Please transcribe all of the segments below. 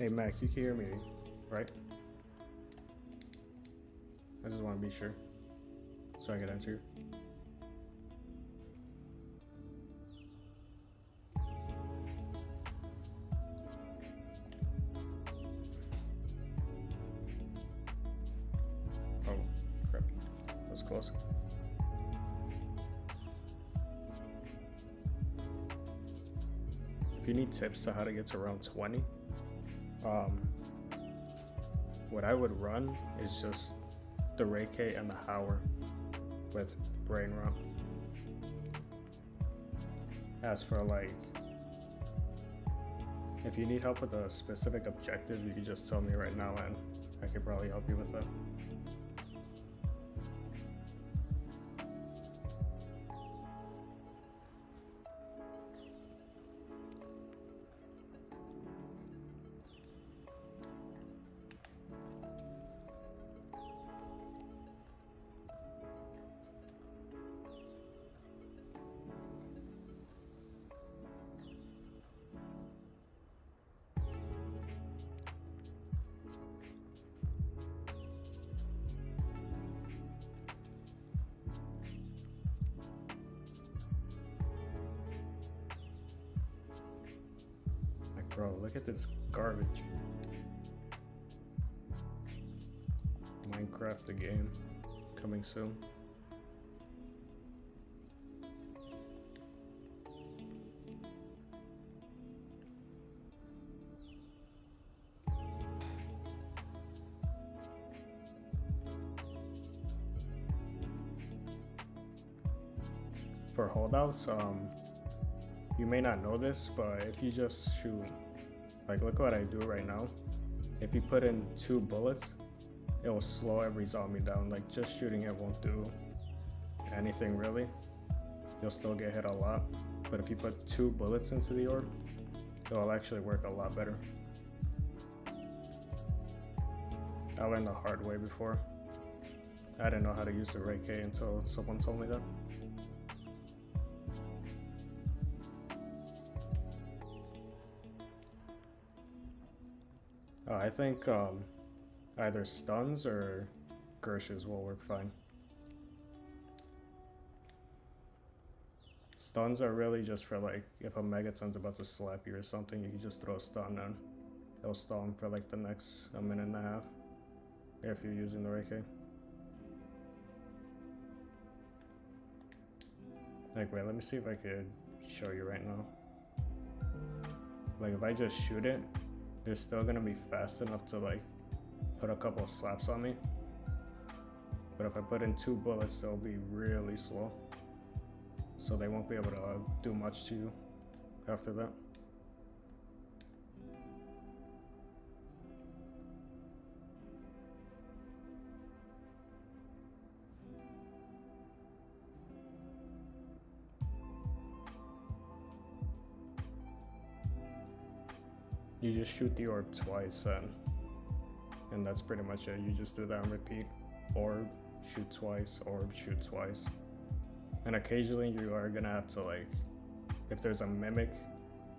Hey Mac, you can hear me, right? I just want to be sure so I can answer you. Oh, crap. That was close. If you need tips to how to get to round 20, what I would run is just the Reiki and the Howler with Brain Rot. As for like, if you need help with a specific objective, you can just tell me right now and I could probably help you with that. Like, bro, look at this garbage. Minecraft the game, coming soon. For holdouts, you may not know this, but if you just shoot, like look what I do right now. If you put in 2 bullets, it will slow every zombie down. Like just shooting it won't do anything really. You'll still get hit a lot, but if you put 2 bullets into the orb, it'll actually work a lot better. I learned the hard way before. I didn't know how to use the Reiki until someone told me that. I think either stuns or Gershes will work fine. Stuns are really just for like, if a Megaton's about to slap you or something, you can just throw a stun and it'll stall him for like the next 1.5 minutes if you're using the Reiki. Like, wait, let me see if I could show you right now. Like, if I just shoot it, they're still gonna be fast enough to like put a couple of slaps on me. But if I put in 2 bullets, they'll be really slow. So they won't be able to do much to you after that. You just shoot the orb twice and that's pretty much it. You just do that and repeat. Orb, shoot twice, orb, shoot twice. And occasionally you are gonna have to like, if there's a mimic,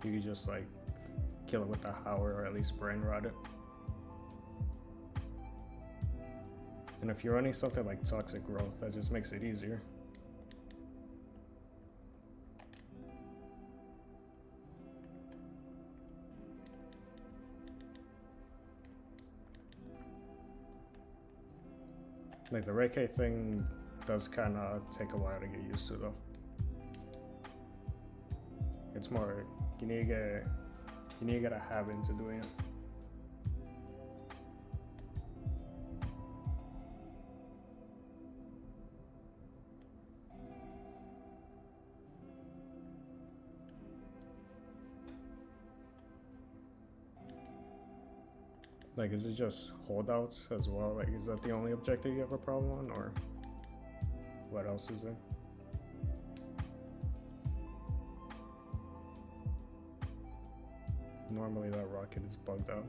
you can just like kill it with the Howler or at least Brain Rot it. And if you're running something like Toxic Growth, that just makes it easier. Like the Reiki thing does kind of take a while to get used to though. It's more, you need to get a habit into doing it. Like, is it just holdouts as well? Like, is that the only objective you have a problem on, or what else is there? Normally that rocket is bugged out.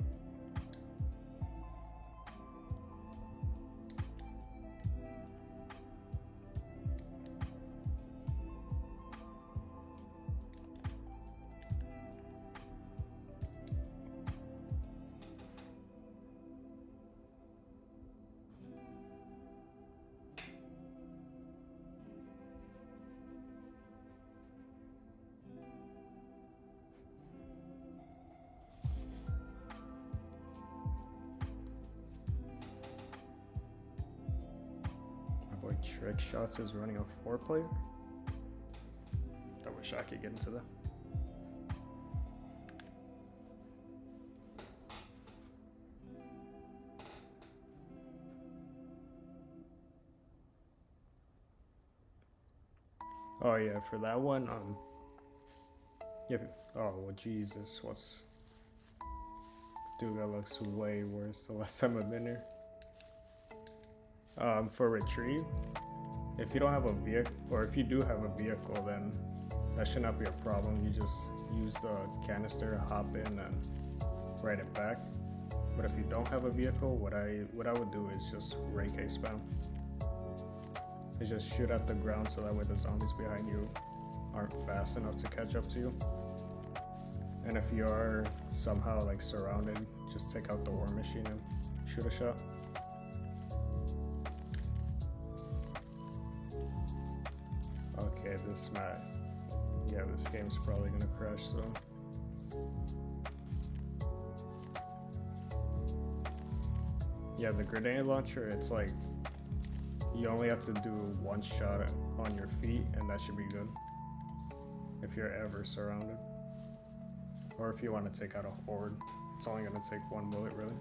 Trick shots is running a 4-player? I wish I could get into that. Oh yeah, for that one, yeah. Oh well, Jesus, what's? Dude, that looks way worse the last time I've been here. For retrieve, if you don't have a vehicle, or if you do have a vehicle, then that should not be a problem. You just use the canister, hop in, and ride it back. But if you don't have a vehicle, what I would do is just Ray K spam. Is just shoot at the ground so that way the zombies behind you aren't fast enough to catch up to you. And if you are somehow like surrounded, just take out the war machine and shoot a shot. Okay, this map. Yeah, this game's probably gonna crash soon. Yeah, the grenade launcher, it's like you only have to do one shot on your feet and that should be good. If you're ever surrounded. Or if you want to take out a horde, it's only going to take one bullet really.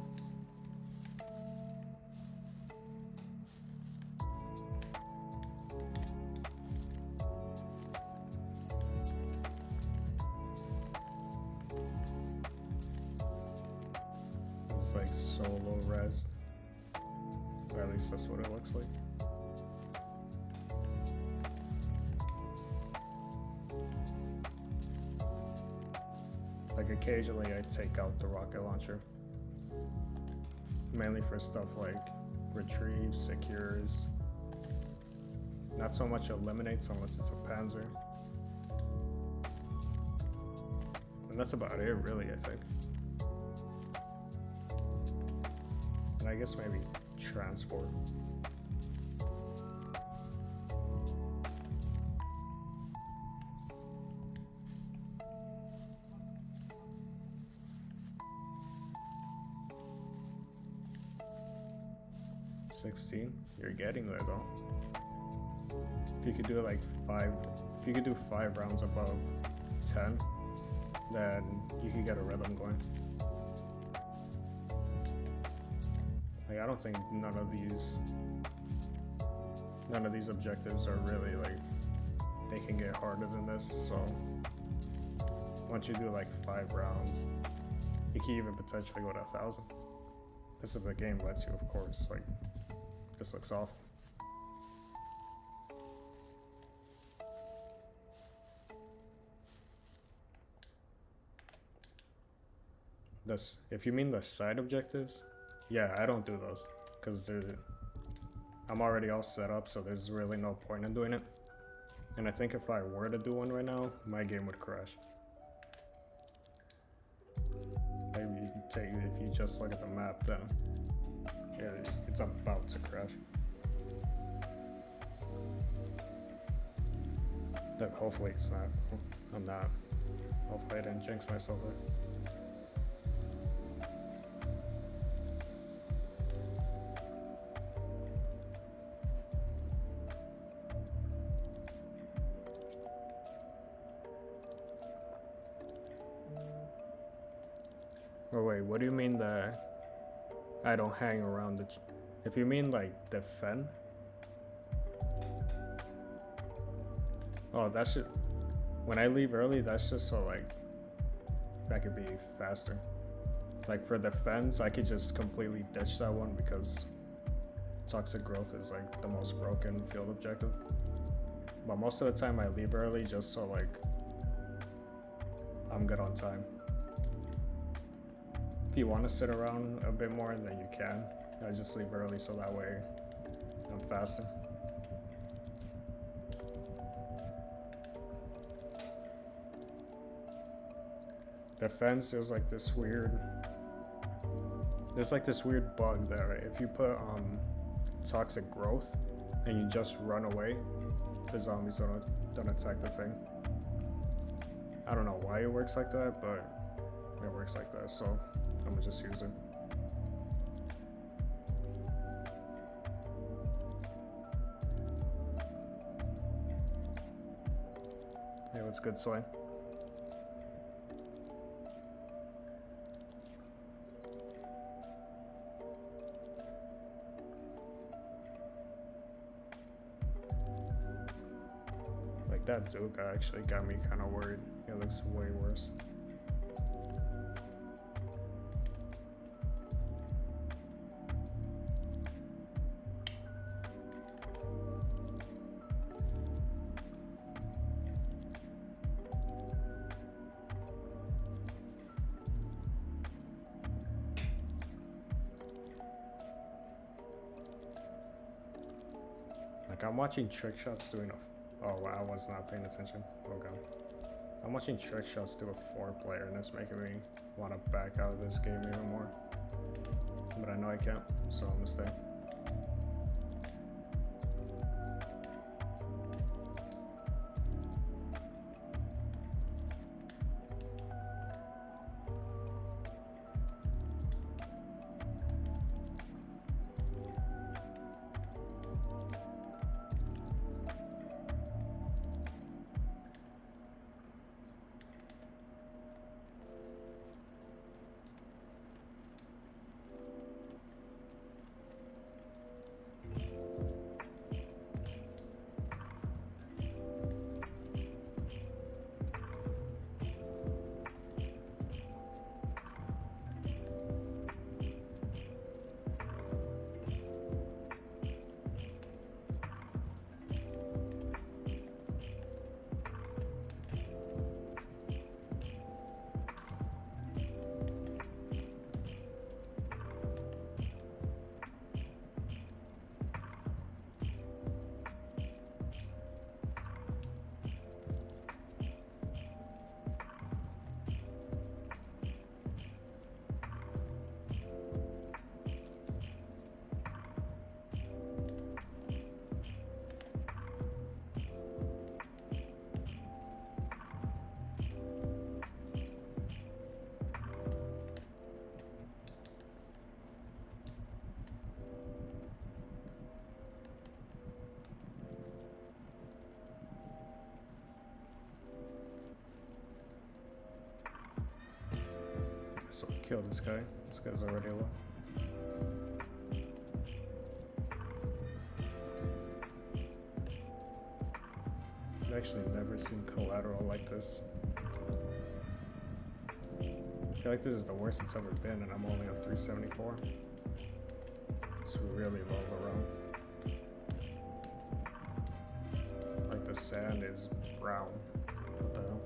It's like so low res. Or at least that's what it looks like. Like occasionally I take out the rocket launcher. Mainly for stuff like retrieve, secures. Not so much eliminates unless it's a panzer. And that's about it really, I think. And I guess maybe transport. $16, you're getting there though. If you could do like 5 rounds above 10, then you could get a rhythm going. Like I don't think none of these objectives are really like, they can get harder than this, so once you do like 5 rounds, you can even potentially go to 1,000. This is the game lets you, of course. Like, this looks awful. This, if you mean the side objectives, yeah, I don't do those because I'm already all set up, so there's really no point in doing it. And I think if I were to do one right now, my game would crash. Maybe you can take it if you just look at the map, then yeah, it's about to crash. But hopefully it's not. I'm not. Hopefully I didn't jinx myself there. Oh wait, what do you mean that I don't hang around the... If you mean like defend? Oh, that should... When I leave early, that's just so like I could be faster. Like for defense, I could just completely ditch that one because toxic growth is like the most broken field objective. But most of the time I leave early just so like I'm good on time. If you want to sit around a bit more, then you can. I just leave early so that way I'm faster. Defense, there's like this weird bug that right, if you put toxic growth and you just run away, the zombies don't attack the thing. I don't know why it works like that, but it works like that, so I'm gonna just use it. that's good slay. Like that Duke actually got me kind of worried. It looks way worse. Like I'm watching trick shots doing a. Oh wow, I was not paying attention. Okay. I'm watching trick shots do a 4-player and it's making me want to back out of this game even more. But I know I can't, so I'm gonna stay. So kill this guy. This guy's already low. I've actually never seen collateral like this. I feel like this is the worst it's ever been, and I'm only on 374. It's really low around. Like the sand is brown. What the hell?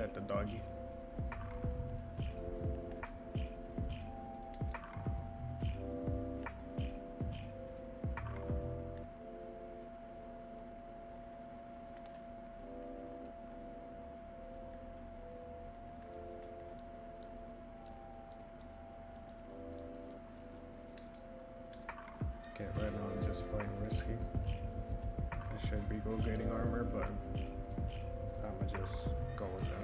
At the doggy. Okay, right now I'm just playing risky. I should be go getting armor, but I'ma just go with it.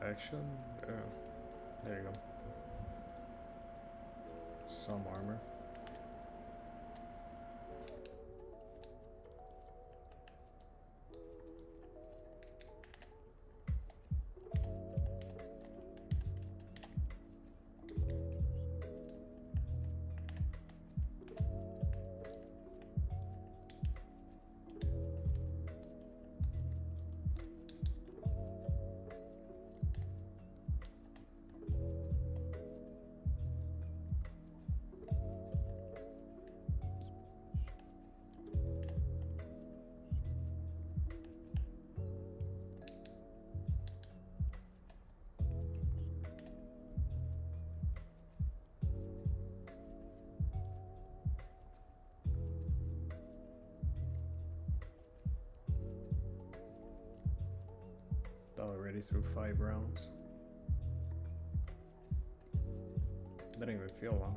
Action? There you go. Some armor. already through 5 rounds. Didn't even feel long.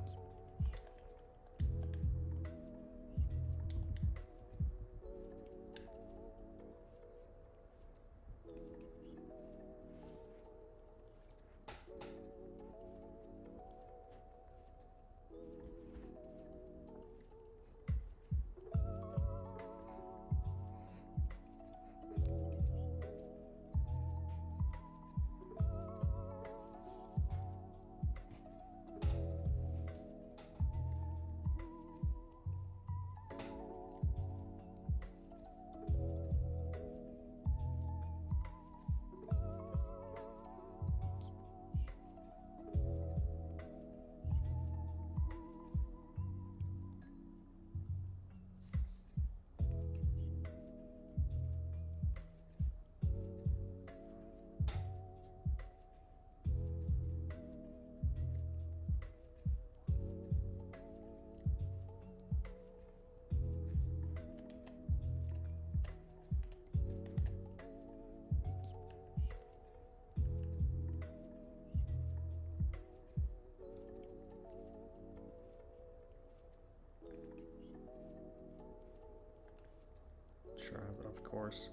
Sure, but of course,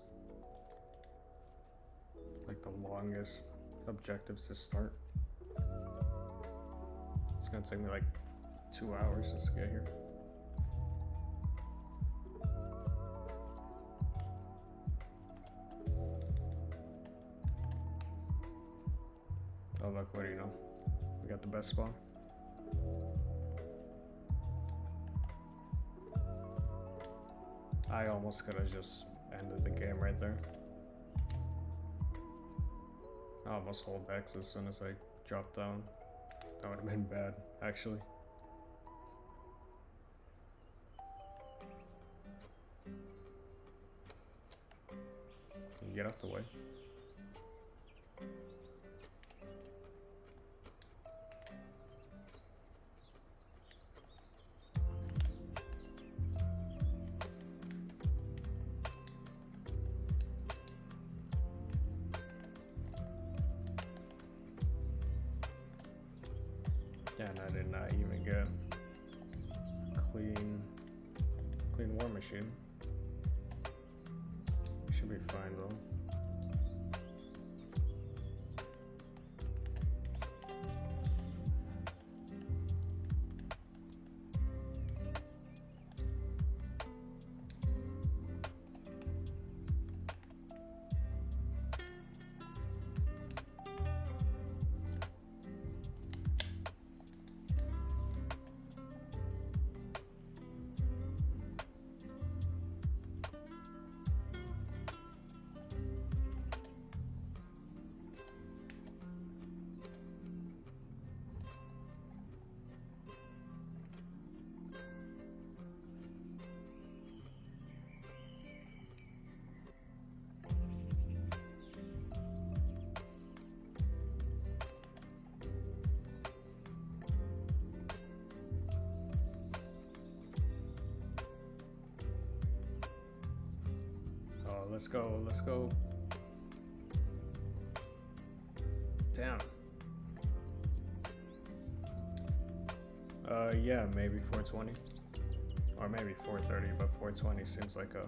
like the longest objectives to start. It's gonna take me like 2 hours just to get here. Oh look, what do you know? We got the best spawn. I almost could have just ended the game right there. I almost hold X as soon as I dropped down. That would have been bad, actually. Can you get out the way? Yeah, and I did not even get clean war machine. Should be fine though. Let's go, let's go. Damn. Yeah, maybe 420. Or maybe 430, but 420 seems like a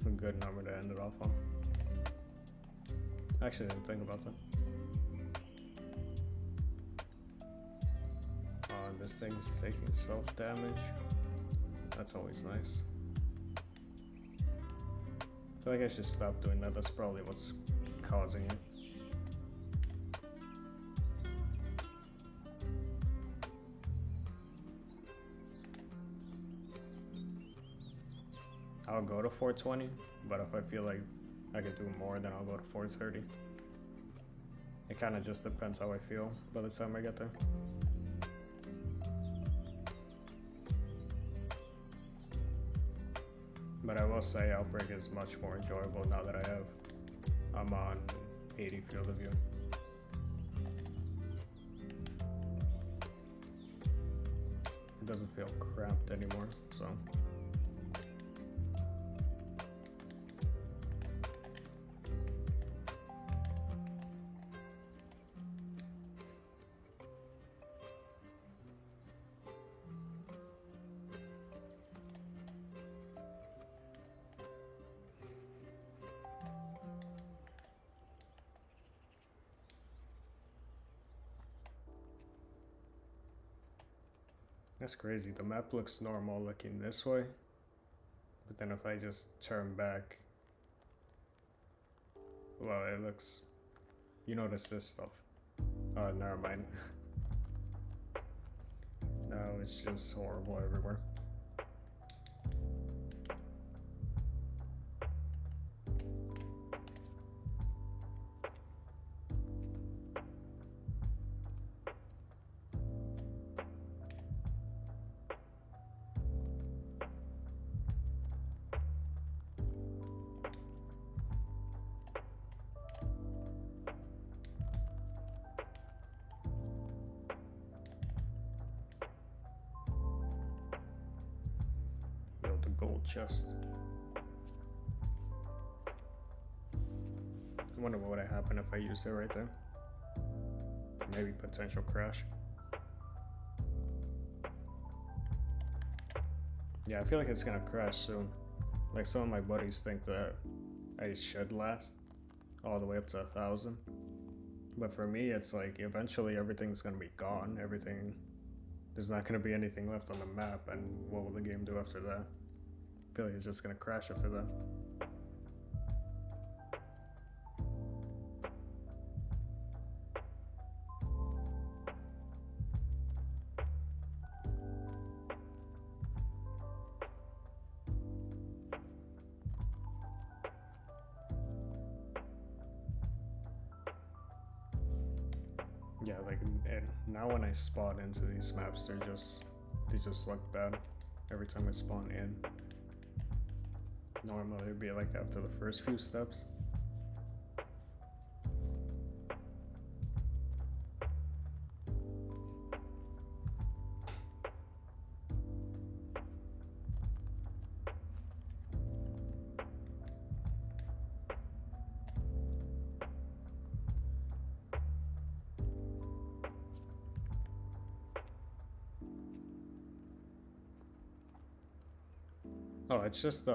good number to end it off on. Actually, I didn't think about that. This thing's taking self-damage. That's always nice. I feel like I should stop doing that. That's probably what's causing it. I'll go to 420, but if I feel like I could do more, then I'll go to 430. It kind of just depends how I feel by the time I get there. But I will say Outbreak is much more enjoyable now that I'm on 80 field of view. It doesn't feel cramped anymore, so. That's crazy. The map looks normal looking this way, but then if I just turn back, well, it looks, you notice this stuff. Oh, never mind. No, it's just horrible everywhere. Yo, the gold chest. I wonder what would happen if I used it right there. Maybe potential crash. Yeah, I feel like it's gonna crash soon. Like some of my buddies think that I should last all the way up to 1,000. But for me, it's like eventually everything's gonna be gone. There's not gonna be anything left on the map, and what will the game do after that? I feel like it's just gonna crash after that. Yeah, like, and now when I spawn into these maps, they just look bad every time I spawn in. Normally it'd be like after the first few steps. Oh, it's just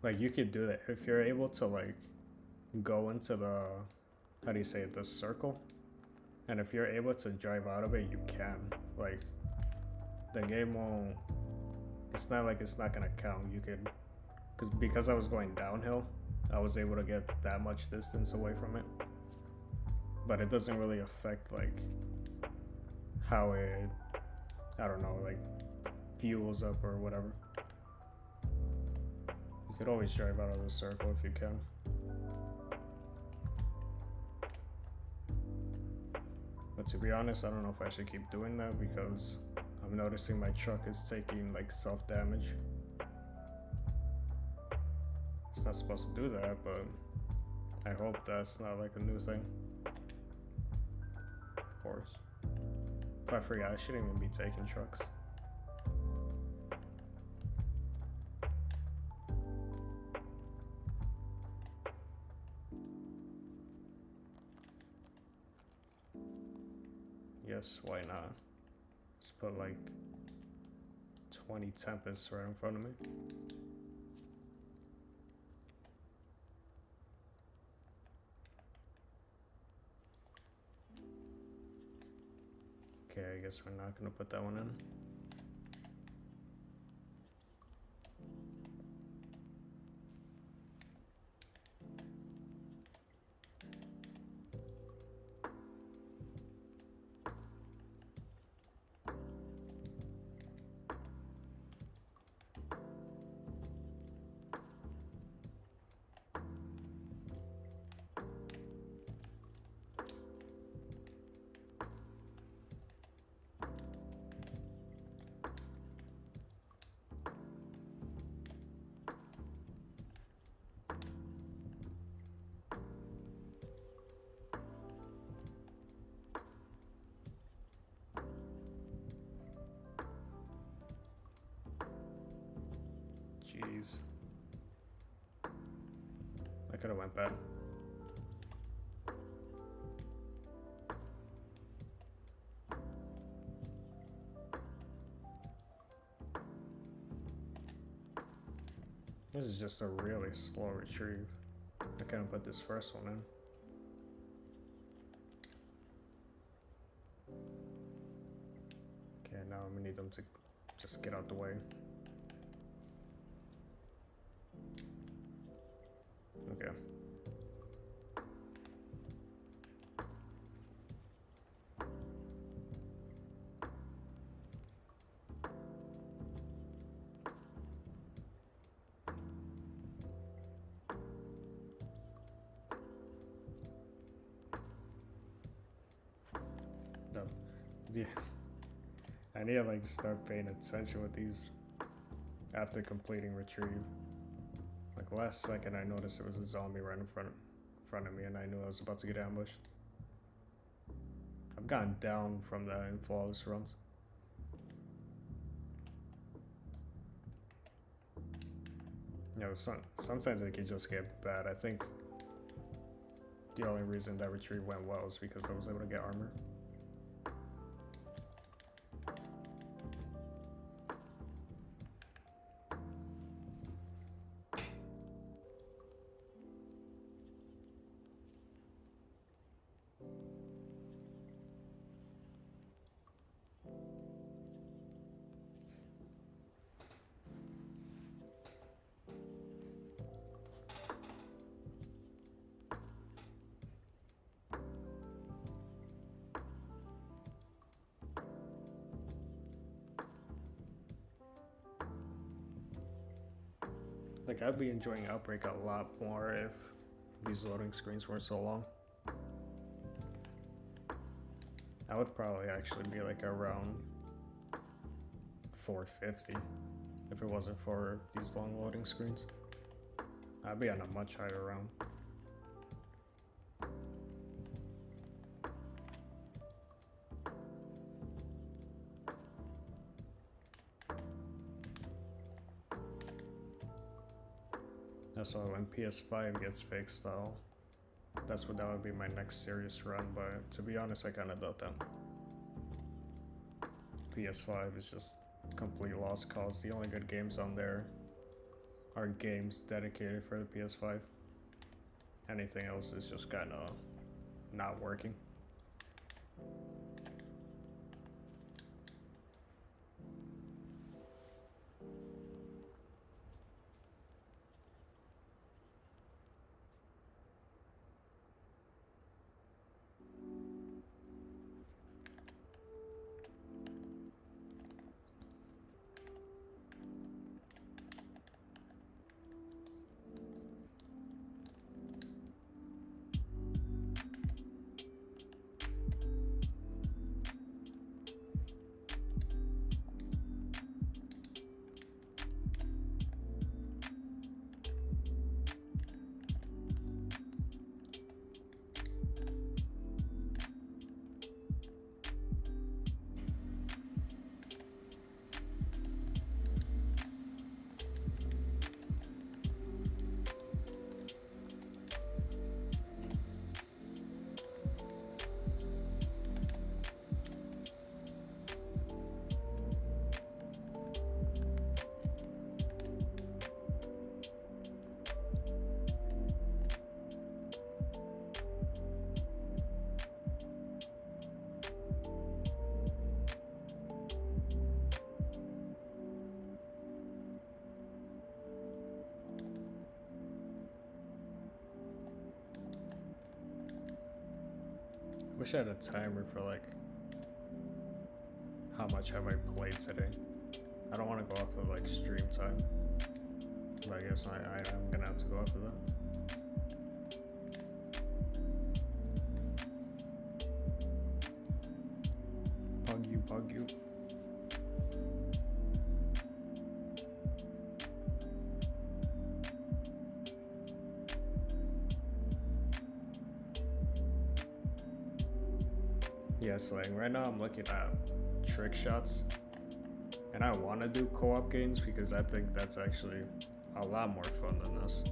like you could do that if you're able to like go into the, how do you say it, the circle, and if you're able to drive out of it, you can. Like the game won't, it's not like it's not gonna count. You could, because I was going downhill, I was able to get that much distance away from it, but it doesn't really affect like how it, I don't know, like fuels up or whatever. You could always drive out of the circle if you can. But to be honest, I don't know if I should keep doing that because I'm noticing my truck is taking like self-damage. It's not supposed to do that, but I hope that's not like a new thing. Of course. But I forgot, I shouldn't even be taking trucks. Yes, why not? Let's put like 20 Tempests right in front of me. Okay, I guess we're not gonna put that one in. Jeez. I could have went bad. This is just a really slow retrieve. I couldn't put this first one in. Okay, now we need them to just get out the way. Okay. No. Yeah. I need to like start paying attention with these after completing retrieve. Like last second I noticed there was a zombie right in front of me and I knew I was about to get ambushed. I've gotten down from that in flawless runs. You know, sometimes it can just get bad. I think the only reason that retrieve went well is because I was able to get armor. Like, I'd be enjoying Outbreak a lot more if these loading screens weren't so long. I would probably actually be like around 450 if it wasn't for these long loading screens. I'd be on a much higher round. That's why when PS5 gets fixed, that would be my next serious run, but to be honest, I kinda doubt that. PS5 is just complete lost cause. The only good games on there are games dedicated for the PS5. Anything else is just kinda not working. Wish I had a timer for like how much have I played today. I don't want to go off of like stream time, but I guess I'm gonna have to go off of that. Bug you. Yes, like right now I'm looking at trick shots, and I want to do co-op games because I think that's actually a lot more fun than this.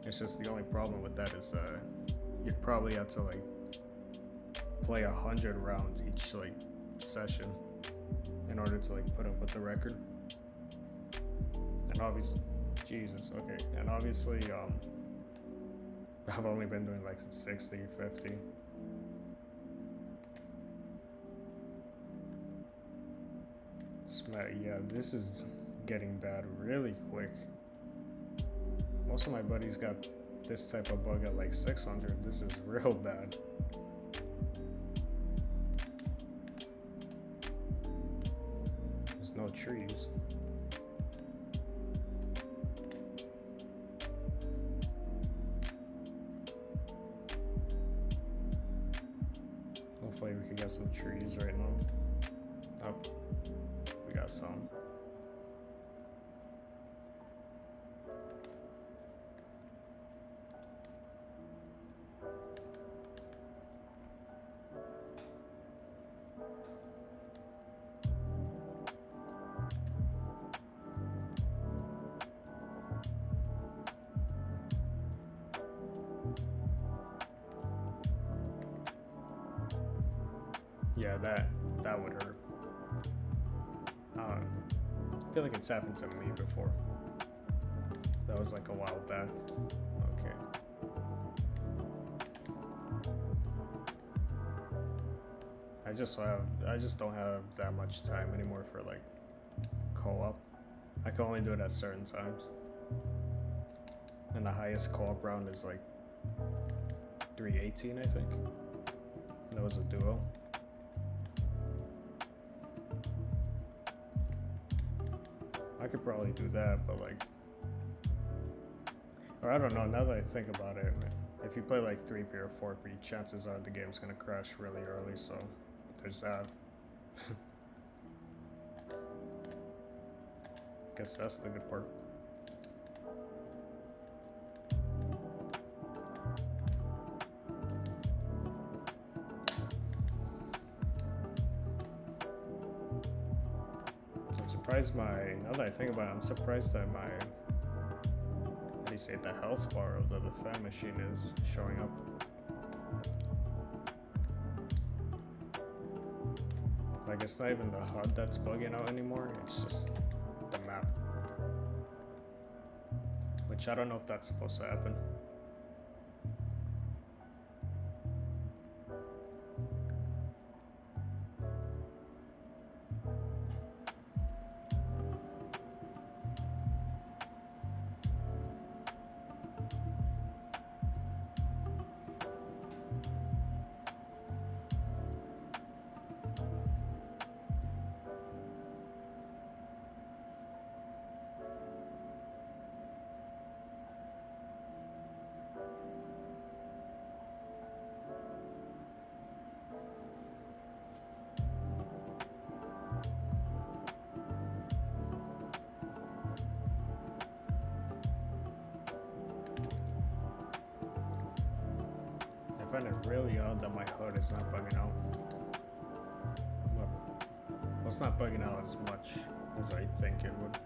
It's just the only problem with that is you'd probably have to like play 100 rounds each like session in order to like put up with the record. And obviously, Jesus, okay, and obviously I've only been doing like 60, 50. Yeah, this is getting bad really quick. Most of my buddies got this type of bug at like 600. This is real bad. There's no trees. Hopefully we can get some trees right now. Oh, we got some. Yeah, that would hurt. I feel like it's happened to me before. That was like a while back. Okay. I just don't have that much time anymore for like co-op. I can only do it at certain times. And the highest co-op round is like 318, I think. That was a duo. I could probably do that, but like, or I don't know, now that I think about it, if you play like 3P or 4P, chances are the game's gonna crash really early, so there's that. Guess that's the good part. Now that I think about it, I'm surprised that my, how do you say, the health bar of the fan machine is showing up. Like, it's not even the HUD that's bugging out anymore, it's just the map. Which I don't know if that's supposed to happen. I find it really odd that my HUD is not bugging out. Well, it's not bugging out as much as I think it would.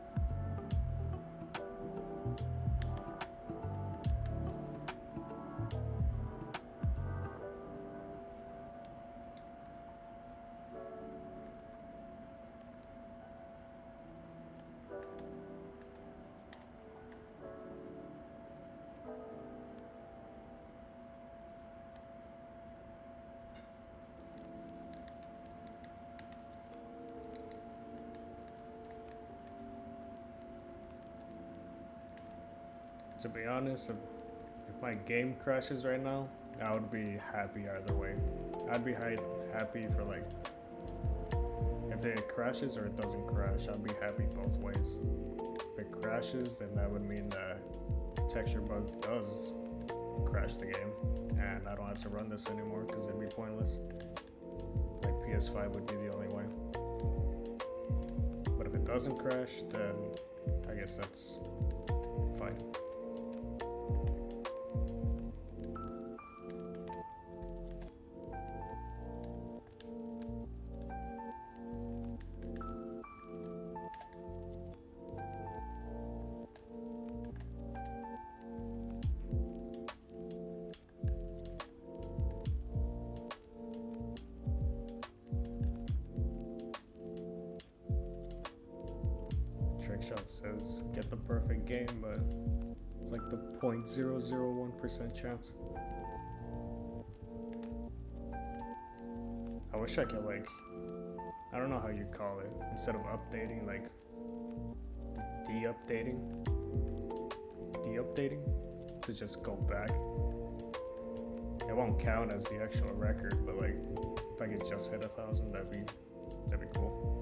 To be honest, if my game crashes right now, I would be happy either way. I'd be happy for like, if it crashes or it doesn't crash, I'd be happy both ways. If it crashes, then that would mean that texture bug does crash the game, and I don't have to run this anymore because it'd be pointless. Like PS5 would be the only way. But if it doesn't crash, then I guess that's fine. Trickshot says get the perfect game, but it's like the 0.001% chance. I wish I could like I don't know how you call it. Instead of updating, like de-updating to just go back. It won't count as the actual record, but like if I could just hit 1,000, that'd be cool.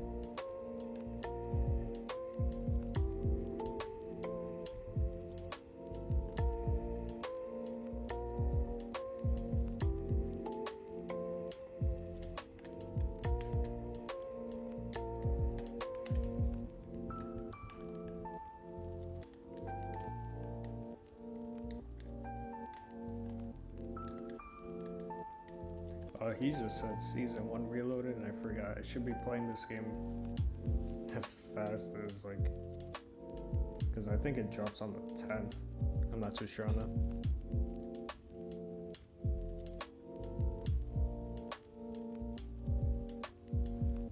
He just said season 1 reloaded, and I forgot. I should be playing this game as fast as like, because I think it drops on the 10th. I'm not too sure on that.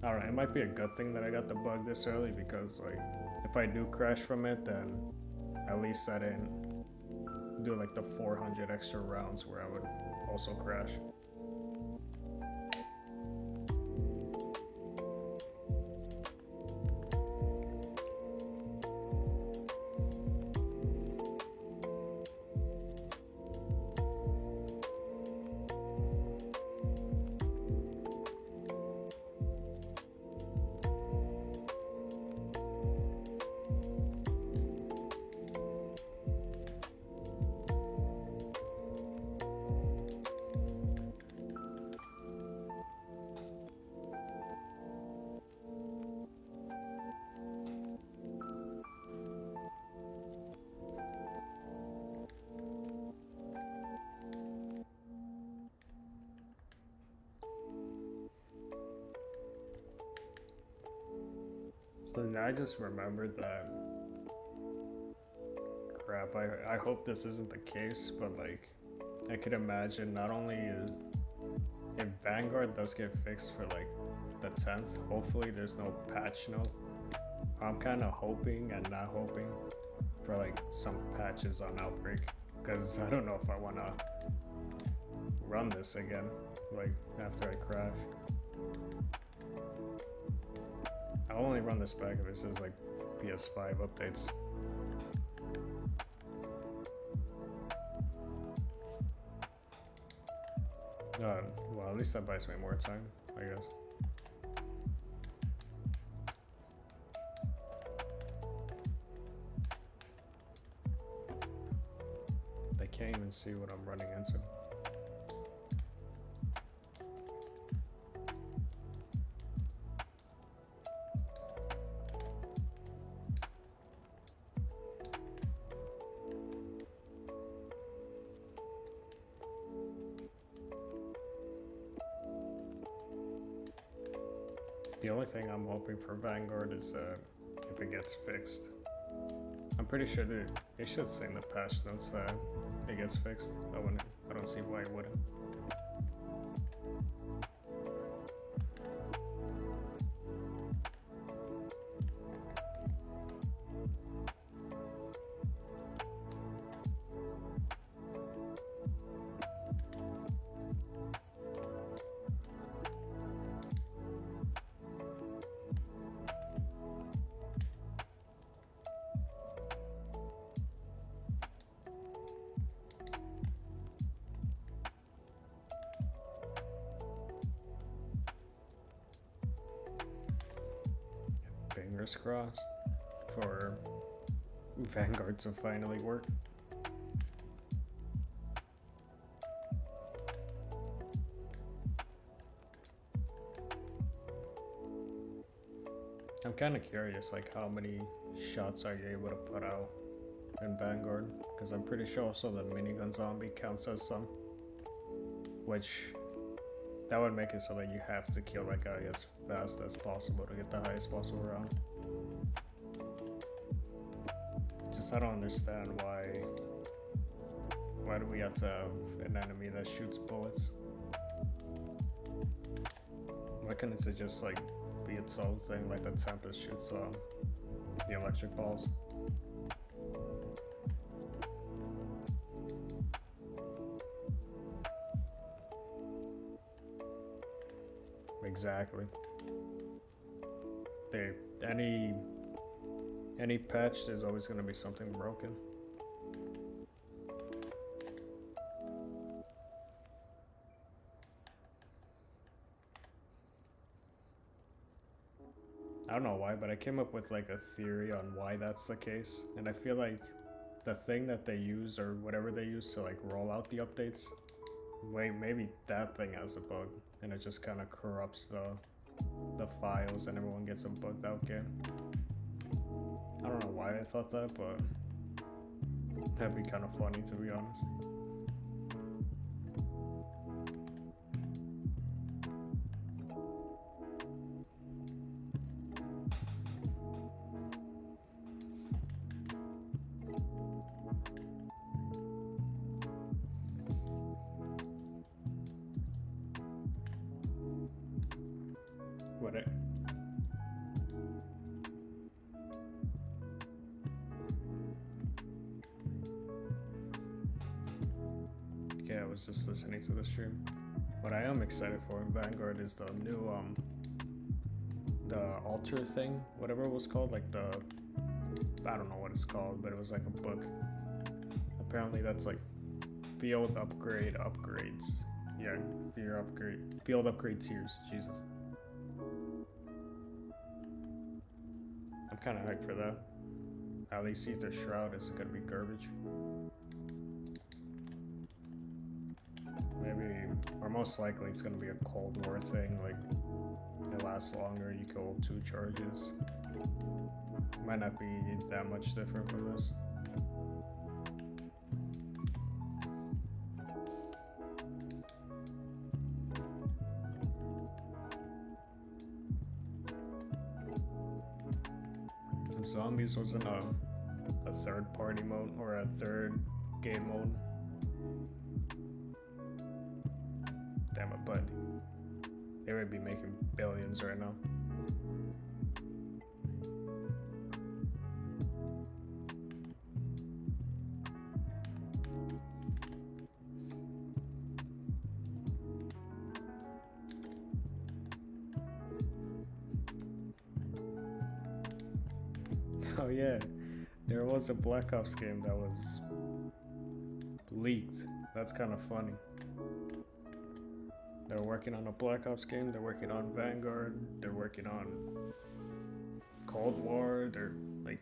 Alright, it might be a good thing that I got the bug this early, because like if I do crash from it, then at least I didn't do like the 400 extra rounds where I would also crash. So now I just remembered that. Crap, I hope this isn't the case, but like, I could imagine not only if Vanguard does get fixed for like the 10th, hopefully there's no patch note. I'm kind of hoping and not hoping for like some patches on Outbreak, because I don't know if I want to run this again, like after I crash. I'll only run this back if it says like PS5 updates. Well, at least that buys me more time, I guess. They can't even see what I'm running into. The only thing I'm hoping for Vanguard is if it gets fixed. I'm pretty sure they should say in the patch notes that it gets fixed. I don't see why it wouldn't. Fingers crossed for Vanguard to finally work. I'm kind of curious, like how many shots are you able to put out in Vanguard? Because I'm pretty sure also the minigun zombie counts as some, which that would make it so that you have to kill that guy as fast as possible to get the highest possible round. Just I don't understand why do we have to have an enemy that shoots bullets? Why couldn't it just like be its own thing, like the Tempest shoots the electric balls? Exactly. They any patch, there's always gonna be something broken. I don't know why, but I came up with like a theory on why that's the case, and I feel like the thing that they use or whatever they use to like roll out the updates, maybe that thing has a bug, and it just kind of corrupts the files, and everyone gets a bugged out game. I don't know why I thought that, but that'd be kind of funny, to be honest. What it? Yeah, I was just listening to the stream. What I am excited for in Vanguard is the new the altar thing, whatever it was called, like I don't know what it's called, but it was like a book. Apparently that's like field upgrades. Yeah, field upgrade tiers. Jesus. I'm kind of hyped for that. At least Ether Shroud isn't gonna be garbage. Maybe, or most likely it's gonna be a Cold War thing, like it lasts longer, you can hold 2 charges. Might not be that much different from this. If Zombies wasn't a third party mode or a third game mode, damn it, but they would be making billions right now. Oh yeah, there was a Black Ops game that was leaked. That's kind of funny. They're working on a Black Ops game, they're working on Vanguard, they're working on Cold War, they're like,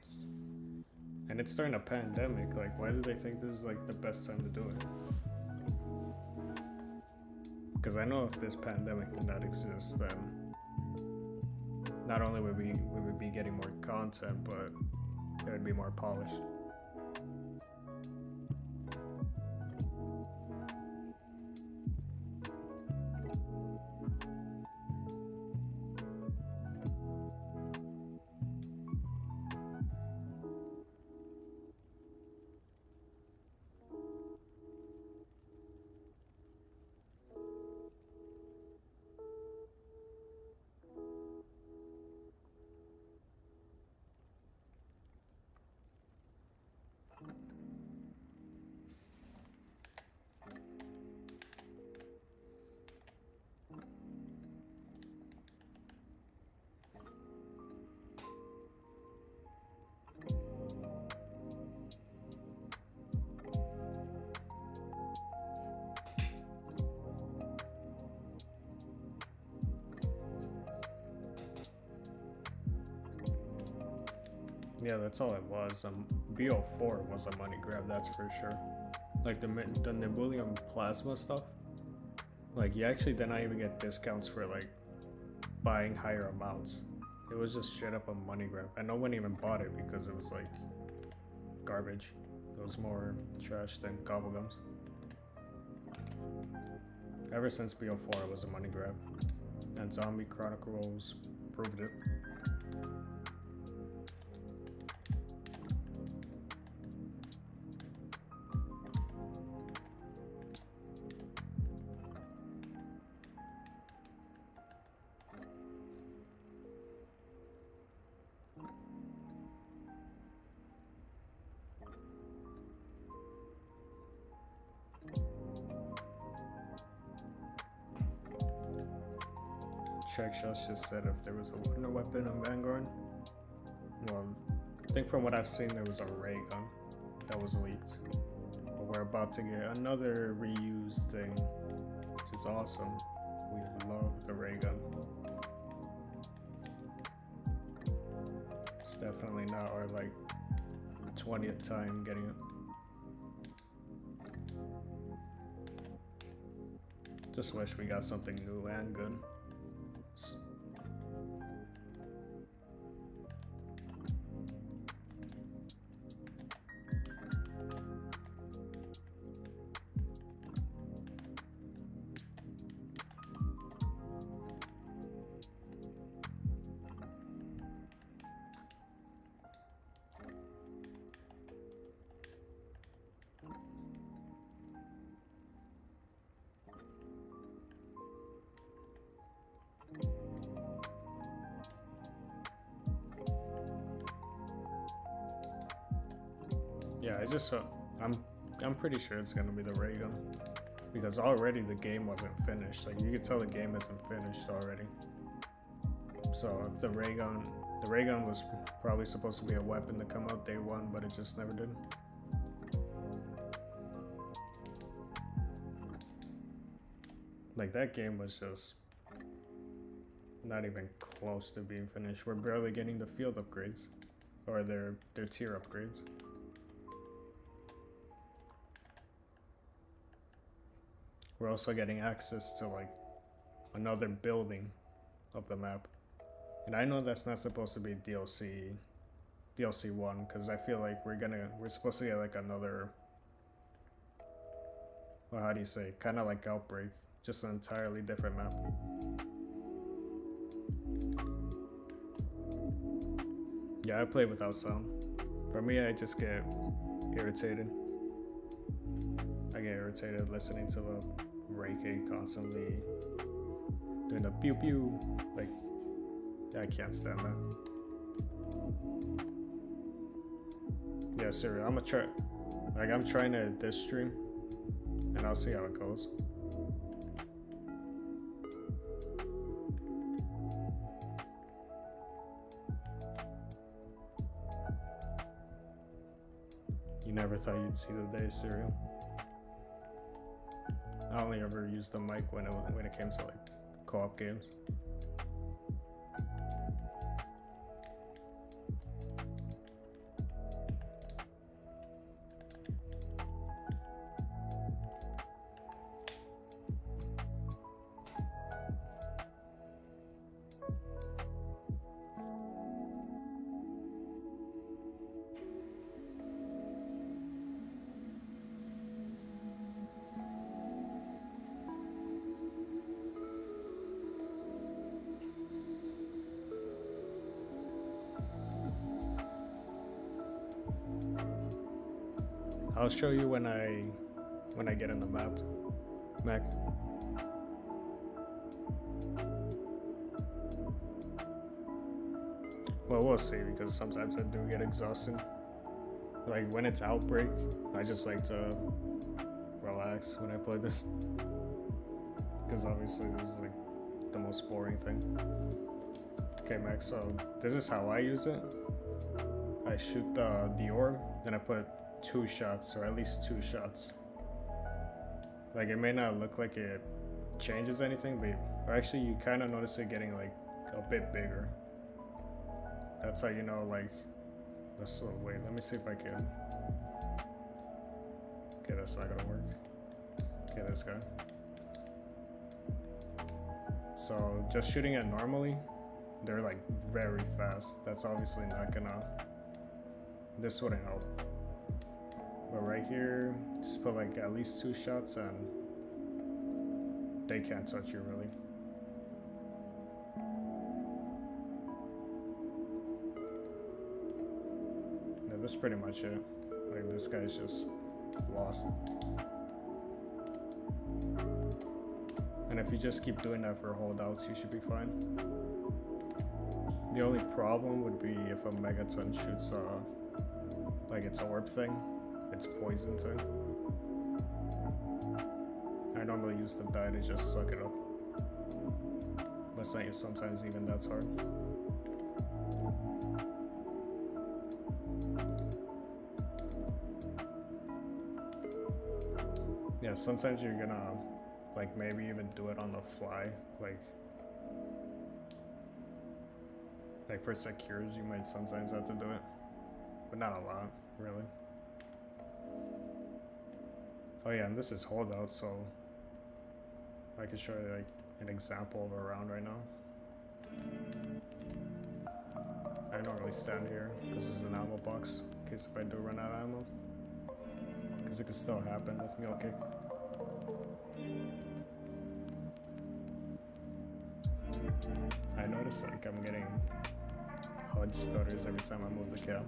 and it's during a pandemic, like why do they think this is like the best time to do it? Because I know if this pandemic did not exist, then not only would we would be getting more content, but it would be more polished. Yeah, that's all it was. BO4 was a money grab, that's for sure. Like the Nebulium Plasma stuff, like you actually did not even get discounts for like buying higher amounts. It was just straight up a money grab, and no one even bought it because it was like garbage. It was more trash than gobblegums. Ever since BO4 it was a money grab, and Zombie Chronicles proved it. check just said if there was a wooden weapon in Vanguard. Well, I think from what I've seen, there was a ray gun that was leaked. But we're about to get another reused thing, which is awesome. We love the ray gun. It's definitely not our like 20th time getting it. Just wish we got something new and good. Yeah, I'm pretty sure it's gonna be the ray gun, because already the game wasn't finished. Like you could tell the game isn't finished already. So if the ray gun was probably supposed to be a weapon to come out day one, but it just never did. Like that game was just not even close to being finished. We're barely getting the field upgrades, or their tier upgrades. We're also getting access to like another building of the map. And I know that's not supposed to be DLC 1, because I feel like we're supposed to get like another, well, how do you say, kind of like Outbreak, just an entirely different map. Yeah, I play without sound. For me, I just get irritated. I get irritated listening to the Ray K constantly doing the pew pew. Like, I can't stand that. Yeah, seriously, I'm trying to this stream, and I'll see how it goes. You never thought you'd see the day, Serial. I only ever used the mic when it came to like co-op games. I'll show you when I get in the map, Mac. Well, we'll see, because sometimes I do get exhausted. Like when it's Outbreak, I just like to relax when I play this, because obviously this is like the most boring thing. Okay, Max, so this is how I use it. I shoot the orb, then I put 2 shots, or at least 2 shots. Like it may not look like it changes anything, but actually you kind of notice it getting like a bit bigger. That's how you know, like, wait, let me see if I can. Okay, that's not gonna work. Okay, this guy. So just shooting it normally, they're like very fast. That's obviously not gonna, this wouldn't help. But right here, just put like at least 2 shots and they can't touch you really. Yeah, that's pretty much it. Like this guy's just lost. And if you just keep doing that for holdouts, you should be fine. The only problem would be if a megaton shoots like its orb thing. It's poison thing. I normally use the die to just suck it up. It's not sometimes even that's hard. Yeah, sometimes you're gonna like maybe even do it on the fly, like for secures you might sometimes have to do it, but not a lot, really. Oh yeah, and this is holdout, so I can show you like an example of a round right now. I normally stand here because there's an ammo box in case if I do run out of ammo, because it could still happen with mule kick. I notice like I'm getting HUD stutters every time I move the cab.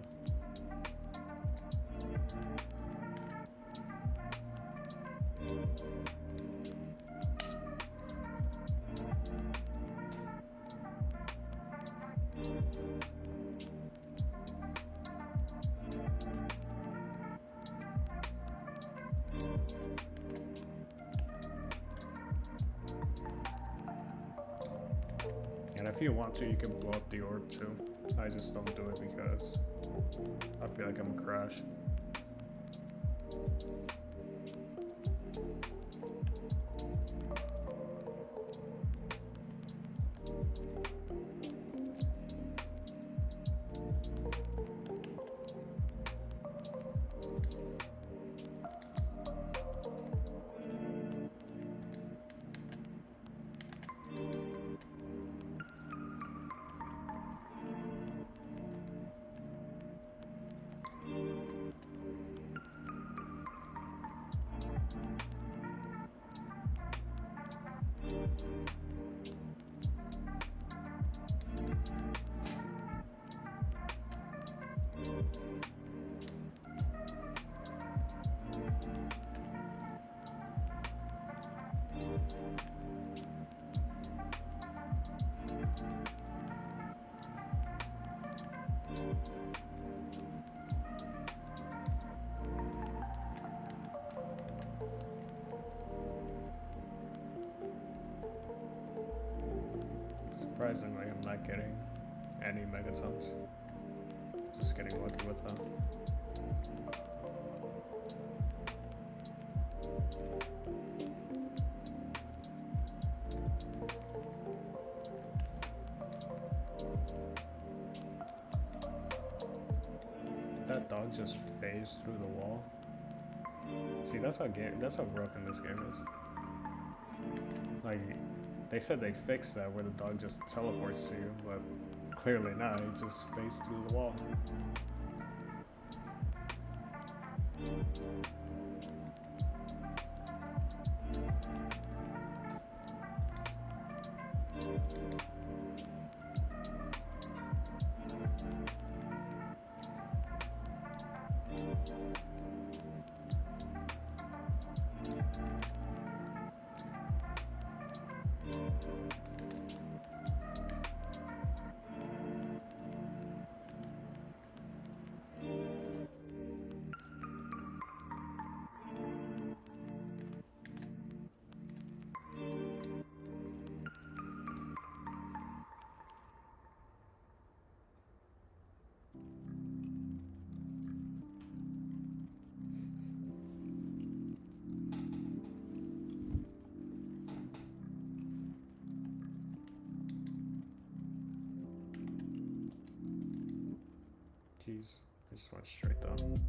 And if you want to, you can blow up the orb too. I just don't do it because I feel like I'm gonna crash. Surprisingly, I'm not getting any megatons. Just getting lucky with them. Did that dog just phase through the wall? See, that's how broken this game is. Like, they said they fixed that where the dog just teleports to you, but clearly not. It just phased through the wall. Jeez, I just went straight down.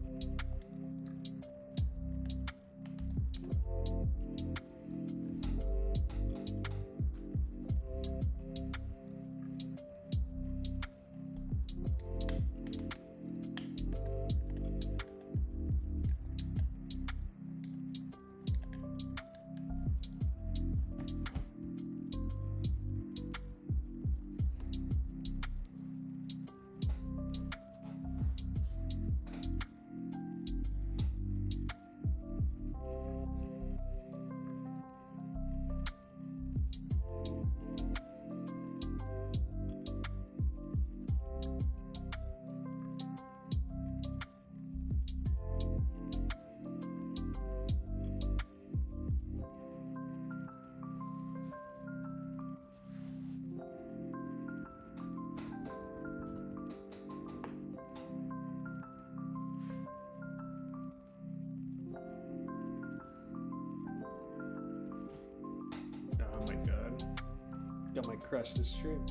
I might crash this stream.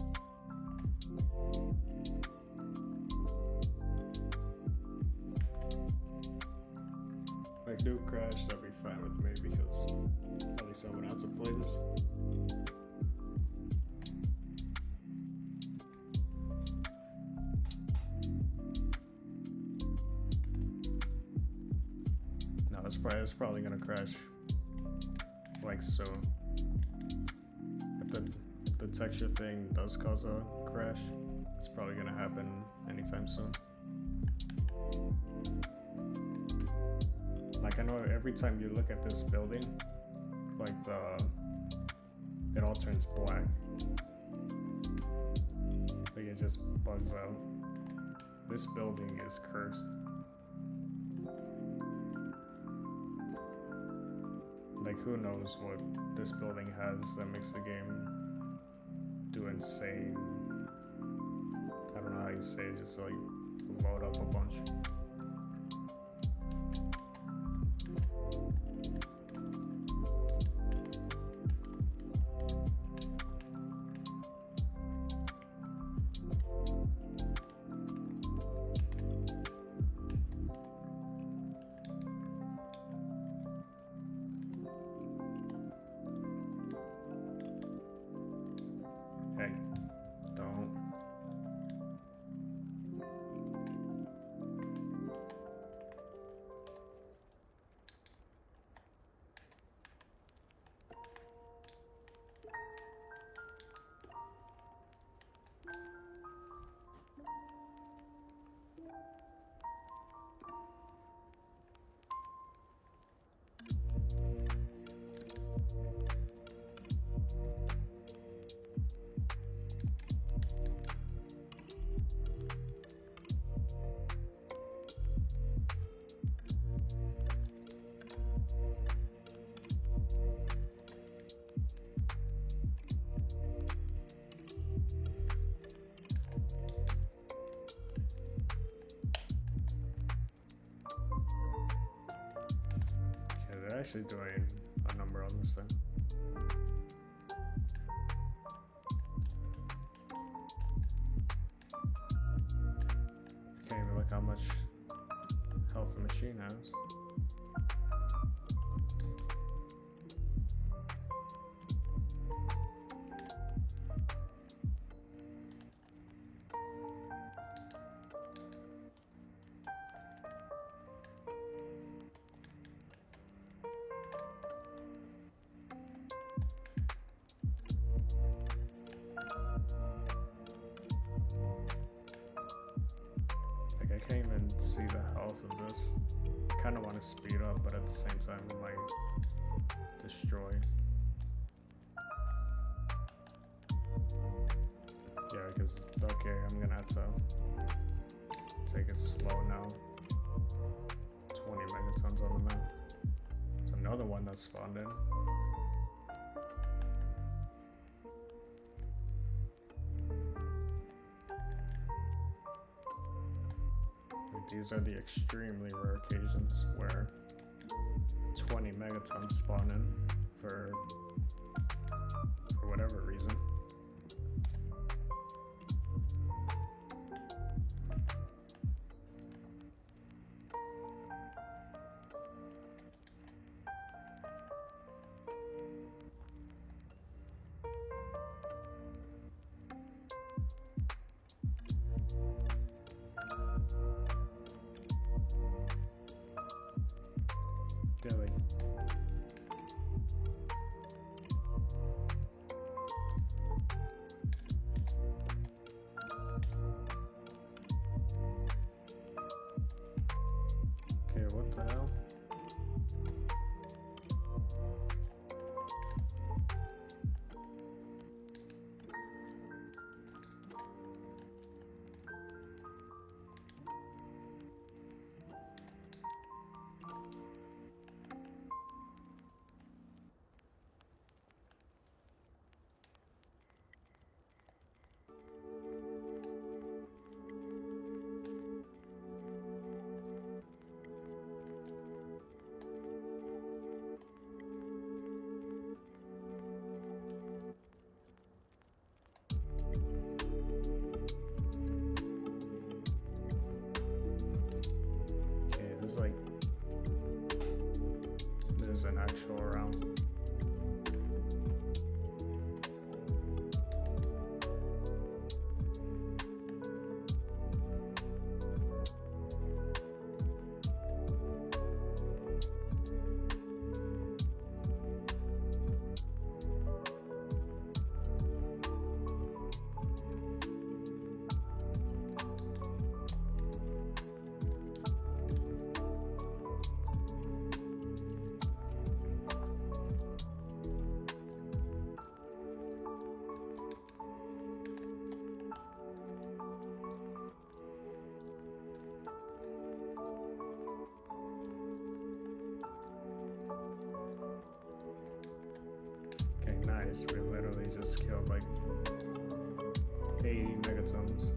If I do crash, that'll be fine with me because at least I wouldn't have to play this. No, it's probably gonna crash like so. If the texture thing does cause a crash, it's probably gonna happen anytime soon. Like I know every time you look at this building, like it all turns black. Like it just bugs out. This building is cursed. Like who knows what this building has that makes the game do insane. I don't know how you say it, just like load up a bunch. Hey, don't. They're actually doing a number on this thing. I can't even look how much health the machine has. I can't even see the health of this. I kind of want to speed up, but at the same time it might destroy. Yeah, because, okay, I'm gonna have to take it slow now. 20 megatons on the map. It's another one that spawned in. These are the extremely rare occasions where 20 megatons spawn in for whatever reason. Like, okay, what the hell? There's like, there's an actual round. Nice, we literally just killed like 80 megatons.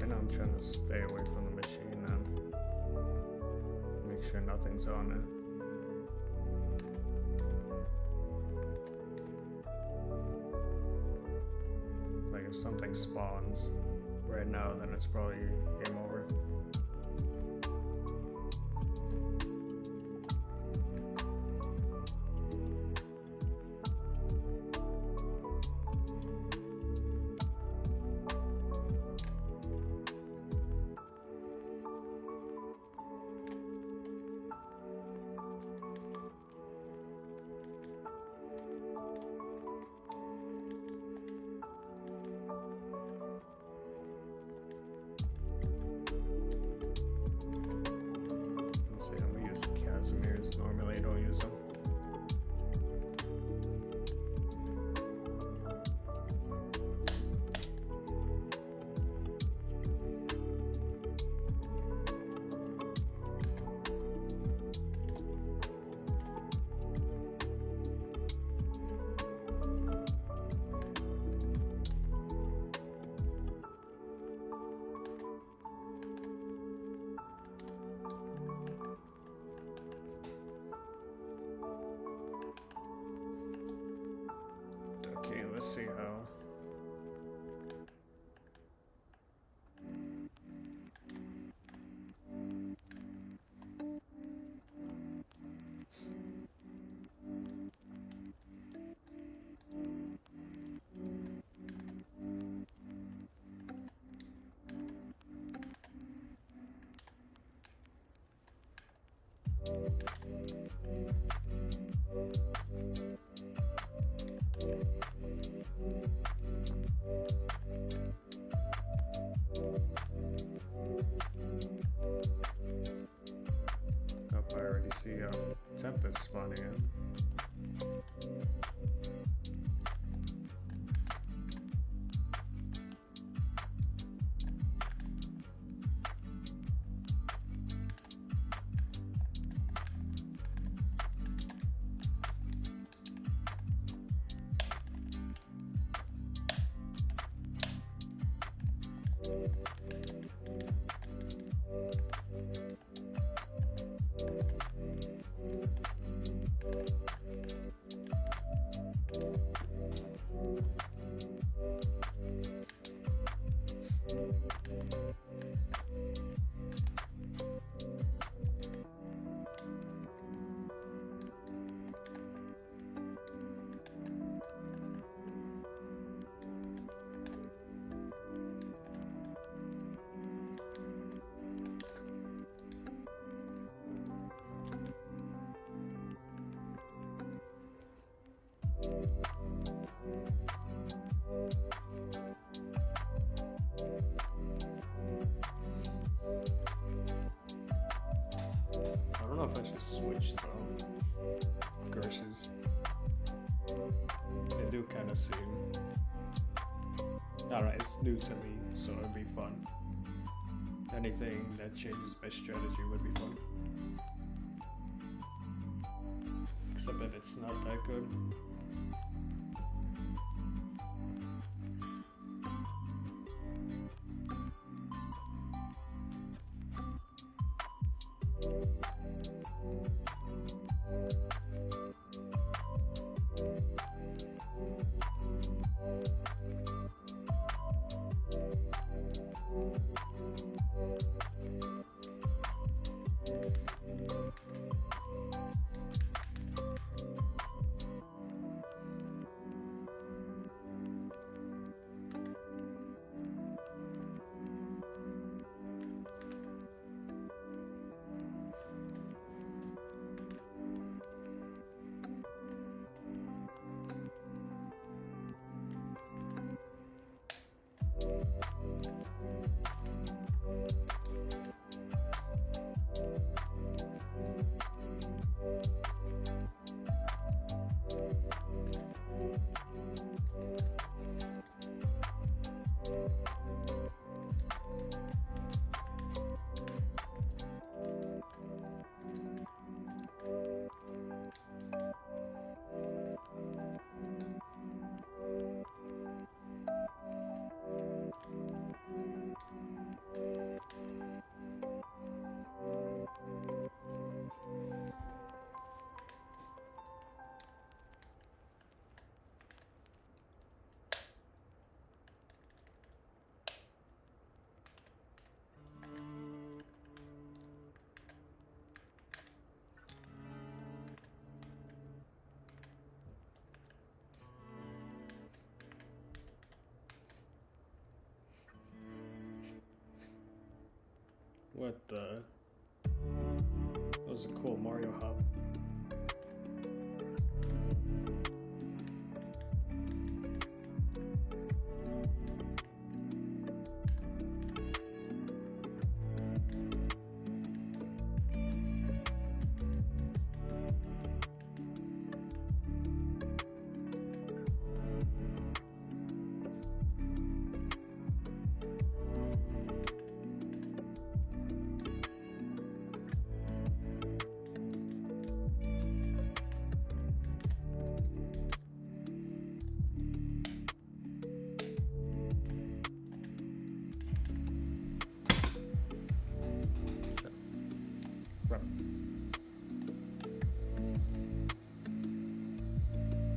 And I'm trying to stay away from the machine now. Make sure nothing's on it. Like if something spawns right now, then it's probably game over. Normally I don't use them. Okay, let's see how. I already see Tempest spawning in. I don't know if I should switch to Gerses. They do kind of seem... Alright, it's new to me, so it'd be fun. Anything that changes my strategy would be fun. Except if it's not that good. What the? That was a cool Mario hop.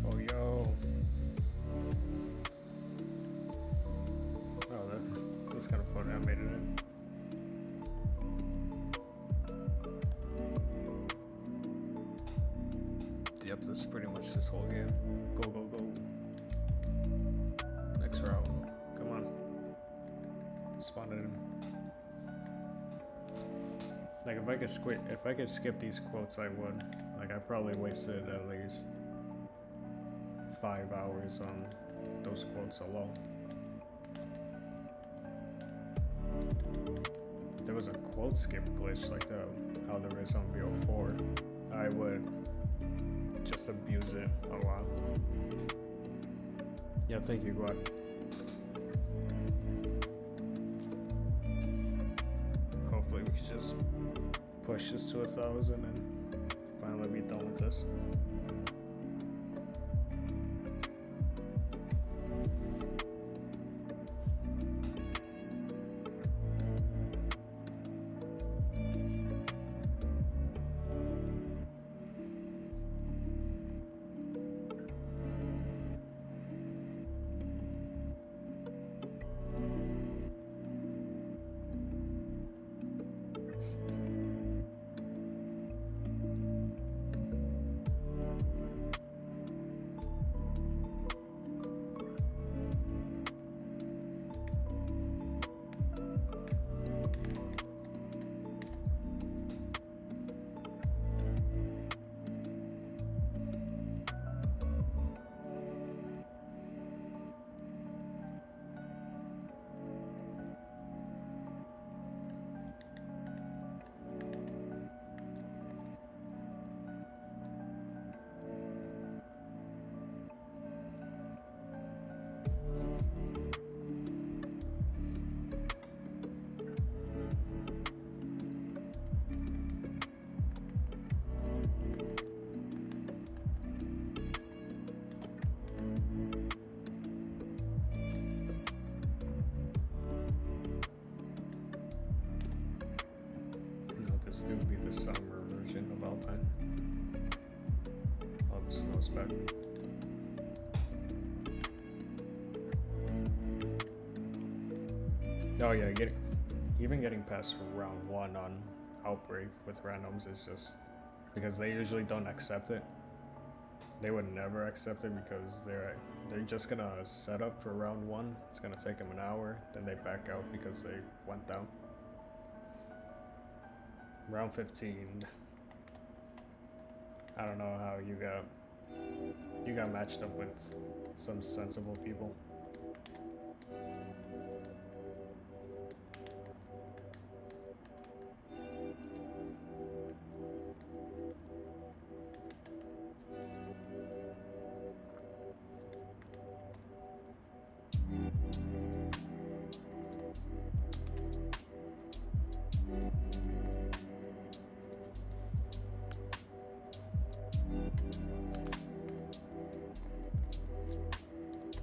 Oh, yo. Oh, that's kind of fun. I made it. Yep, this is pretty much this whole game. Go, go, go. Next route. Come on. Spawn it in. Like if I could skip these quotes, I would. Like I probably wasted at least 5 hours on those quotes alone. If there was a quote skip glitch like how there is on BO4, I would just abuse it a lot. Yeah, thank you, Guad. Hopefully we can just push this to 1,000 and finally be done with this. this do be the summer version of Alpine. All the snow's back. Oh yeah, even getting past round 1 on Outbreak with randoms is just because they usually don't accept it. They would never accept it because they're just gonna set up for round 1. It's gonna take them an hour, then they back out because they went down. Round 15. I don't know how you got matched up with some sensible people.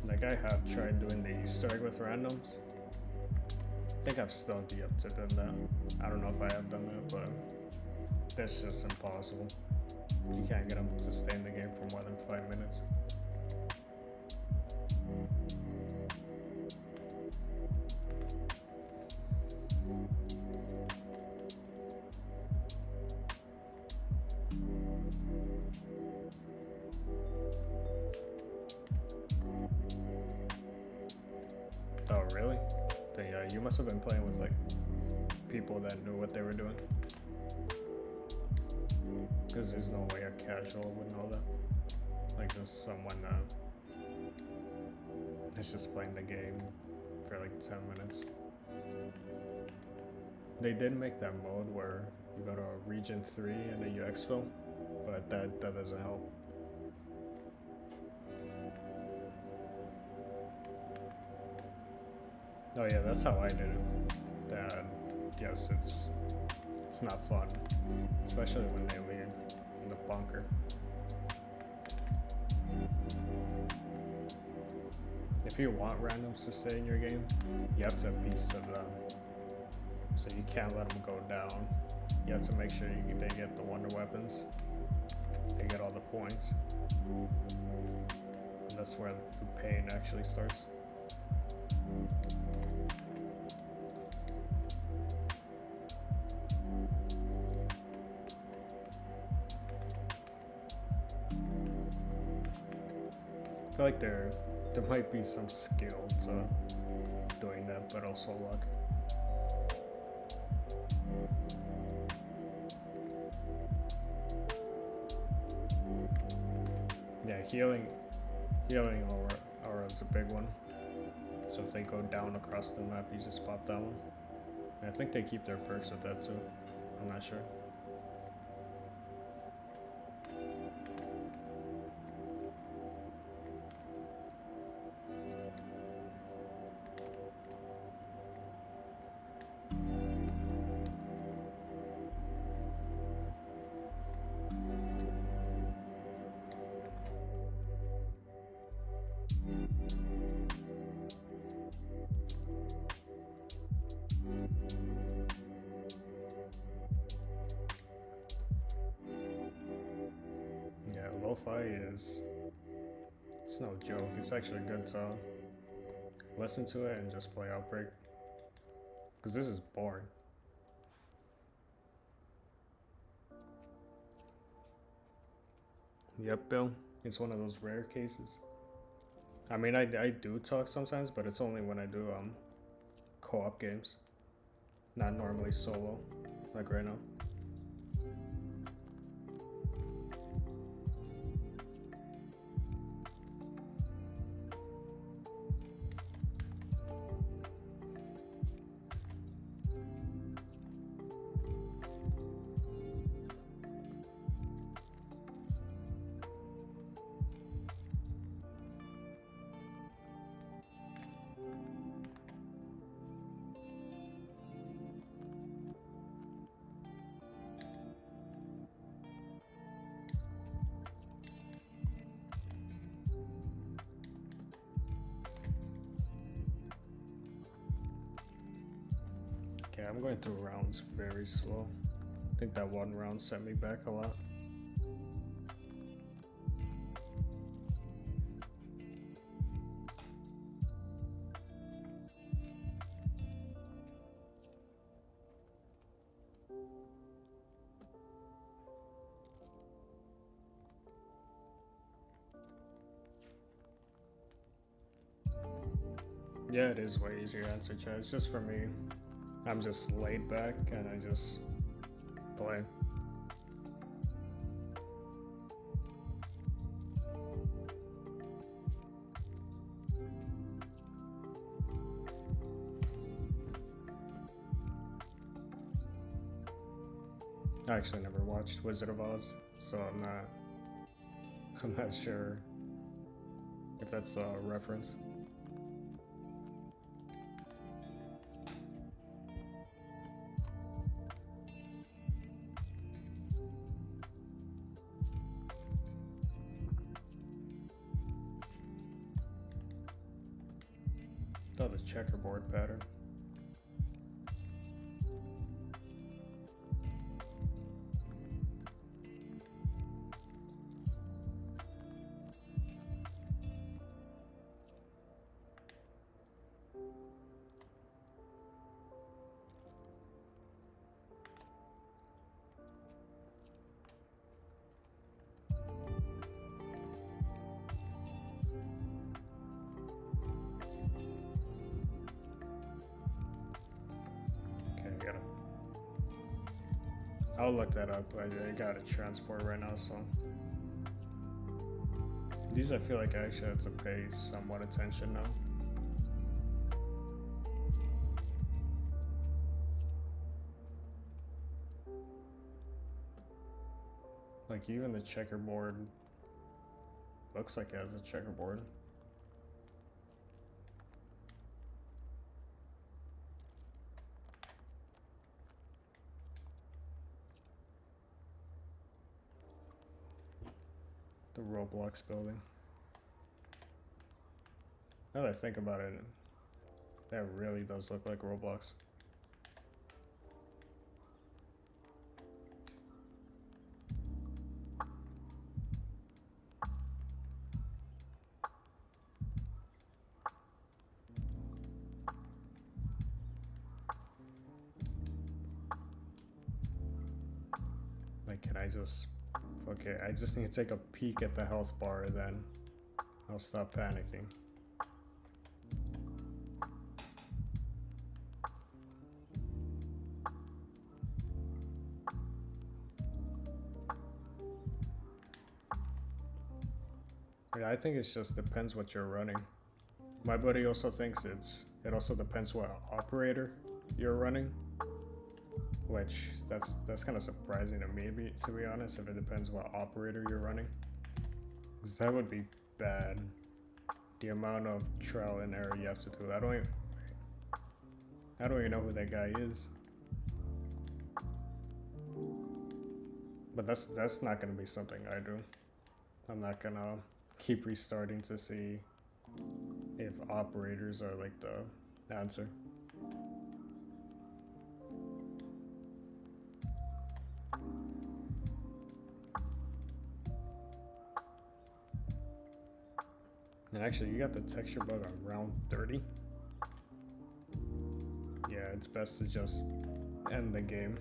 Like, I have tried doing the Easter egg with randoms. I think I've still yet to do that. I don't know if I have done that, but that's just impossible. You can't get them to stay in the game for more than 5 minutes. Oh, really? Then yeah, you must have been playing with like people that knew what they were doing. Because there's no way a casual would know that. Like just someone that's just playing the game for like 10 minutes. They did make that mode where you go to region 3 and then you exfil, but that doesn't help. Oh yeah, that's how I did it. And yes, it's not fun, especially when they leave in the bunker. If you want randoms to stay in your game, you have to beast to them. So you can't let them go down. You have to make sure they get the wonder weapons. They get all the points. And that's where the pain actually starts. I feel like there might be some skill to doing that, but also luck. Yeah, healing aura is a big one. So if they go down across the map, you just pop that one. And I think they keep their perks with that too. I'm not sure. Lo-fi it's no joke. It's actually good to listen to it and just play Outbreak, because this is boring. Yep, Bill, it's one of those rare cases. I mean, I do talk sometimes, but it's only when I do co-op games, not normally solo, like right now. Okay, I'm going through rounds very slow. I think that one round sent me back a lot. Yeah, it is way easier to answer chat. It's just for me. I'm just laid back and I just play. I actually never watched Wizard of Oz, so I'm not sure if that's a reference. Oh, the checkerboard pattern. I'll look that up. I got a transport right now, so these I feel like I actually have to pay somewhat attention now. Like even the checkerboard looks like it has a checkerboard. The Roblox building. Now that I think about it, that really does look like Roblox. Like, can I just... Okay, I just need to take a peek at the health bar, then I'll stop panicking. Yeah, I think it just depends what you're running. My buddy also thinks it also depends what operator you're running, which that's kind of surprising to me, to be honest, if it depends what operator you're running, because that would be bad. The amount of trial and error you have to do. I don't even know who that guy is. But that's not gonna be something I do. I'm not gonna keep restarting to see if operators are like the answer. And actually, you got the texture bug on round 30. Yeah, it's best to just end the game.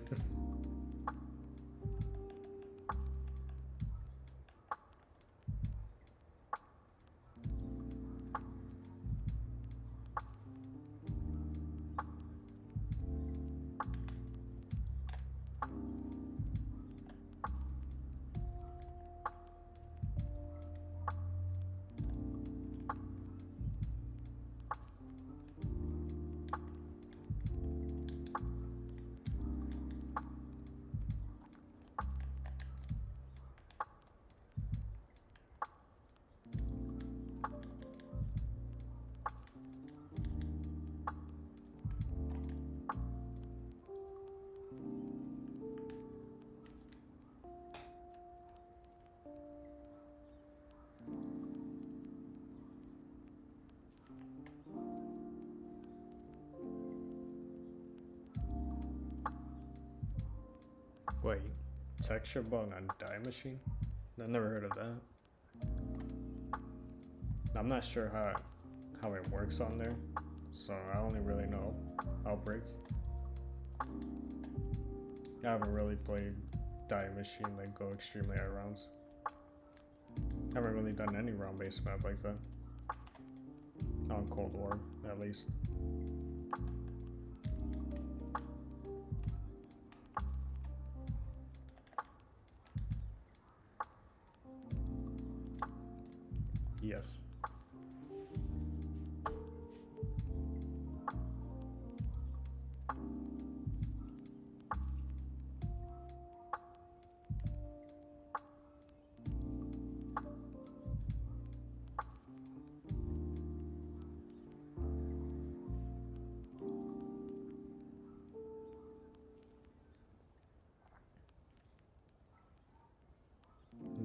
Wait, texture bug on Die Machine? I never heard of that. I'm not sure how it works on there, so I only really know Outbreak. I haven't really played Die Machine like go extremely high rounds. I haven't really done any round-based map like that. On Cold War, at least. Yes.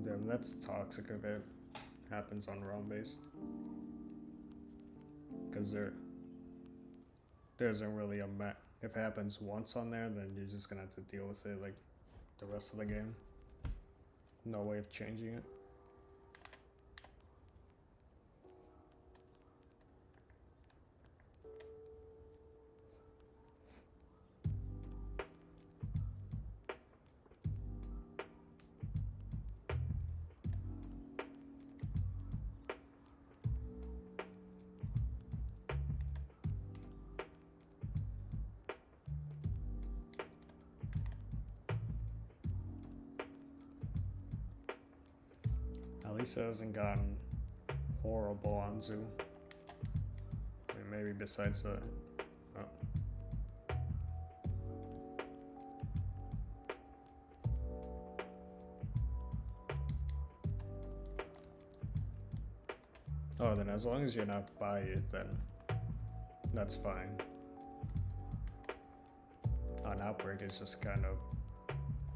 Damn, that's toxic if it happens on round-based. Because there isn't really a map. If it happens once on there, then you're just gonna have to deal with it like the rest of the game. No way of changing it. At least it hasn't gotten horrible on Zoo. I mean, maybe besides that. Oh, then as long as you're not by it, then that's fine. On Outbreak, it's just kind of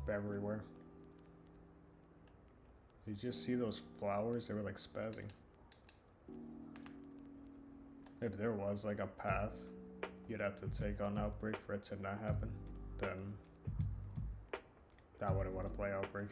everywhere. You just see those flowers? They were like spazzing. If there was like a path you'd have to take on Outbreak for it to not happen, then I wouldn't want to play Outbreak.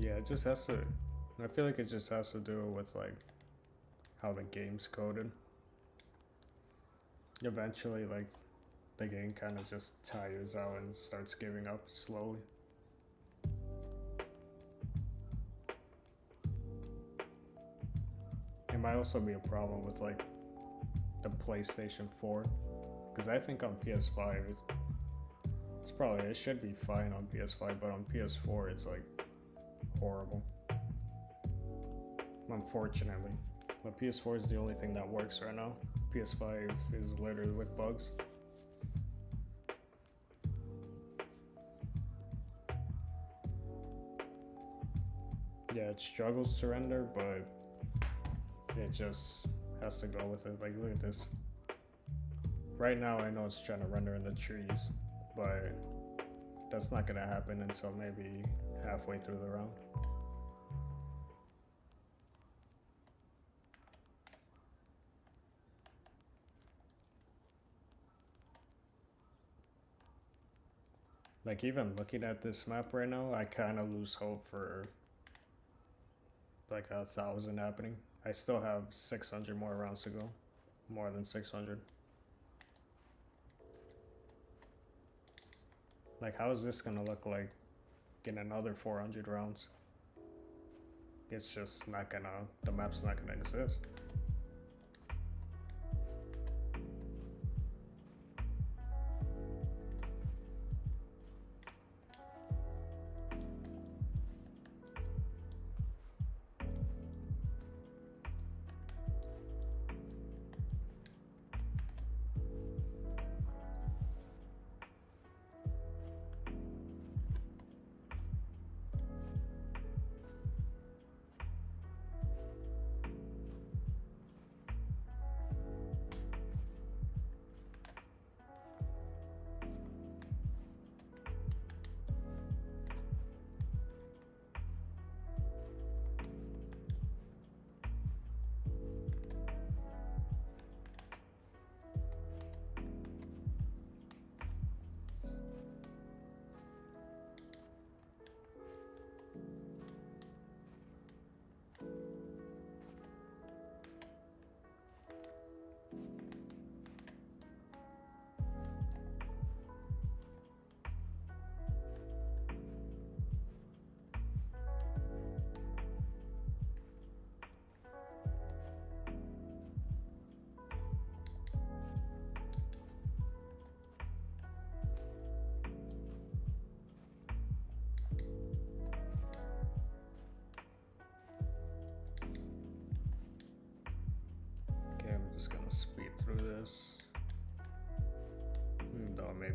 Yeah, it just has to. I feel like it just has to do with like how the game's coded. Eventually, like the game kind of just tires out and starts giving up slowly. It might also be a problem with like the PlayStation 4, because I think on PS5 it should be fine on PS5, but on PS4 it's like horrible. Unfortunately, but PS4 is the only thing that works right now. PS5 is littered with bugs. Yeah, it struggles to render, but it just has to go with it. Like, look at this. Right now, I know it's trying to render in the trees, but that's not gonna happen until maybe halfway through the round. Like, even looking at this map right now, I kind of lose hope for like 1,000 happening. I still have 600 more rounds to go. More than 600. Like, how is this gonna look like in another 400 rounds? It's just not gonna, the map's not gonna exist.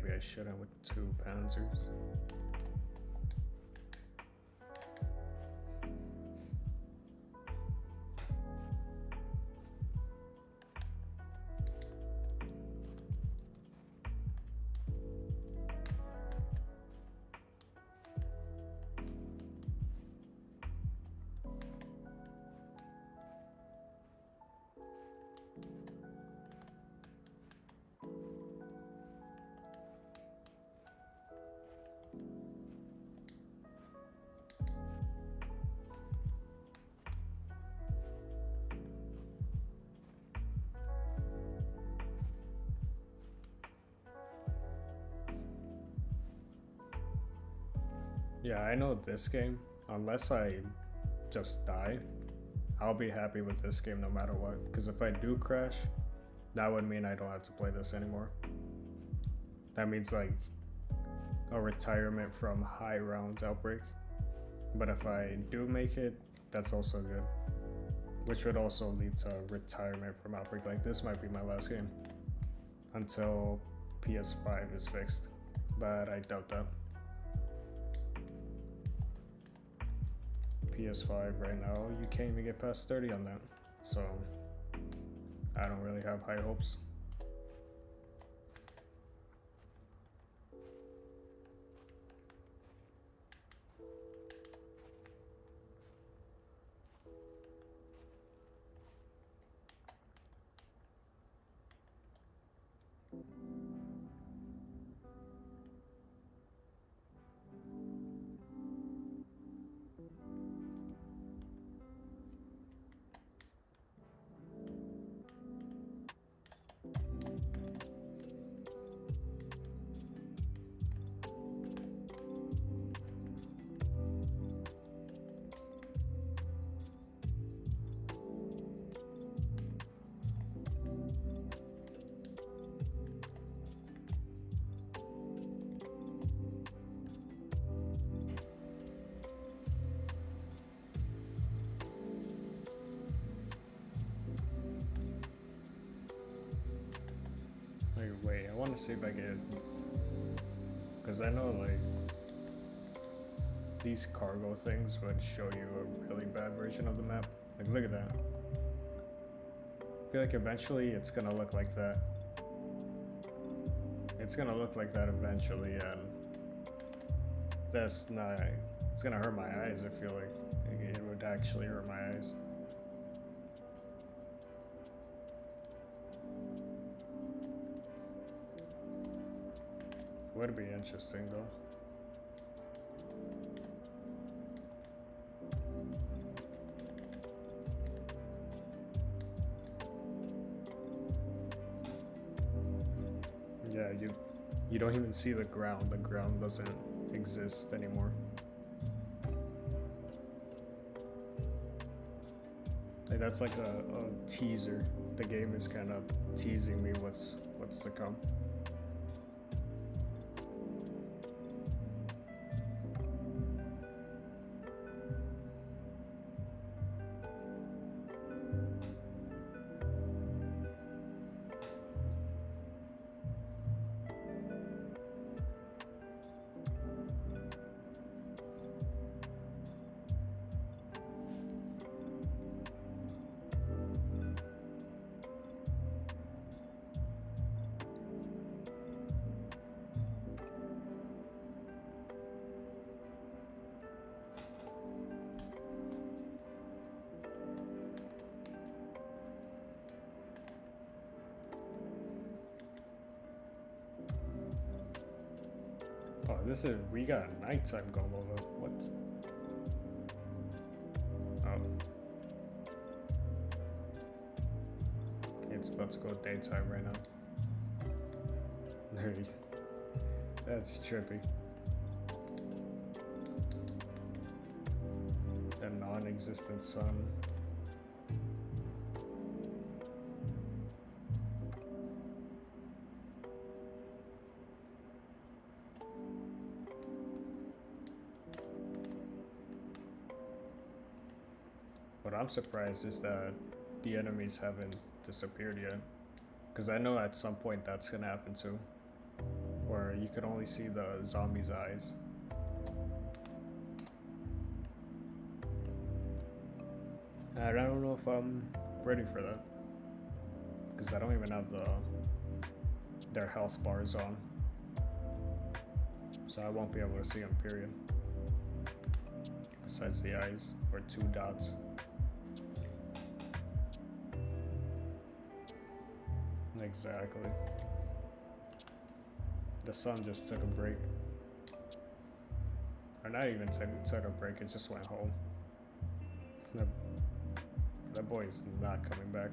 maybe I shouldn't with 2 Panzers. Yeah, I know this game, unless I just die, I'll be happy with this game no matter what. Because if I do crash, that would mean I don't have to play this anymore. That means like a retirement from high rounds Outbreak. But if I do make it, that's also good. Which would also lead to retirement from Outbreak. Like this might be my last game until PS5 is fixed. But I doubt that. PS5 right now, you can't even get past 30 on that. So I don't really have high hopes. Wait, I want to see if I get, because I know like these cargo things would show you a really bad version of the map. Like look at that. I feel like eventually it's gonna look like that. It's gonna look like that eventually, and that's not, it's gonna hurt my eyes. I feel like it would actually hurt my eyes. Would be interesting though. Yeah, you don't even see the ground. The ground doesn't exist anymore. Like that's like a teaser. The game is kind of teasing me what's to come. Oh, we got nighttime going over. What? Oh. Okay, it's about to go daytime right now. That's trippy. The non-existent sun. What I'm surprised is that the enemies haven't disappeared yet. Because I know at some point that's gonna happen too. where you could only see the zombie's eyes. And I don't know if I'm ready for that, because I don't even have their health bars on, so I won't be able to see them, period. Besides the eyes, or 2 dots. Exactly. The sun just took a break. Or not even took a break, it just went home. That boy is not coming back.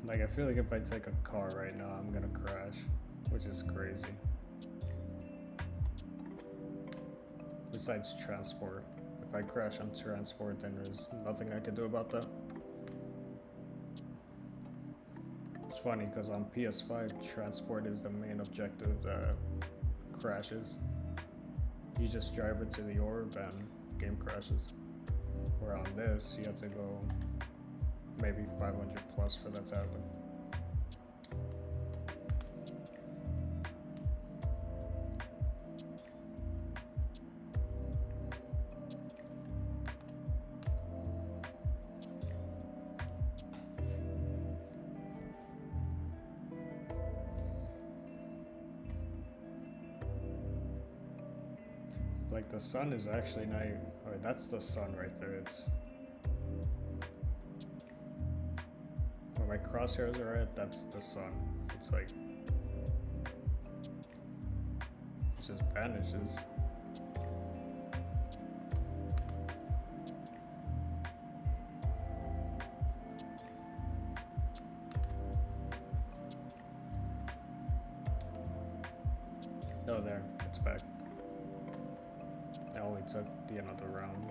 Like, I feel like if I take a car right now, I'm gonna crash, which is crazy. Besides transport. If I crash on transport, then there's nothing I can do about that. It's funny, because on PS5, transport is the main objective that crashes. You just drive it to the orb and game crashes. Where on this, you have to go maybe 500 plus for that to happen. Like, the sun is actually not even, or that's the sun right there. It's where my crosshairs are at, that's the sun. It's like, it just vanishes. Oh, there, it's back. I only took the another round.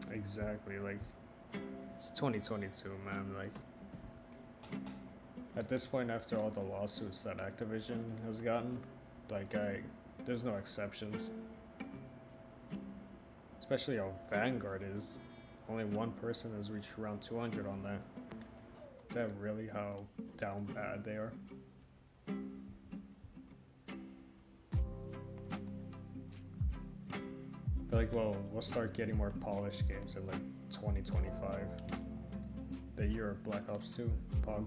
Exactly, like, it's 2022, man. Like, at this point, after all the lawsuits that Activision has gotten, like, there's no exceptions. Especially how Vanguard is. Only one person has reached around 200 on that. Is that really how down bad they are? They're like, well, we'll start getting more polished games in like 2025. The year of Black Ops 2, Pog.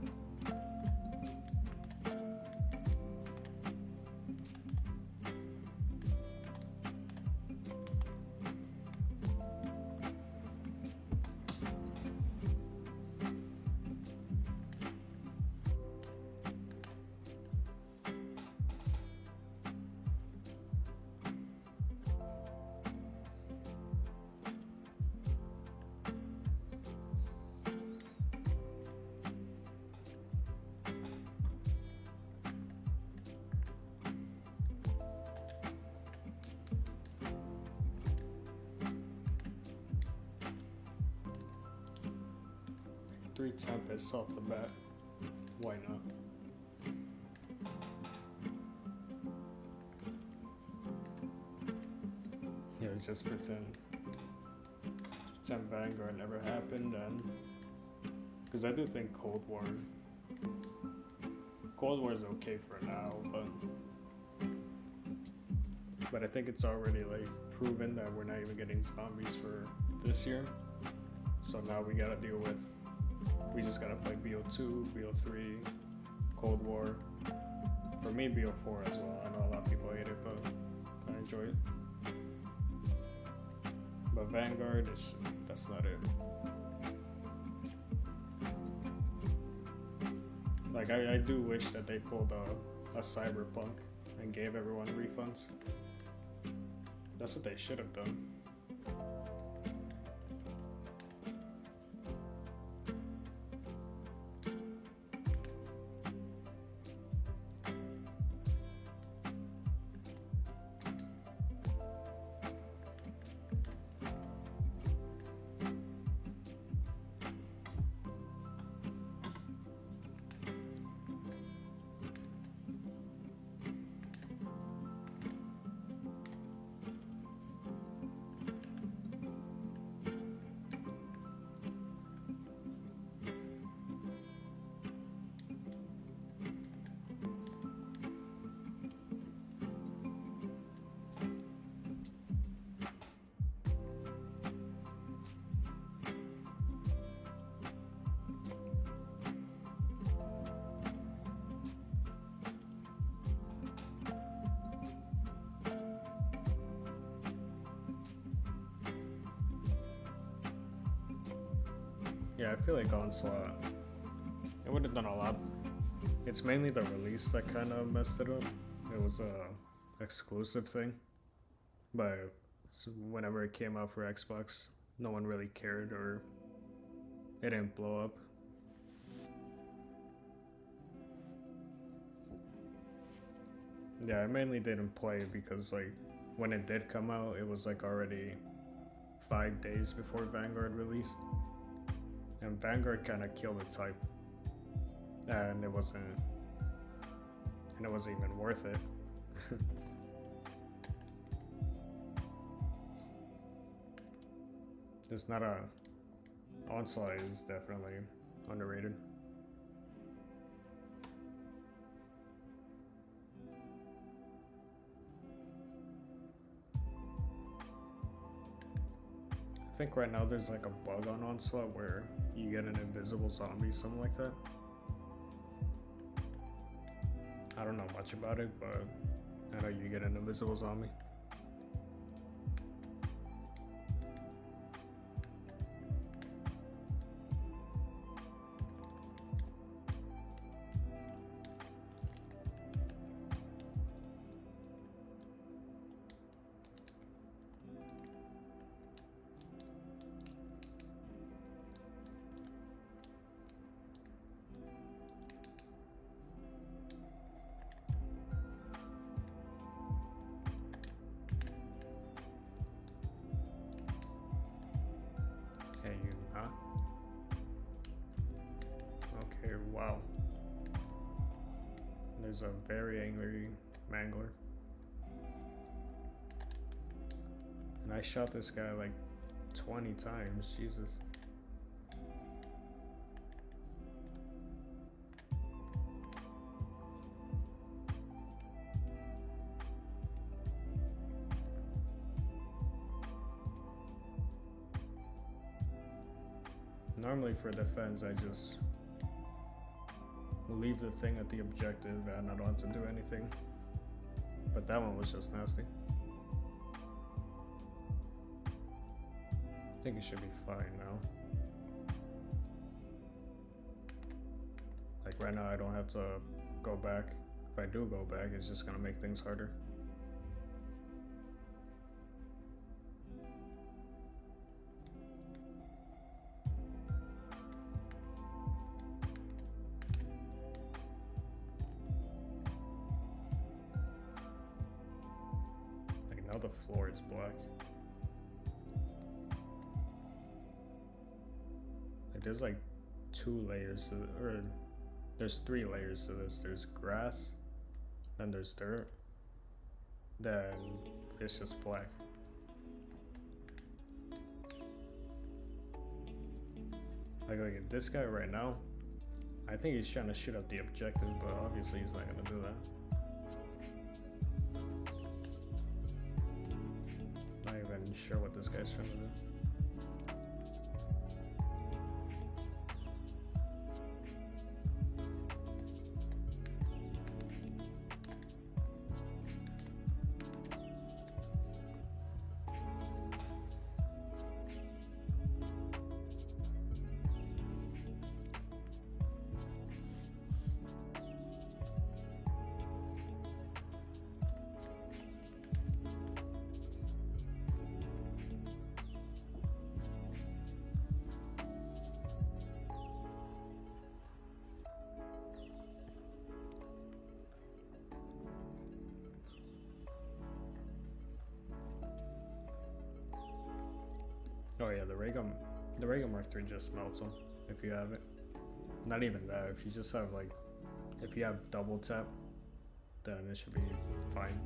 Three Tempests off the bat. Why not? Yeah, just pretend Vanguard never happened, and because I do think Cold War is okay for now, but I think it's already like proven that we're not even getting zombies for this year. So now we gotta deal with We just gotta play BO2, BO3, Cold War. For me, BO4 as well. I know a lot of people hate it, but I enjoy it. But Vanguard that's not it. Like I do wish that they pulled a Cyberpunk and gave everyone refunds. That's what they should have done. Yeah, I feel like Onslaught, it would have done a lot. It's mainly the release that kind of messed it up. It was a exclusive thing, but whenever it came out for Xbox, no one really cared, or it didn't blow up. Yeah, I mainly didn't play it because like when it did come out, it was like already 5 days before Vanguard released. And Vanguard kind of killed its hype, and it wasn't even worth it. It's not a Onslaught is definitely underrated. I think right now there's like a bug on Onslaught where you get an invisible zombie, something like that. I don't know much about it, but I know you get an invisible zombie. Okay, wow. There's a very angry mangler. And I shot this guy like 20 times, Jesus. Normally for defense, I just leave the thing at the objective and I don't have to do anything. But that one was just nasty. I think it should be fine now. Like right now I don't have to go back. If I do go back, it's just gonna make things harder. Now the floor is black. Like there's like 2 layers to or there's 3 layers to this. There's grass, then there's dirt, then it's just black. Like this guy right now, I think he's trying to shoot at the objective, but obviously he's not gonna do that. Not even sure what this guy's trying to do. Oh yeah, the ray gun Mark III just melts them if you have it. Not even that. If you just have like, if you have double tap, then it should be fine.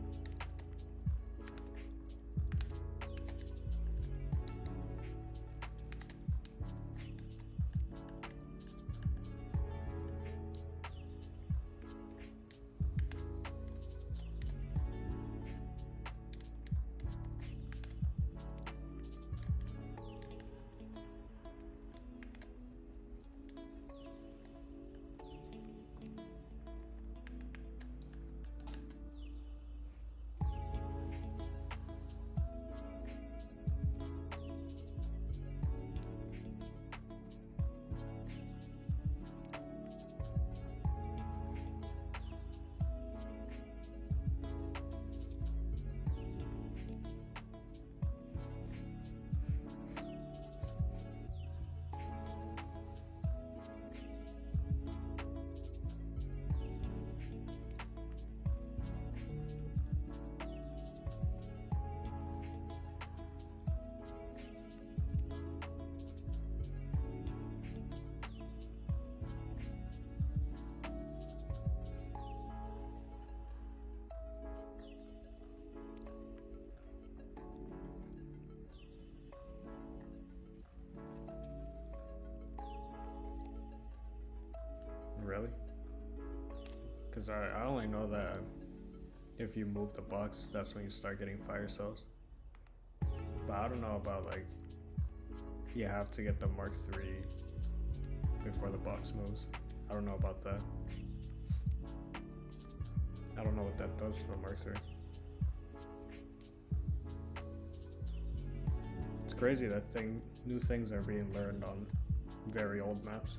Really? Because I only know that if you move the box, that's when you start getting fire cells. But I don't know about like, you have to get the Mark III before the box moves. I don't know about that. I don't know what that does to the Mark III. It's crazy that new things are being learned on very old maps.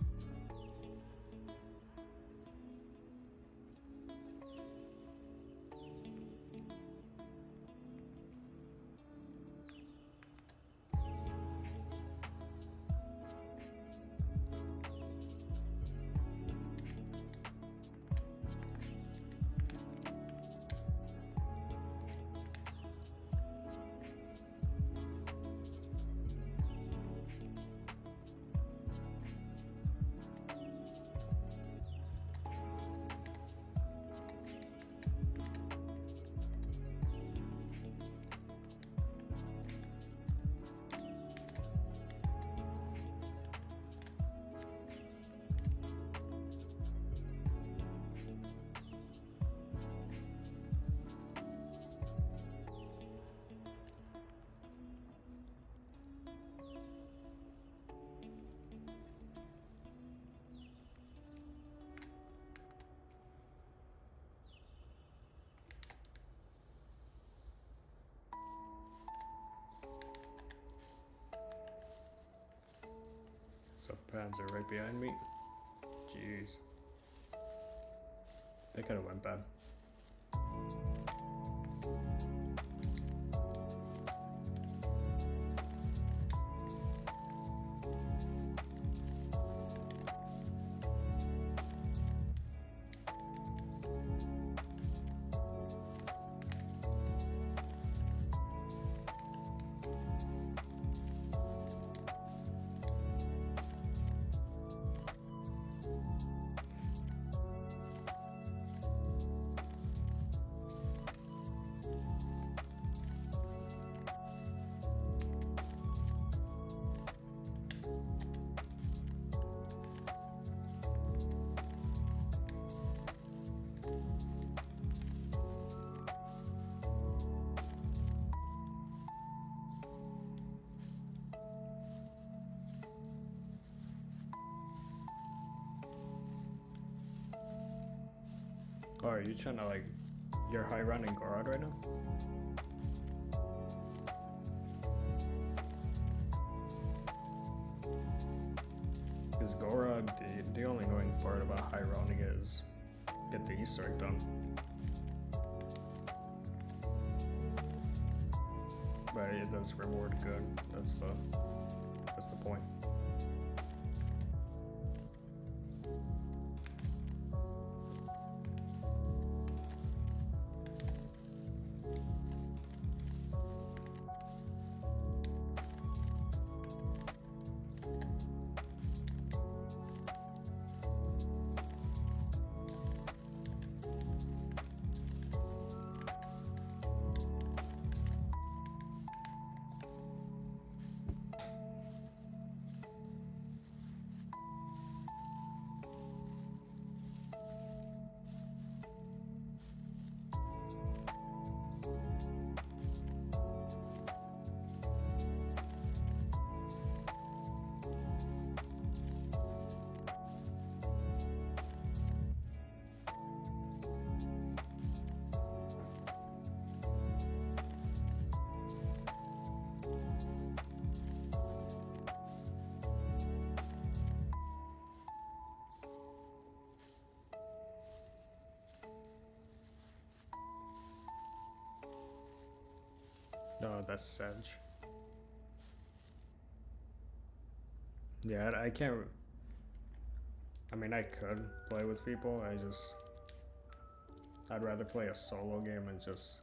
So pads are right behind me. Jeez. They could have went bad. Oh, are you trying to like, you're high running Gorod right now? Because Gorod, the only annoying part about high running is get the Easter egg done. But it does reward good. That's the point. Oh, that's Sedge. Yeah, I can't. I mean, I could play with people. I'd rather play a solo game and just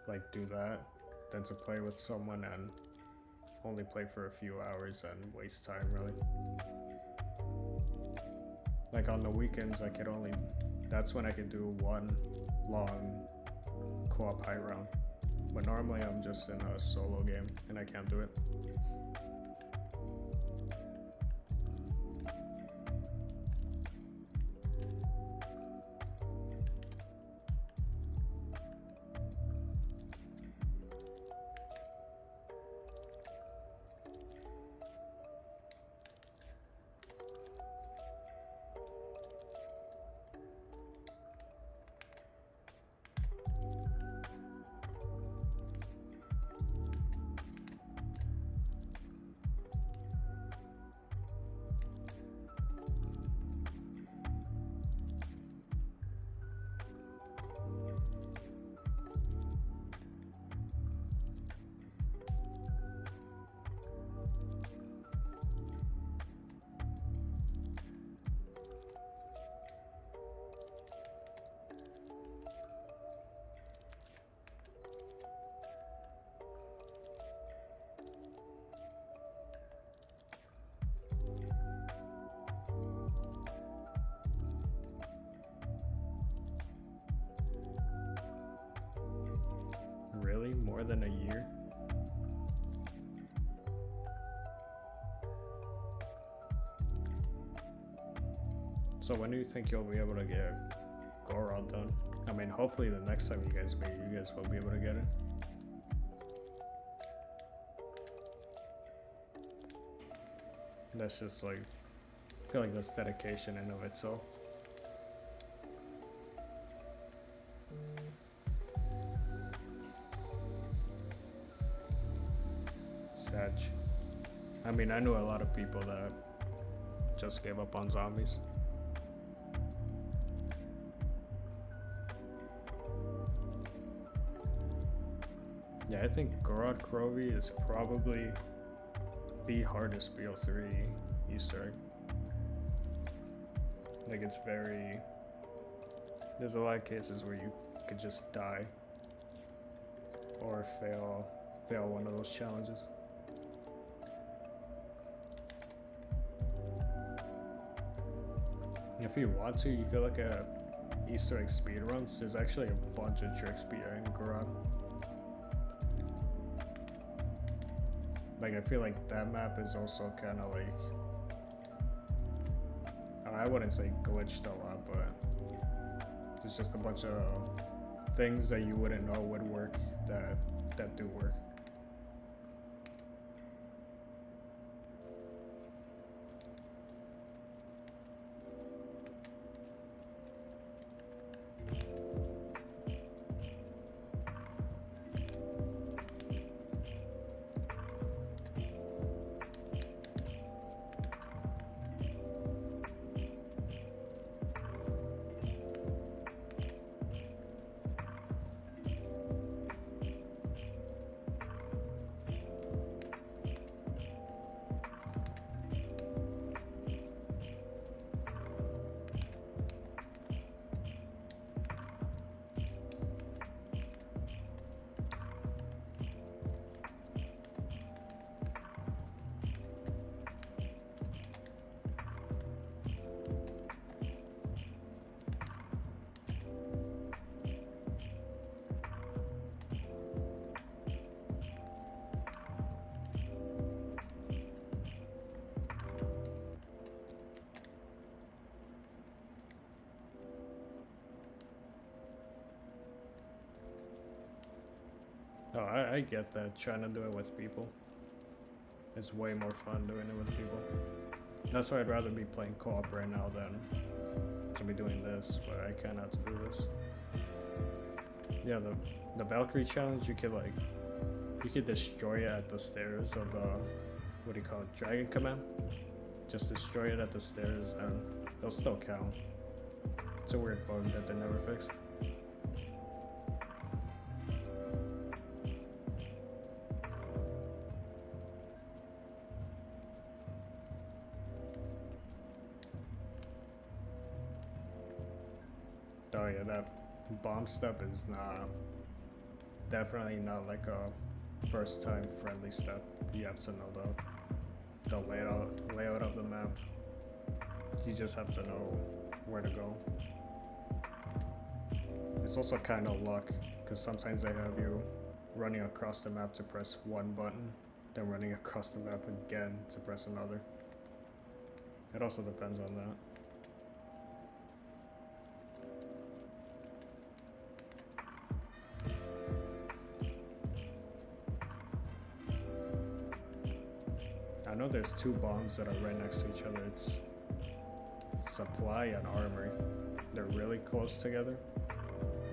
like do that than to play with someone and only play for a few hours and waste time, really. Like on the weekends, that's when I could do one long co-op high round. But normally I'm just in a solo game and I can't do it. Really? More than a year? So when do you think you'll be able to get Gorod done? I mean, hopefully the next time you guys meet, you guys will be able to get it. That's just like, I feel like that's dedication in of itself. Sedge. I mean, I knew a lot of people that just gave up on zombies. Yeah, I think Gorod Krovi is probably the hardest BO3 Easter egg. Like, it's very... There's a lot of cases where you could just die or fail one of those challenges. If you want to, you could look at Easter egg speedruns. There's actually a bunch of tricks behind Gorod. Like, I feel like that map is also kind of like, I wouldn't say glitched a lot, but there's just a bunch of things that you wouldn't know would work that do work. Oh, I get that, trying to do it with people. It's way more fun doing it with people. That's why I'd rather be playing co-op right now than to be doing this, but I can't have to do this. Yeah, the Valkyrie challenge, you could destroy it at the stairs of the, what do you call it, Dragon Command? Just destroy it at the stairs and it'll still count. It's a weird bug that they never fixed. yeah, that bomb step is definitely not like a first time friendly step. You have to know the layout of the map. You just have to know where to go. It's also kind of luck, because sometimes they have you running across the map to press one button, then running across the map again to press another. It also depends on that. I know there's two bombs that are right next to each other. It's supply and armory. They're really close together,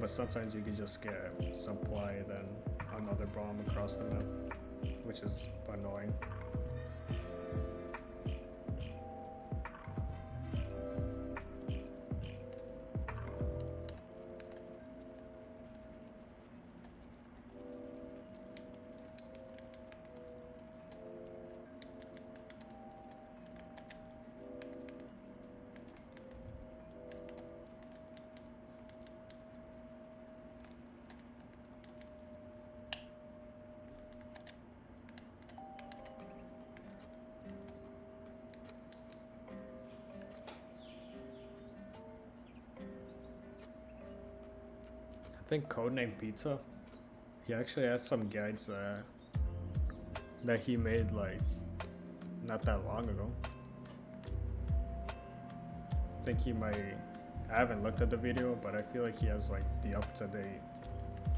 but sometimes you can just get supply then another bomb across the map, which is annoying. I think Codename Pizza, he actually has some guides that he made like not that long ago. I think he might, I haven't looked at the video, but I feel like he has like the up-to-date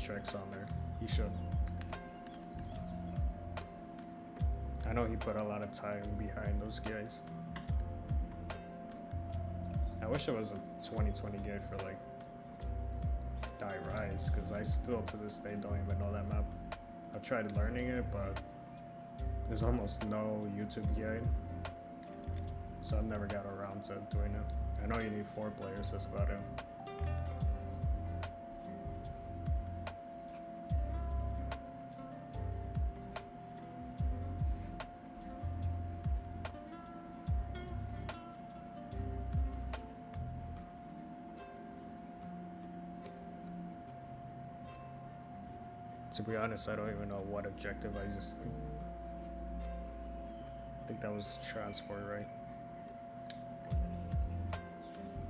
tricks on there. He should. I know he put a lot of time behind those guides. I wish it was a 2020 guide for like Die Rise, because I still to this day don't even know that map. I've tried learning it, but there's almost no YouTube guide, so I've never got around to doing it. I know you need 4 players, that's about it. To be honest, I don't even know what objective. I think that was transport, right?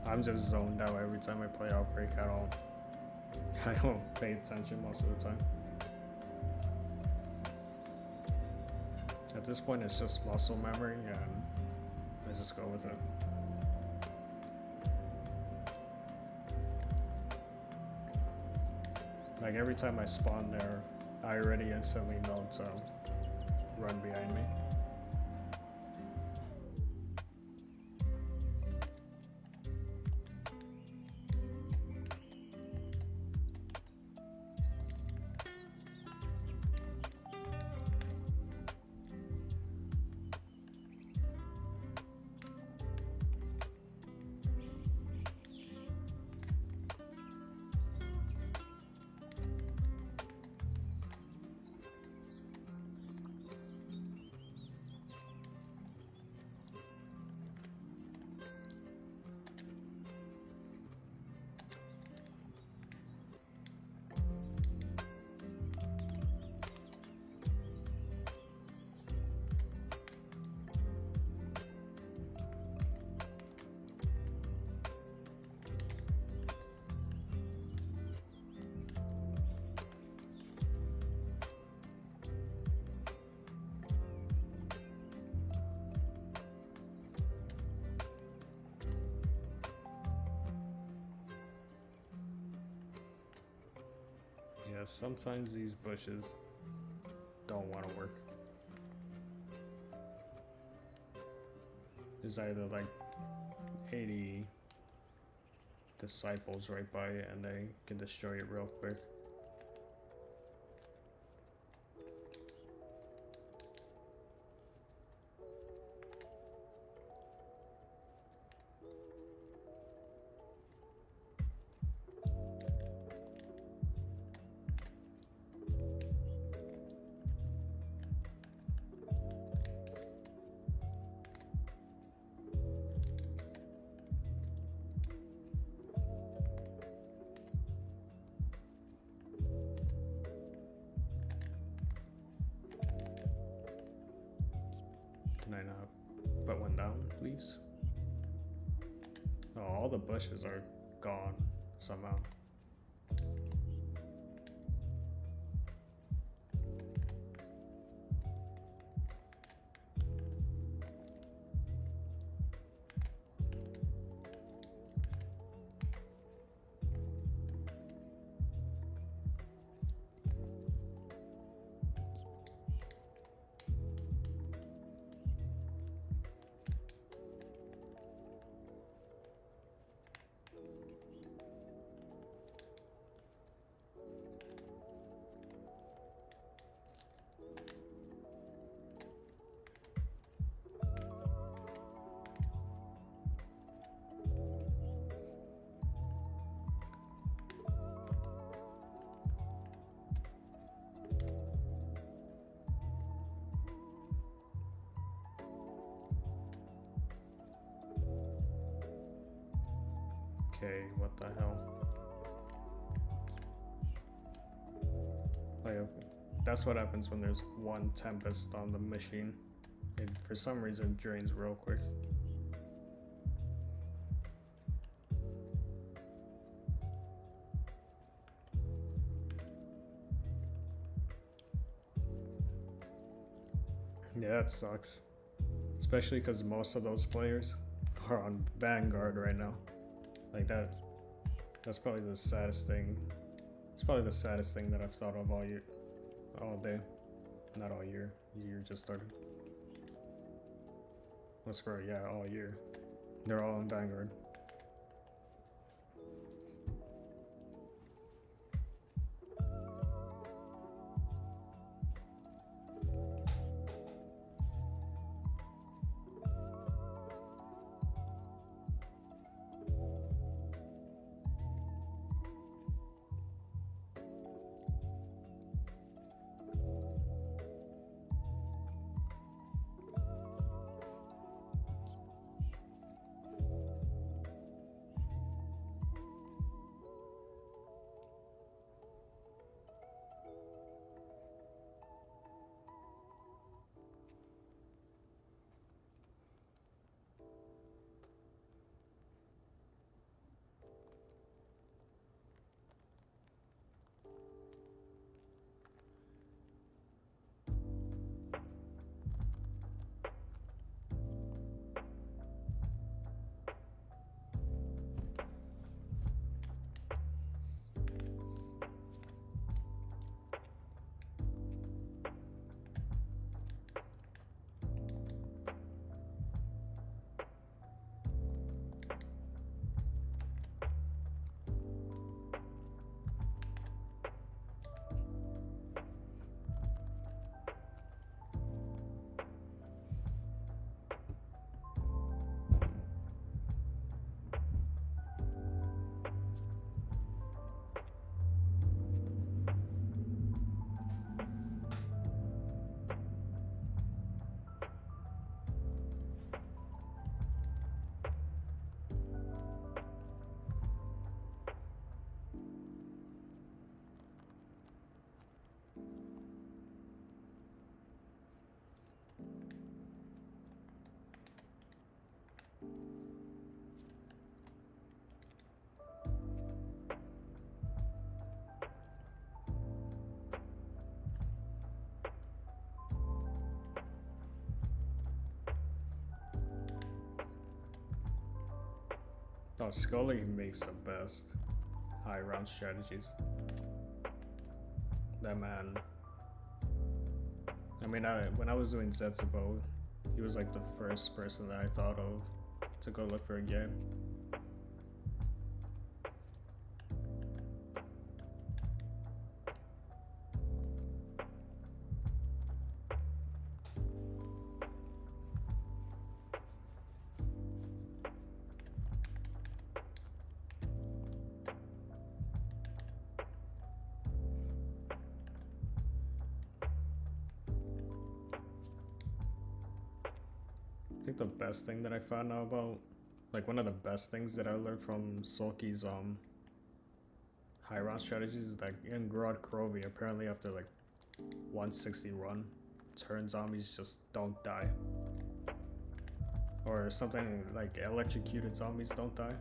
I'm just zoned out every time I play Outbreak. I don't pay attention most of the time. At this point, it's just muscle memory, and I just go with it. Like every time I spawn there, I already instantly know to run behind me. Yeah, sometimes these bushes don't want to work. There's either like 80 disciples right by it and they can destroy it real quick. Can I not put one down, please? Oh, all the bushes are gone somehow. Okay, what the hell? Like, that's what happens when there's one tempest on the machine. It, for some reason, drains real quick. Yeah, that sucks. Especially because most of those players are on Vanguard right now. Like that's probably the saddest thing. It's probably the saddest thing that I've thought of all year, all day. Not all year. Year just started. Let's go. Yeah, all year. They're all on Vanguard. Oh, Scully makes the best high round strategies. That man. I mean, when I was doing Zetsubo, he was like the first person that I thought of to go look for a game. I think the best thing that I found out about, like one of the best things that I learned from Sulky's high round strategies is that in Grodd Krovi, apparently after like 160 run, turn zombies just don't die. or something like electrocuted zombies don't die.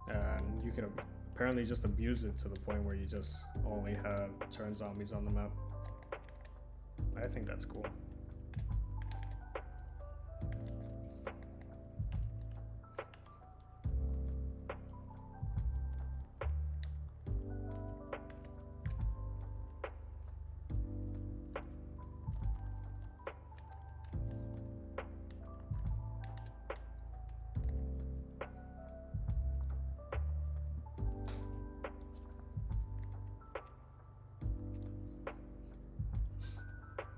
And you can apparently just abuse it to the point where you just only have turn zombies on the map. I think that's cool.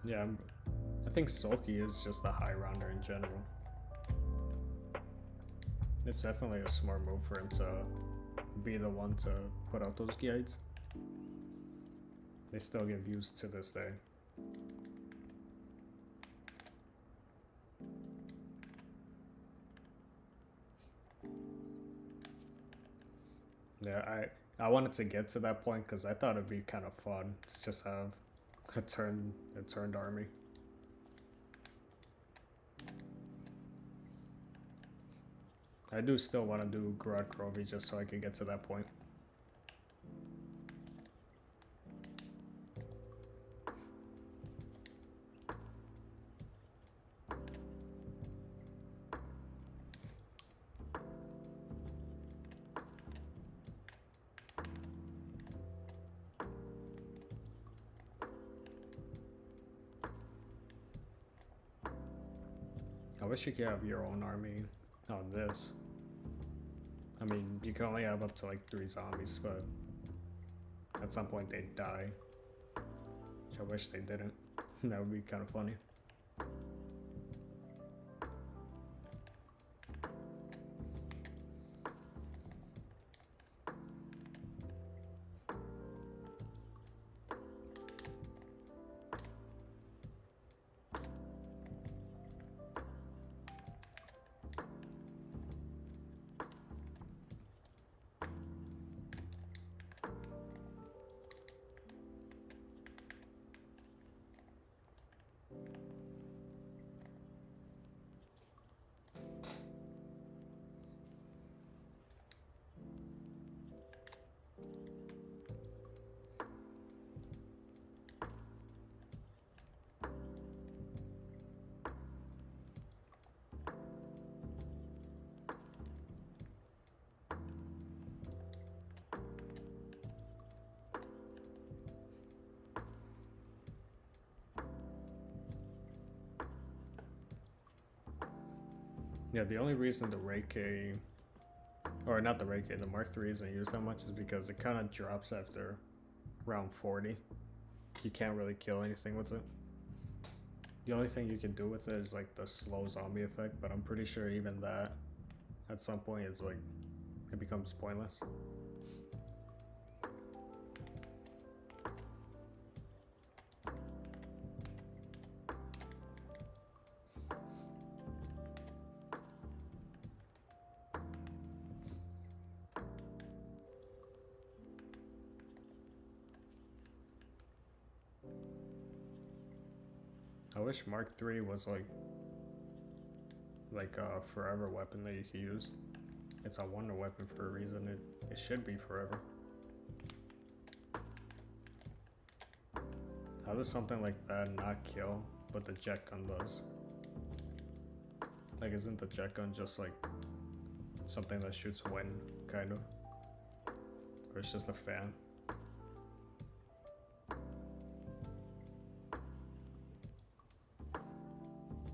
Yeah, I think Sulky is just a high rounder in general. It's definitely a smart move for him to be the one to put out those guides. They still get views to this day. Yeah, I wanted to get to that point because I thought it'd be kind of fun to just have a turned army. I do still want to do Garad Krovi just so I can get to that point. I wish you could have your own army on this. I mean, you can only have up to like 3 zombies, but at some point they die. Which I wish they didn't. That would be kind of funny. Yeah, the only reason the Ray K, or not the Ray K, the Mark III isn't used that much is because it kind of drops after round 40. You can't really kill anything with it. The only thing you can do with it is like the slow zombie effect, but I'm pretty sure even that at some point it's like, it becomes pointless. I wish Mark III was like a forever weapon that you could use. It's a wonder weapon for a reason. It should be forever. How does something like that not kill, but the jet gun does? Like, isn't the jet gun just like something that shoots wind, kind of? Or it's just a fan?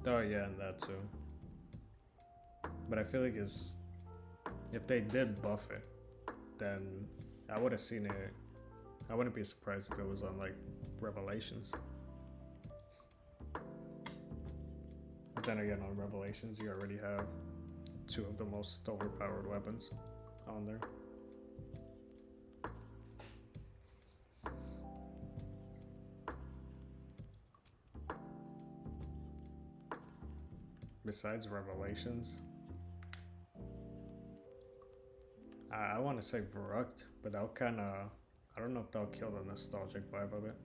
Oh yeah, and that too. But I feel like if they did buff it, then I would have seen it. I wouldn't be surprised if it was on like Revelations. But then again, on Revelations, you already have 2 of the most overpowered weapons on there. Besides Revelations, I want to say Verrucht, but that'll kind of, I don't know if that'll kill the nostalgic vibe of it.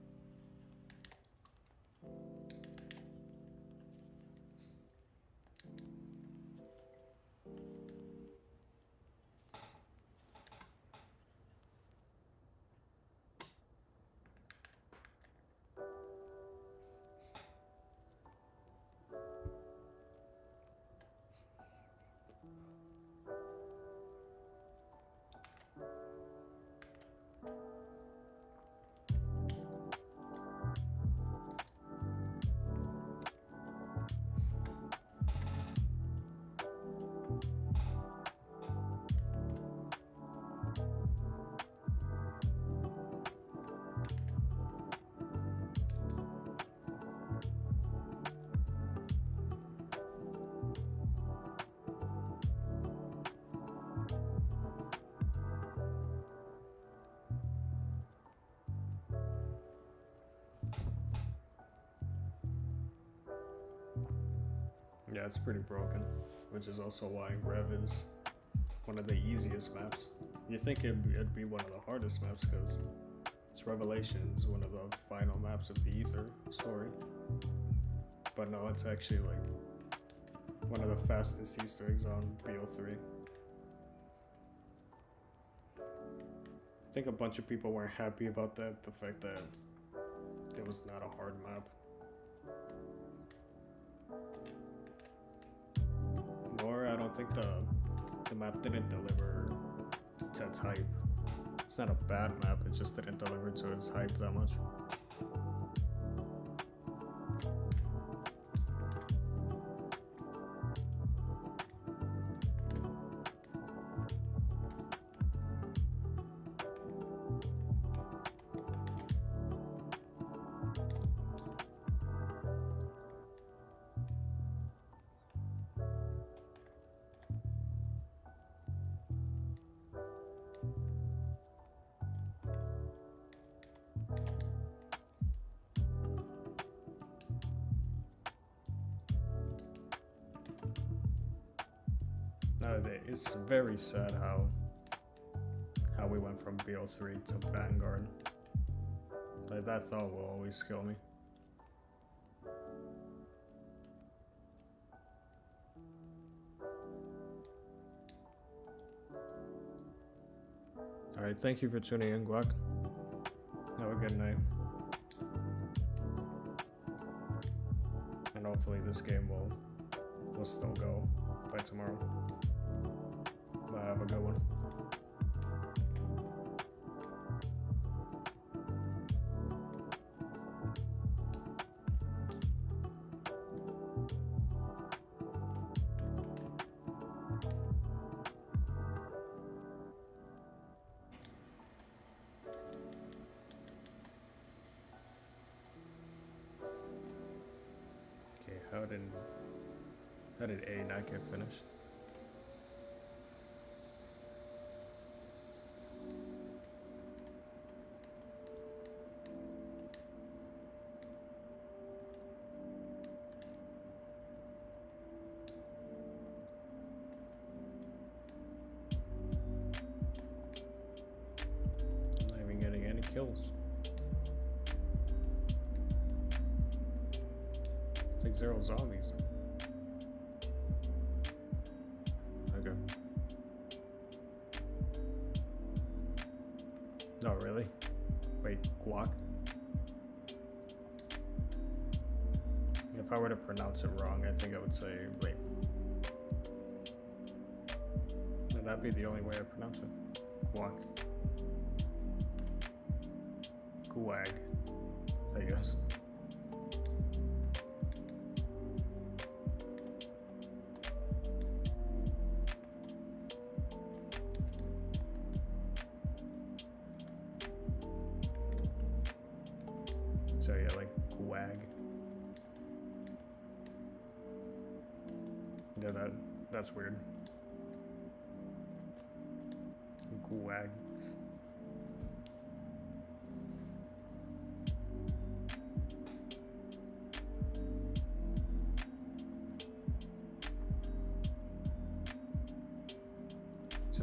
Yeah, it's pretty broken, which is also why Rev is one of the easiest maps. You think it'd be one of the hardest maps because it's Revelations, one of the final maps of the Ether story. But no, it's actually like one of the fastest Easter eggs on BO3. I think a bunch of people weren't happy about that, the fact that it was not a hard map. Nor I don't think the map didn't deliver to its hype. It's not a bad map, it just didn't deliver to its hype that much. It's very sad how we went from BO3 to Vanguard. Like, that thought will always kill me. Alright, thank you for tuning in, Guac. Have a good night. And hopefully this game will still go by tomorrow. But have a good one. Okay, how did A not get finished? Kills. It's like 0 zombies. Okay. Oh, really? Wait, guac? If I were to pronounce it wrong, I think I would say, wait. No, that'd be the only way I pronounce it. Guac. Guag, I guess. So yeah, like guag. Yeah, that's weird. Guag.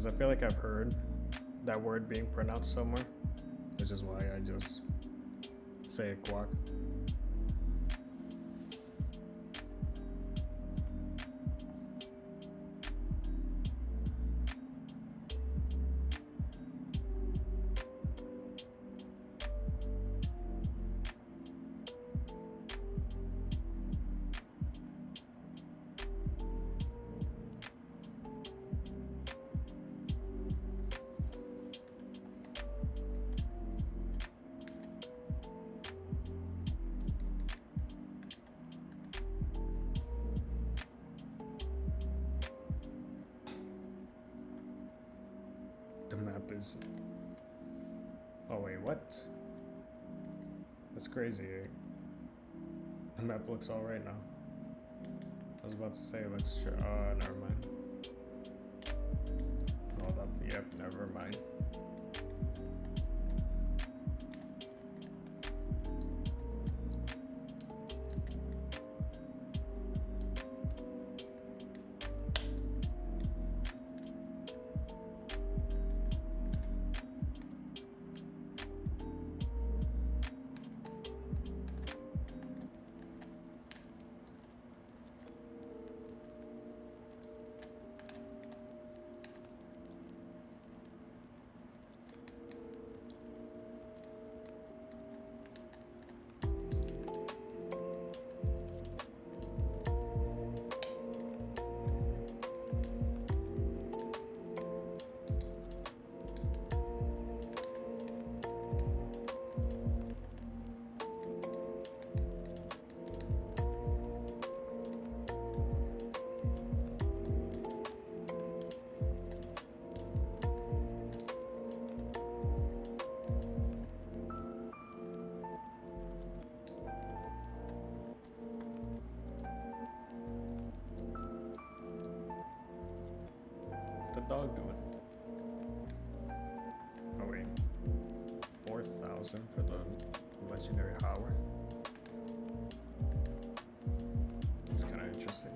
I feel like I've heard that word being pronounced somewhere, which is why I just say it guac. is. Oh wait, what? That's crazy. The map looks alright now. I was about to say it looks. Never mind. Hold up. Yep, never mind. The dog doing? Oh wait, 4,000 for the legendary power. It's kind of interesting.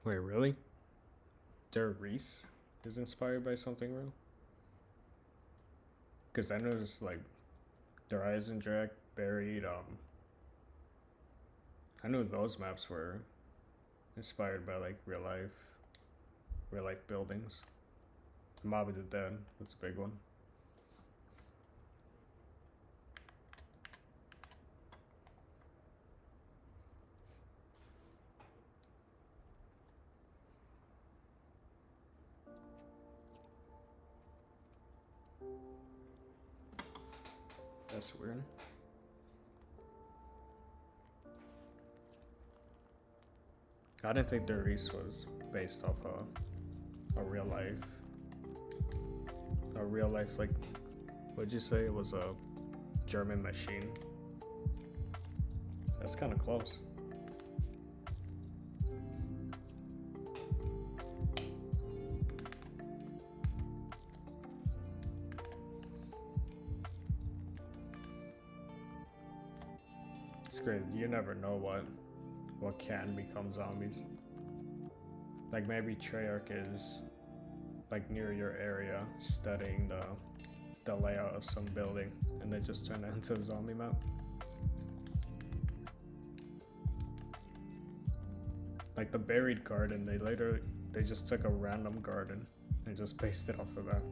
Wait, really? Der Reese is inspired by something real? Because I noticed like Der Eisendrache, Buried. I knew those maps were inspired by like real life buildings. Mob of the Dead, that's a big one. That's weird. I didn't think Der Reese was based off a real life like, what'd you say? It was a German machine. That's kind of close. It's great. You never know what can become zombies. Like maybe Treyarch is like near your area studying the layout of some building and they just turn it into a zombie map. Like the buried garden, they just took a random garden and just based it off of that.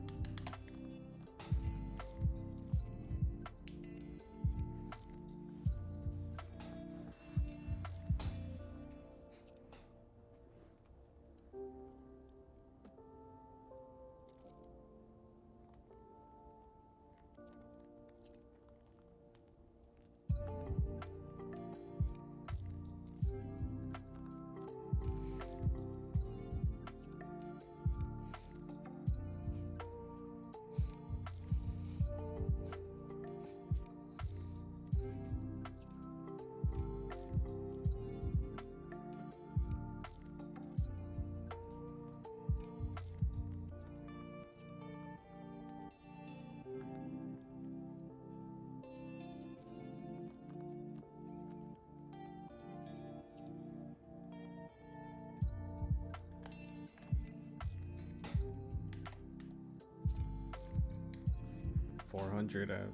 $400 at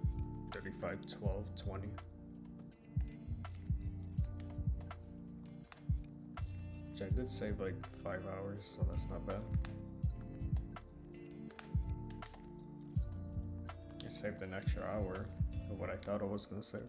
35, 12, 20. Which I did save like 5 hours, so that's not bad. I saved an extra hour of what I thought I was gonna save.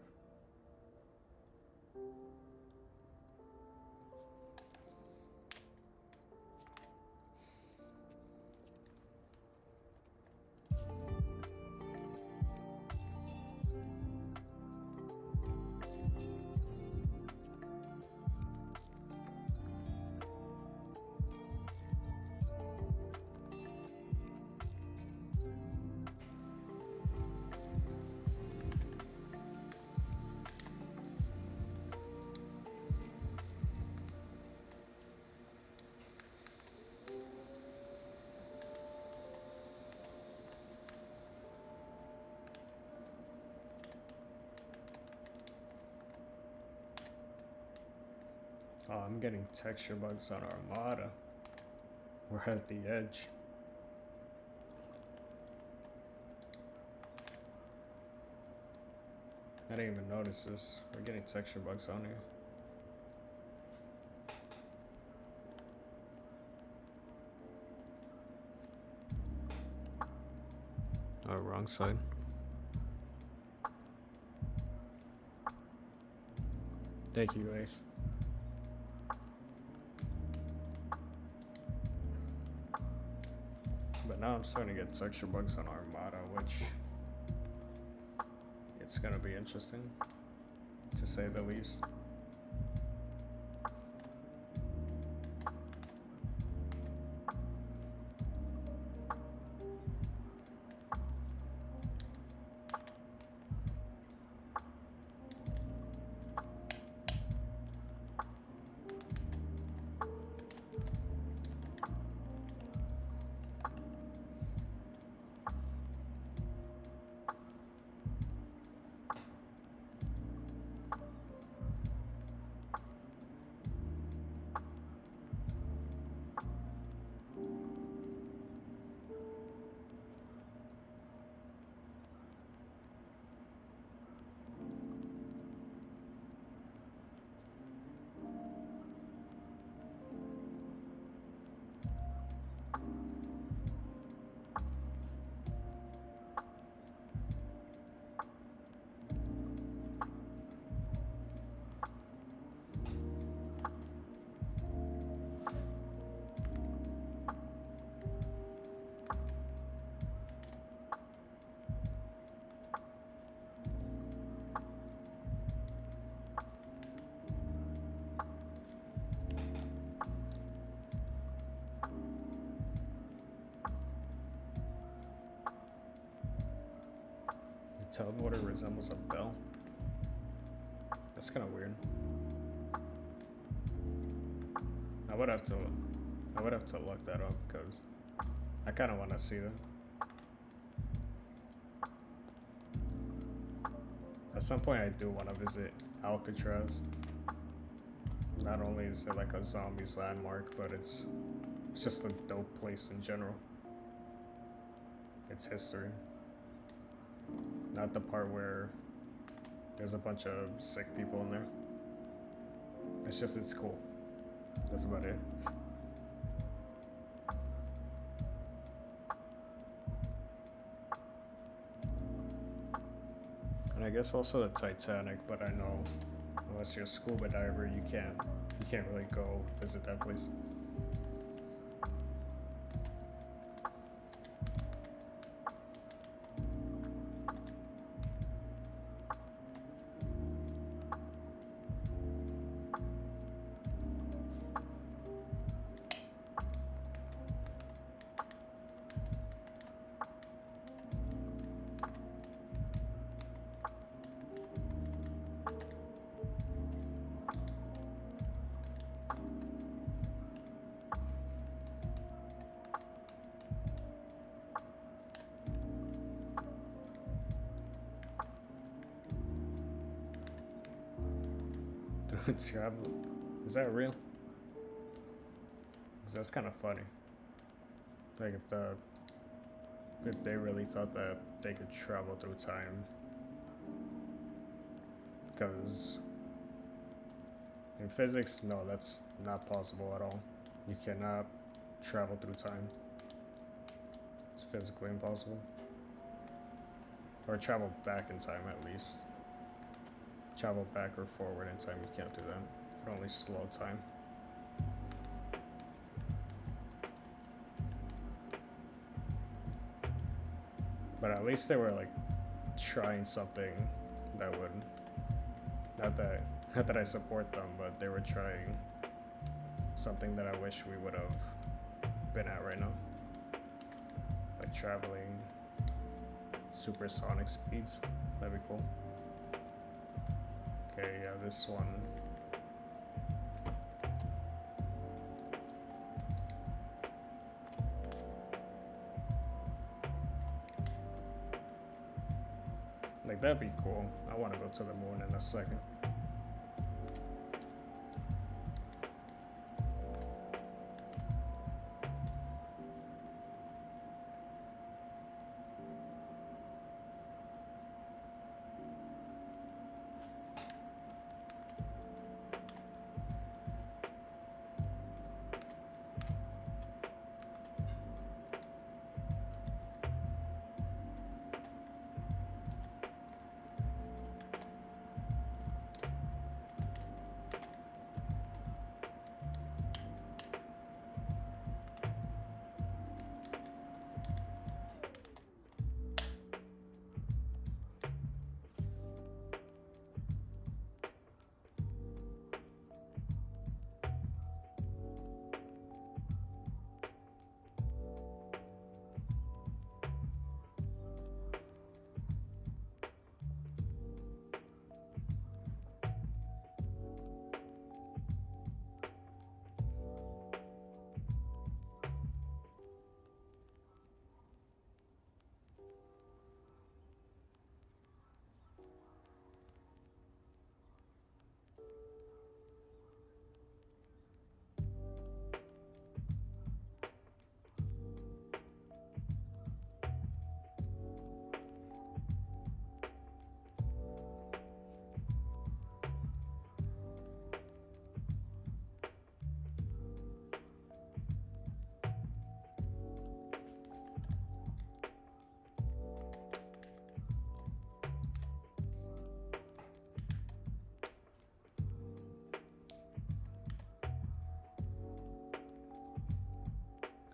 Oh, I'm getting texture bugs on Armada. We're at the edge. I didn't even notice this. We're getting texture bugs on here. Oh, wrong side. Thank you, Ace. But now I'm starting to get texture bugs on Armada, which it's gonna be interesting, to say the least. Teleporter resembles a bell. That's kind of weird. I would have to look that up because I kind of want to see that. At some point, I do want to visit Alcatraz. Not only is it like a zombies landmark, but it's just a dope place in general. It's history. Not the part where there's a bunch of sick people in there. It's just, it's cool. That's about it. And I guess also the Titanic, but I know unless you're a scuba diver, you can't really go visit that place. Travel? Is that real? Because that's kind of funny. Like if they really thought that they could travel through time. Because in physics, no, that's not possible at all. You cannot travel through time. It's physically impossible. Or travel back in time at least. Travel back or forward in time, you can't do that. You can only slow time. But at least they were like trying something that would, not that I support them, but they were trying something that I wish we would have been at right now. Like traveling supersonic speeds. That'd be cool. Okay, yeah, this one. Like, that'd be cool. I want to go to the moon in a second.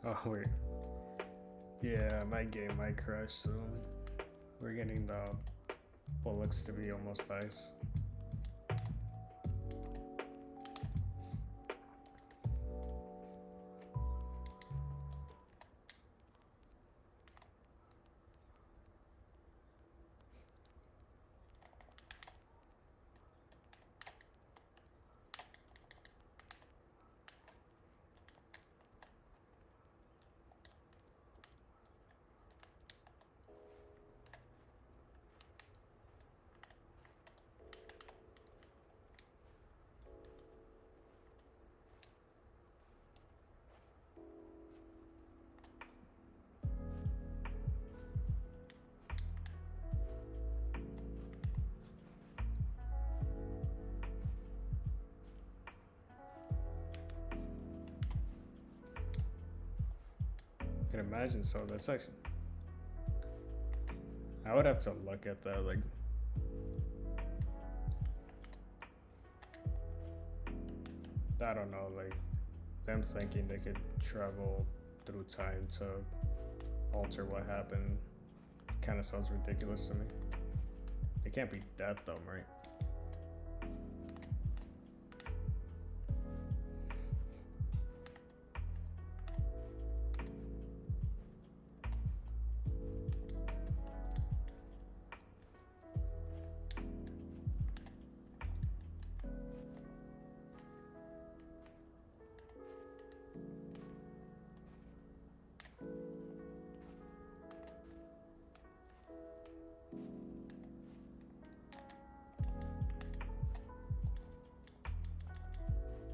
Oh wait. Yeah, my game might crash soon. We're getting the bullets to be almost ice. can imagine. So that's actually, I would have to look at that. Like, I don't know. Like, them thinking they could travel through time to alter what happened kind of sounds ridiculous to me. It can't be that dumb, right?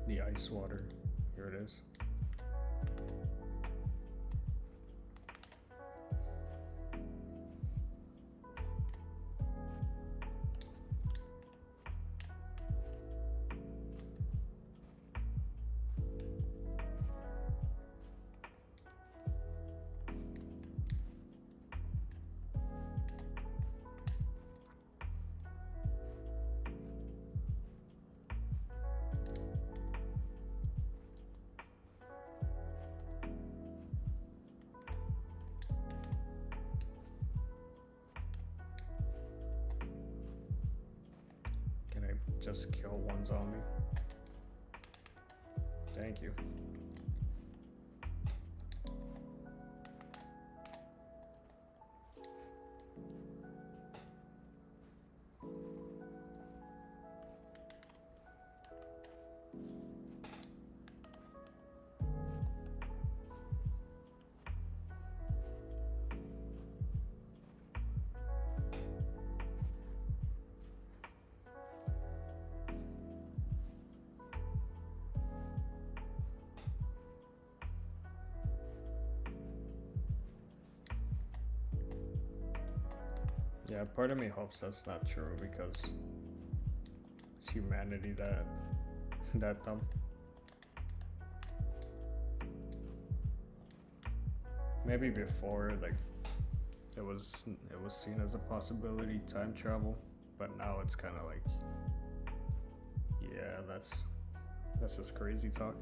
The ice water. Here it is. Can I just kill one zombie? Thank you. Yeah, part of me hopes that's not true because it's humanity that dumb. Maybe before, like, it was seen as a possibility, time travel, but now it's kind of like, yeah, that's just crazy talk.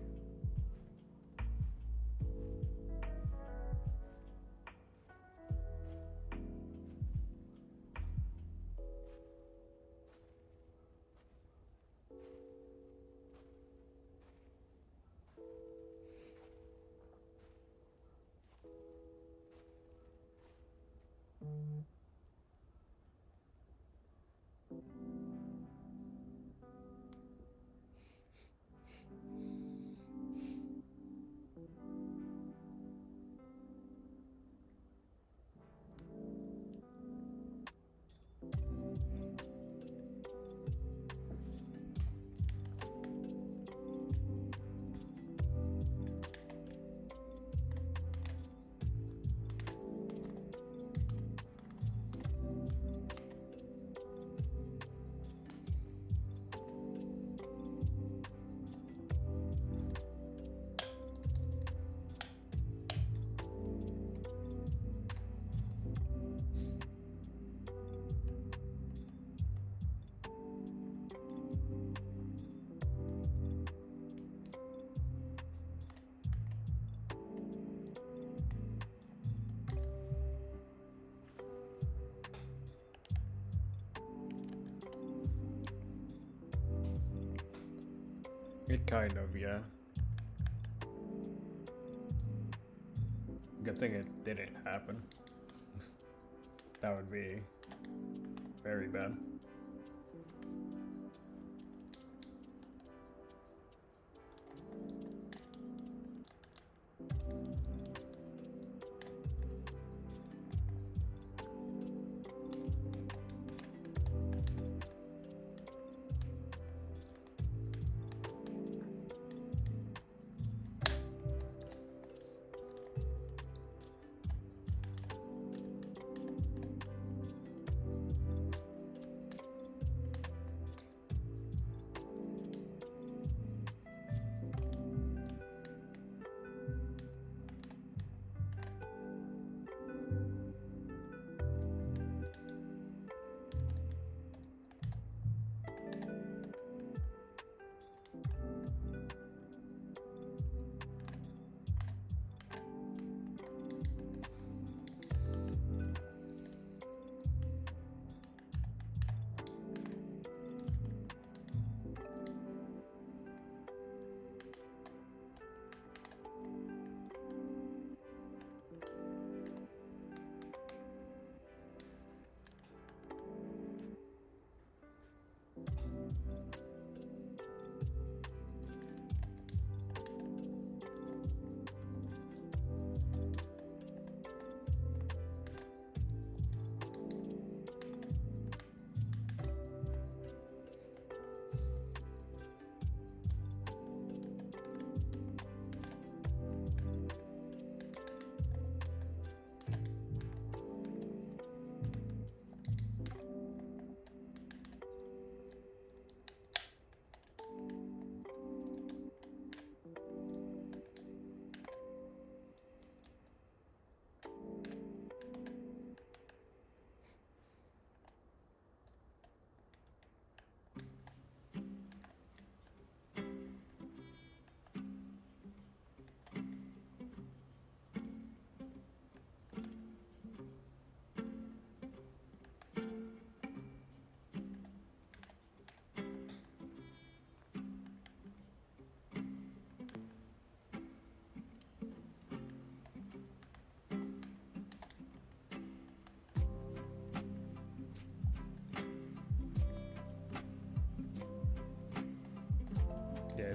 It kind of, yeah. Good thing it didn't happen. That would be very bad.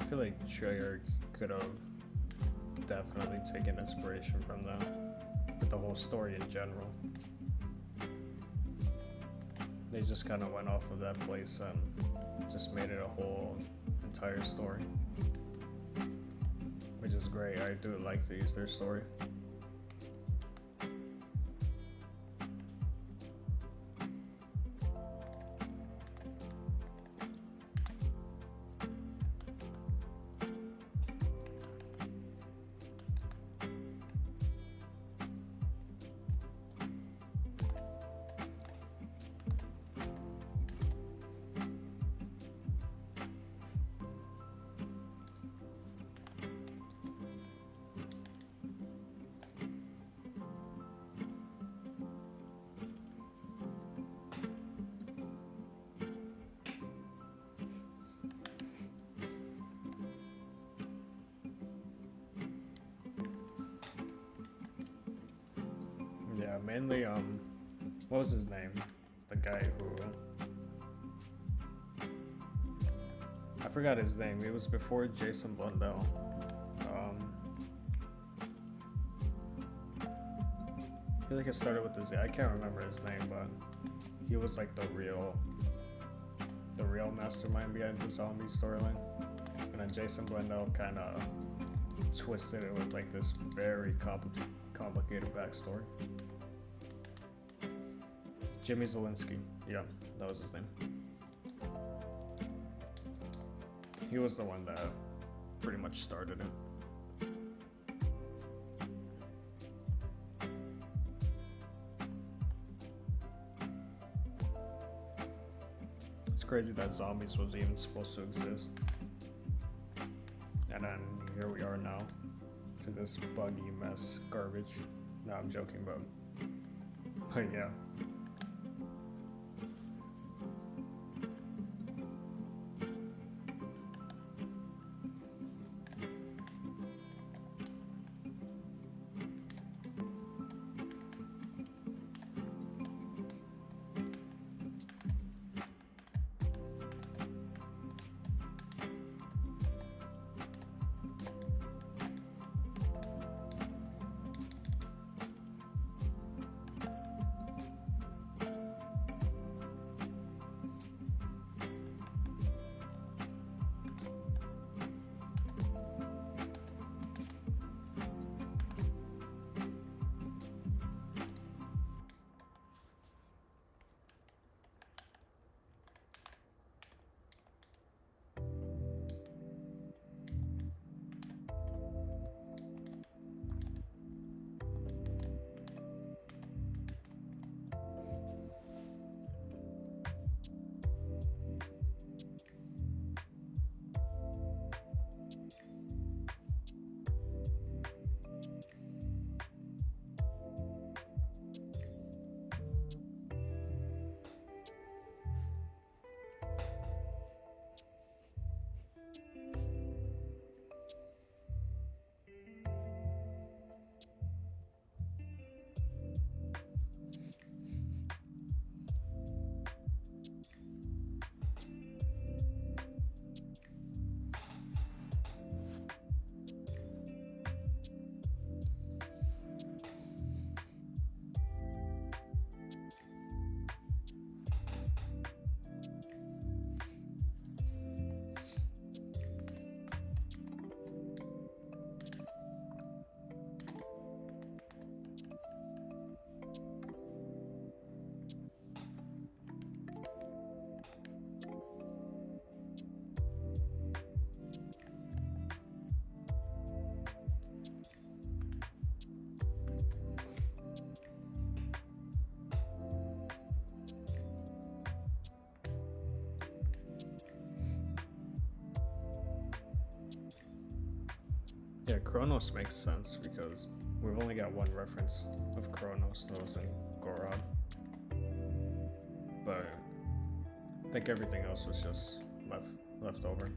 feel like Treyarch could have definitely taken inspiration from them with the whole story in general. They just kind of went off of that place and just made it a whole entire story, which is great. I do like to use their story. Yeah, mainly, what was his name? The guy who, I forgot his name. It was before Jason Blundell. I feel like it started with this guy. I can't remember his name, but he was like the real mastermind behind the zombie storyline. And then Jason Blundell kind of twisted it with like this very complicated backstory. Jimmy Zielinski, yeah, that was his name. He was the one that pretty much started it. It's crazy that zombies was even supposed to exist. And then here we are now, to this buggy mess garbage. No, I'm joking, but yeah. Yeah, Kronos makes sense because we've only got one reference of Kronos, that was in Gorod. But I think everything else was just left over.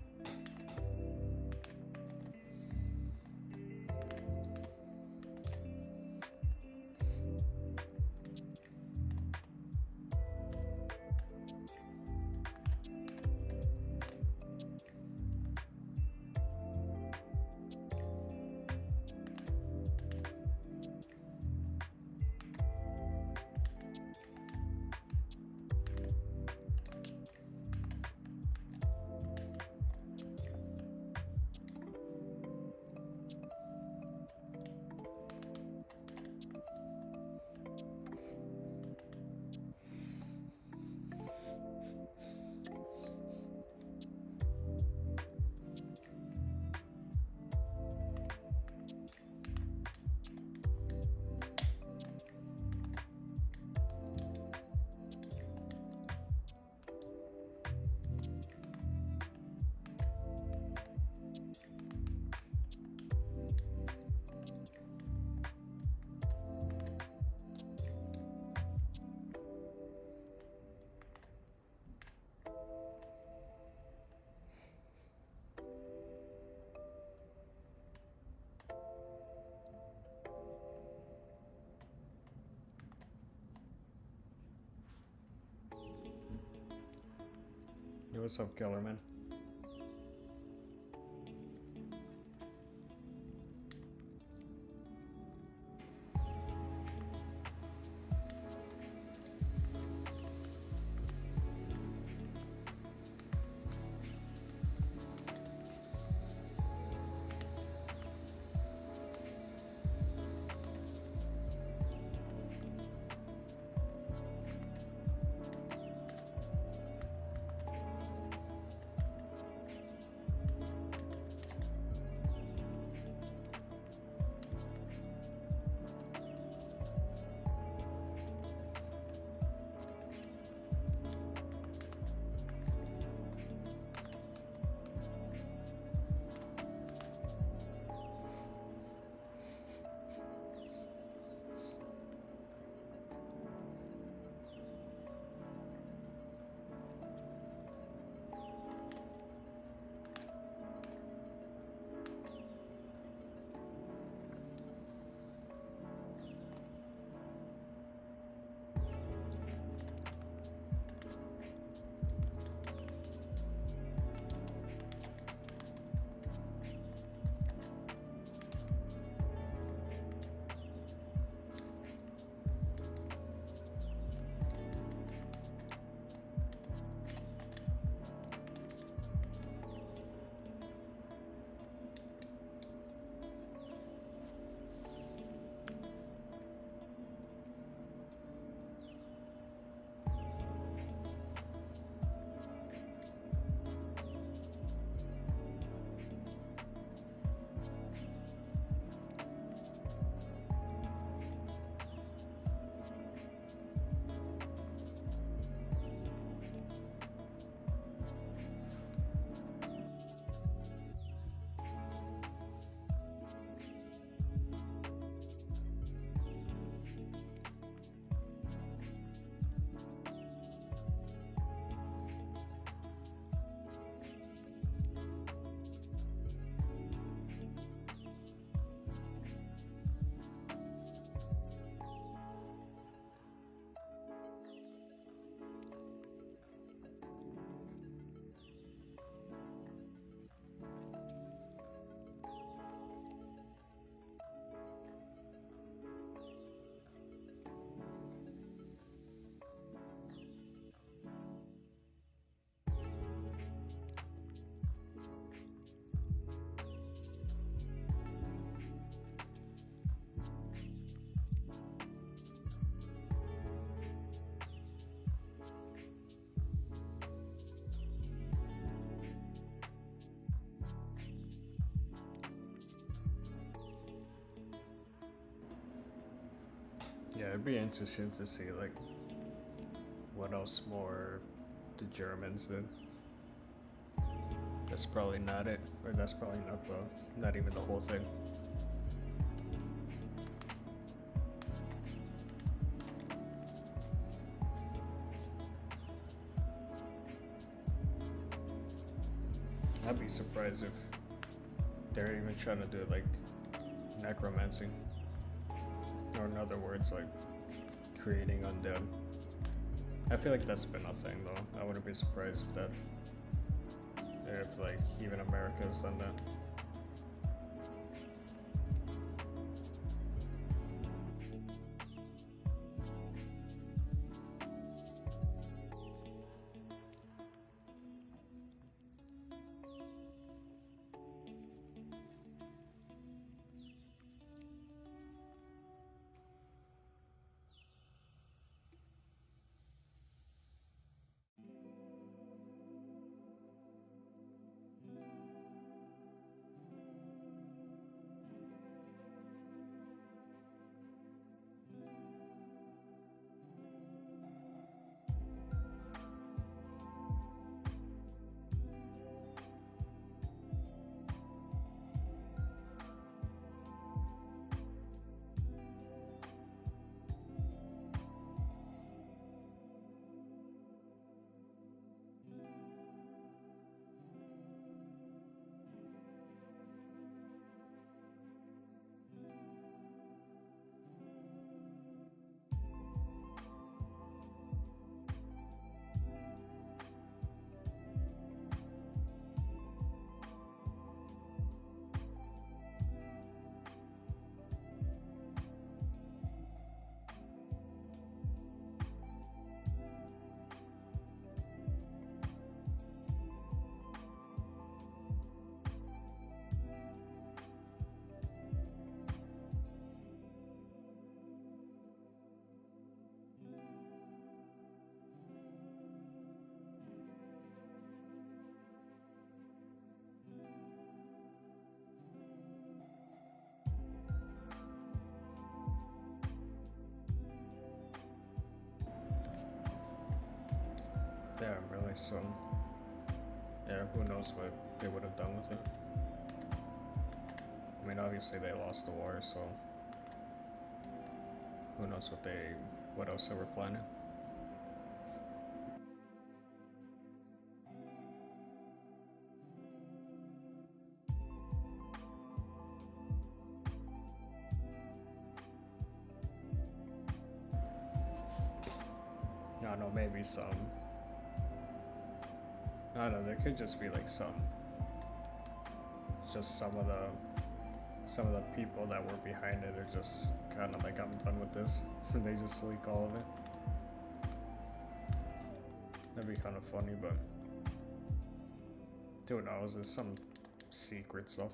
What's up, Kellerman? Yeah, it'd be interesting to see like what else more the Germans did. That's probably not it, or that's probably not even the whole thing. I'd be surprised if they're even trying to do like necromancy, or in other words, like creating undead. I feel like that's been a thing though. I wouldn't be surprised if like even America has done that. Yeah, really. So, yeah, who knows what they would have done with it. I mean, obviously they lost the war, so who knows what else they were planning. I don't know, maybe some. I don't know. There could just be like just some of the people that were behind it are just kind of like, I'm done with this, and they just leak all of it. That'd be kind of funny, but who knows? It's some secret stuff.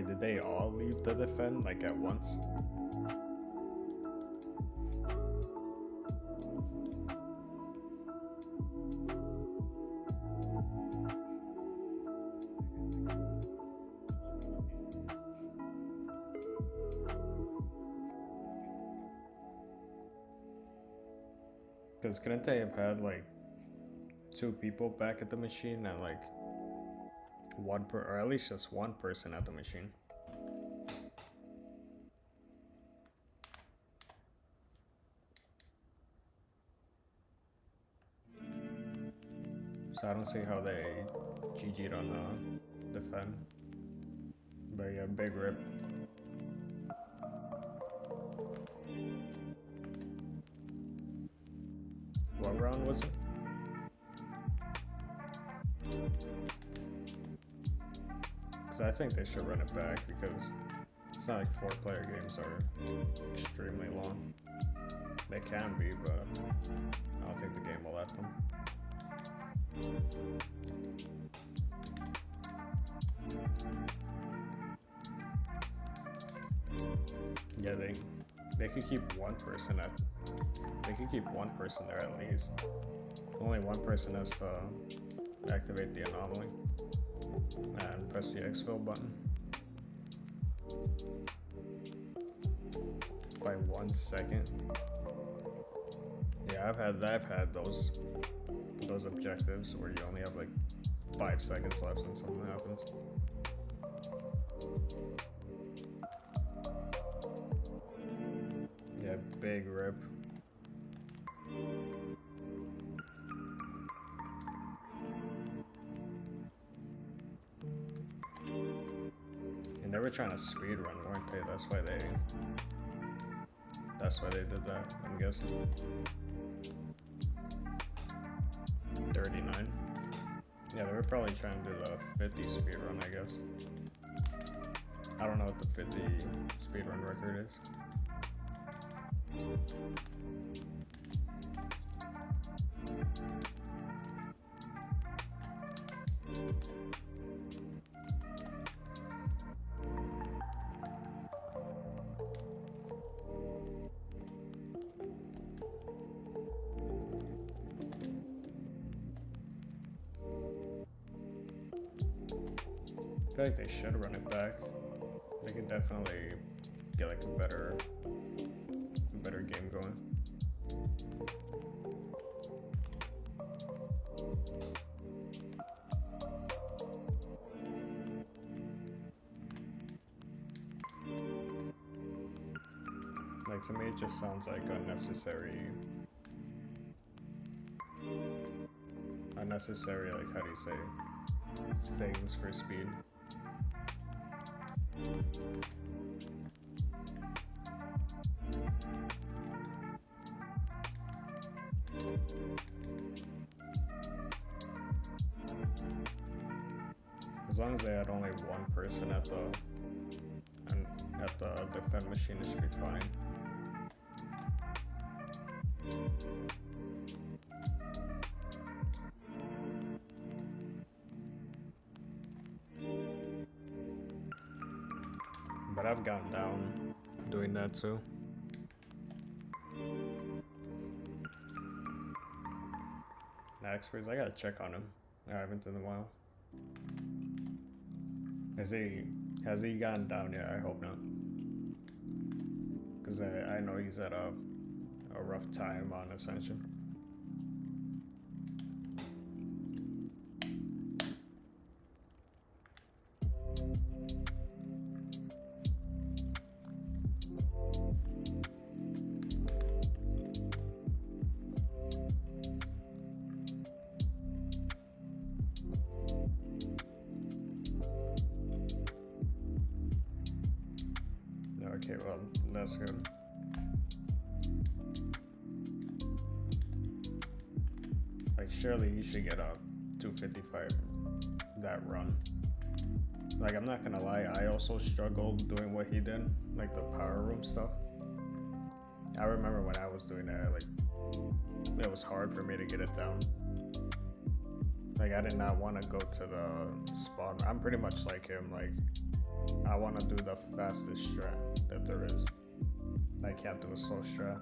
Wait, did they all leave the defend like at once? Because couldn't they have had like 2 people back at the machine and like or at least just 1 person at the machine? So I don't see how they GG'd on the defend. But yeah, big rip. What round was it? Because I think they should run it back because it's not like 4-player games are extremely long. They can be, but I don't think the game will let them. Yeah, they could keep 1 person at. They could keep 1 person there at least. Only 1 person has to activate the anomaly and press the exfil button. By 1 second. Yeah, I've had those objectives where you only have like 5 seconds left and something happens. Yeah, big rip. And they were trying to speed run, weren't they? That's why they did that, I'm guessing. 39. Yeah, they were probably trying to do the 50 speed run, I guess. I don't know what the 50 speed run record is. I feel like they should run it back. They could definitely get like a better game going. Like, to me it just sounds like unnecessary, like, how do you say, things for speed. As long as they had only 1 person at the defend machine, it should be fine. But I've gone down doing that too. Experts, I gotta check on him. I haven't in a while. Has he gone down yet? I hope not. Because I know he's at a rough time on Ascension. Okay, well, that's good. Like, surely he should get a 255 that run. Like, I'm not gonna lie, I also struggled doing what he did, like the power room stuff. I remember when I was doing that, like, it was hard for me to get it down. Like, I did not want to go to the spawn. I'm pretty much like him, like, I want to do the fastest strat that there is. I can't do a slow strat.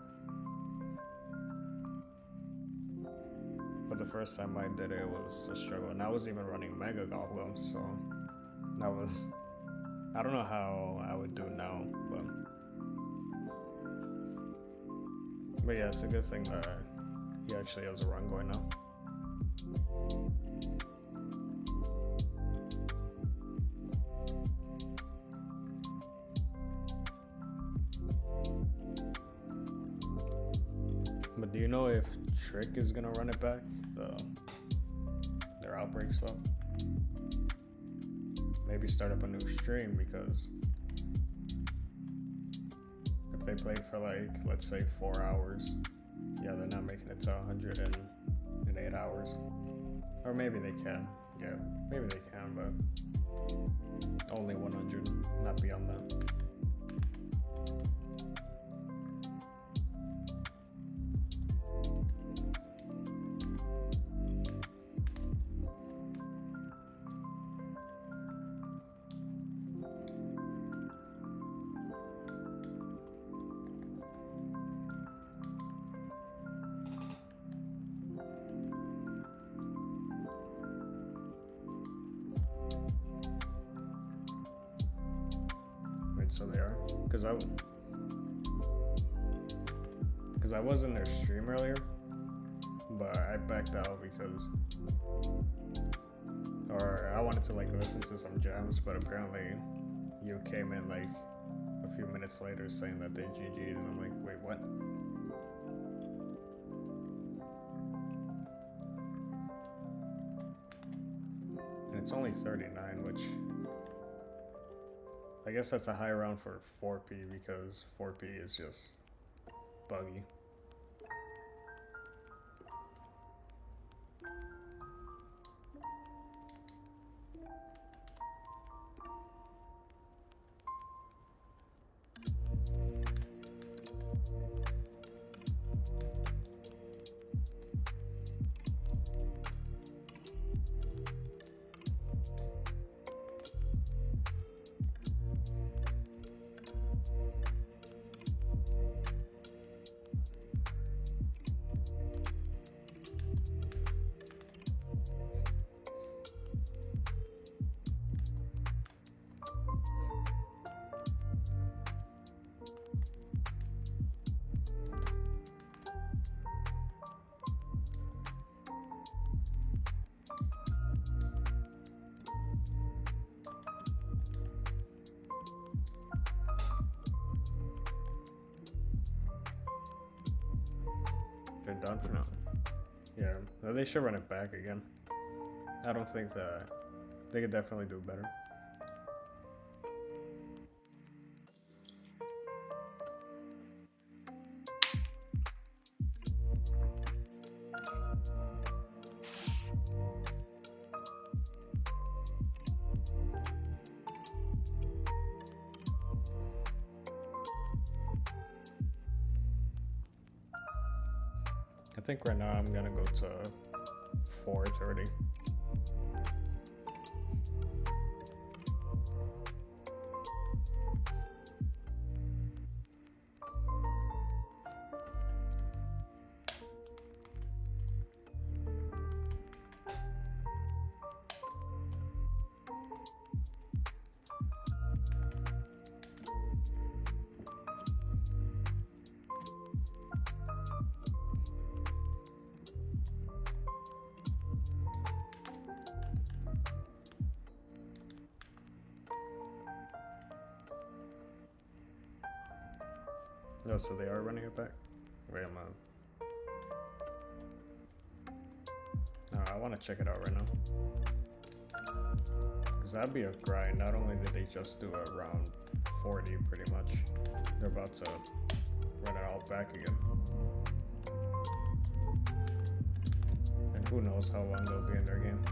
But the first time I did it, it was a struggle, and I was even running Mega Goblins, so that was. I don't know how I would do now, but yeah, it's a good thing that he actually has a run going now. But do you know if Trick is gonna run it back? Their Outbreak stuff? Maybe start up a new stream, because if they played for like, let's say 4 hours, yeah, they're not making it to 108 hours. Or maybe they can. Yeah, maybe they can, but only 100, not beyond that. So they are, because I was in their stream earlier, but I backed out because, or I wanted to like listen to some jams, but apparently you came in like a few minutes later saying that they GG'd, and I'm like, wait, what? And it's only 39, which I guess that's a high round for 4P, because 4P is just buggy. They're done for now. Yeah, they should run it back again. I don't think that they could definitely do better. I think right now I'm gonna go to 4:30. No, so they are running it back? Wait, no, I want to check it out right now. Because that'd be a grind. Not only did they just do a round 40 pretty much, they're about to run it all back again. And who knows how long they'll be in their game.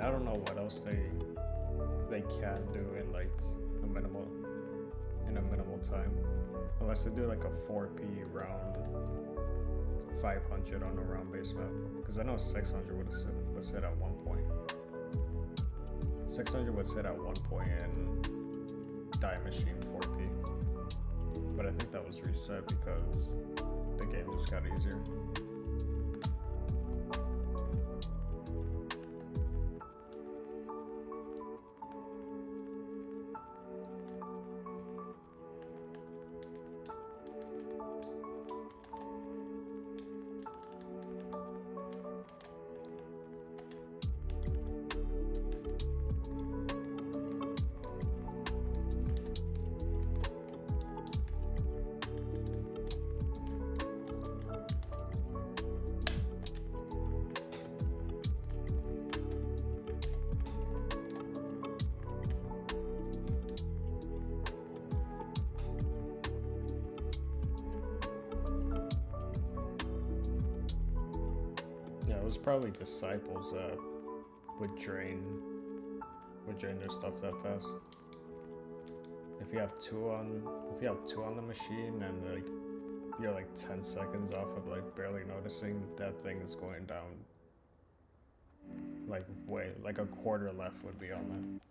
I don't know what else they can do in like a minimal time, unless they do like a 4P round 500 on a round base map, because I know 600 was hit at one point. 600 was hit at one point in Die Machine 4P, but I think that was reset because the game just got easier. Yeah, it was probably Disciples that would drain their stuff that fast. If you have two on the machine and like you're like 10 seconds off of like barely noticing, that thing is going down like way like a quarter left would be on that.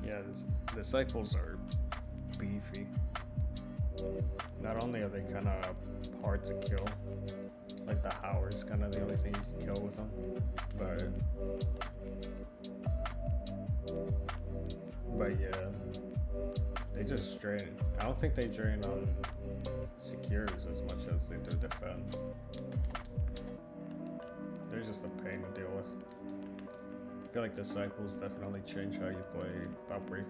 Yeah, Disciples are beefy. Not only are they kind of hard to kill, like the Howard's kind of the only thing you can kill with them, but yeah, they just drain. I don't think they drain on secures as much as they do defend. They're just a pain to deal with. I feel like Disciples definitely change how you play Outbreak.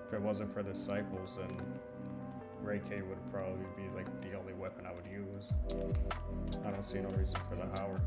If it wasn't for Disciples, then Ray K would probably be like the only weapon I would use. I don't see no reason for the Howard.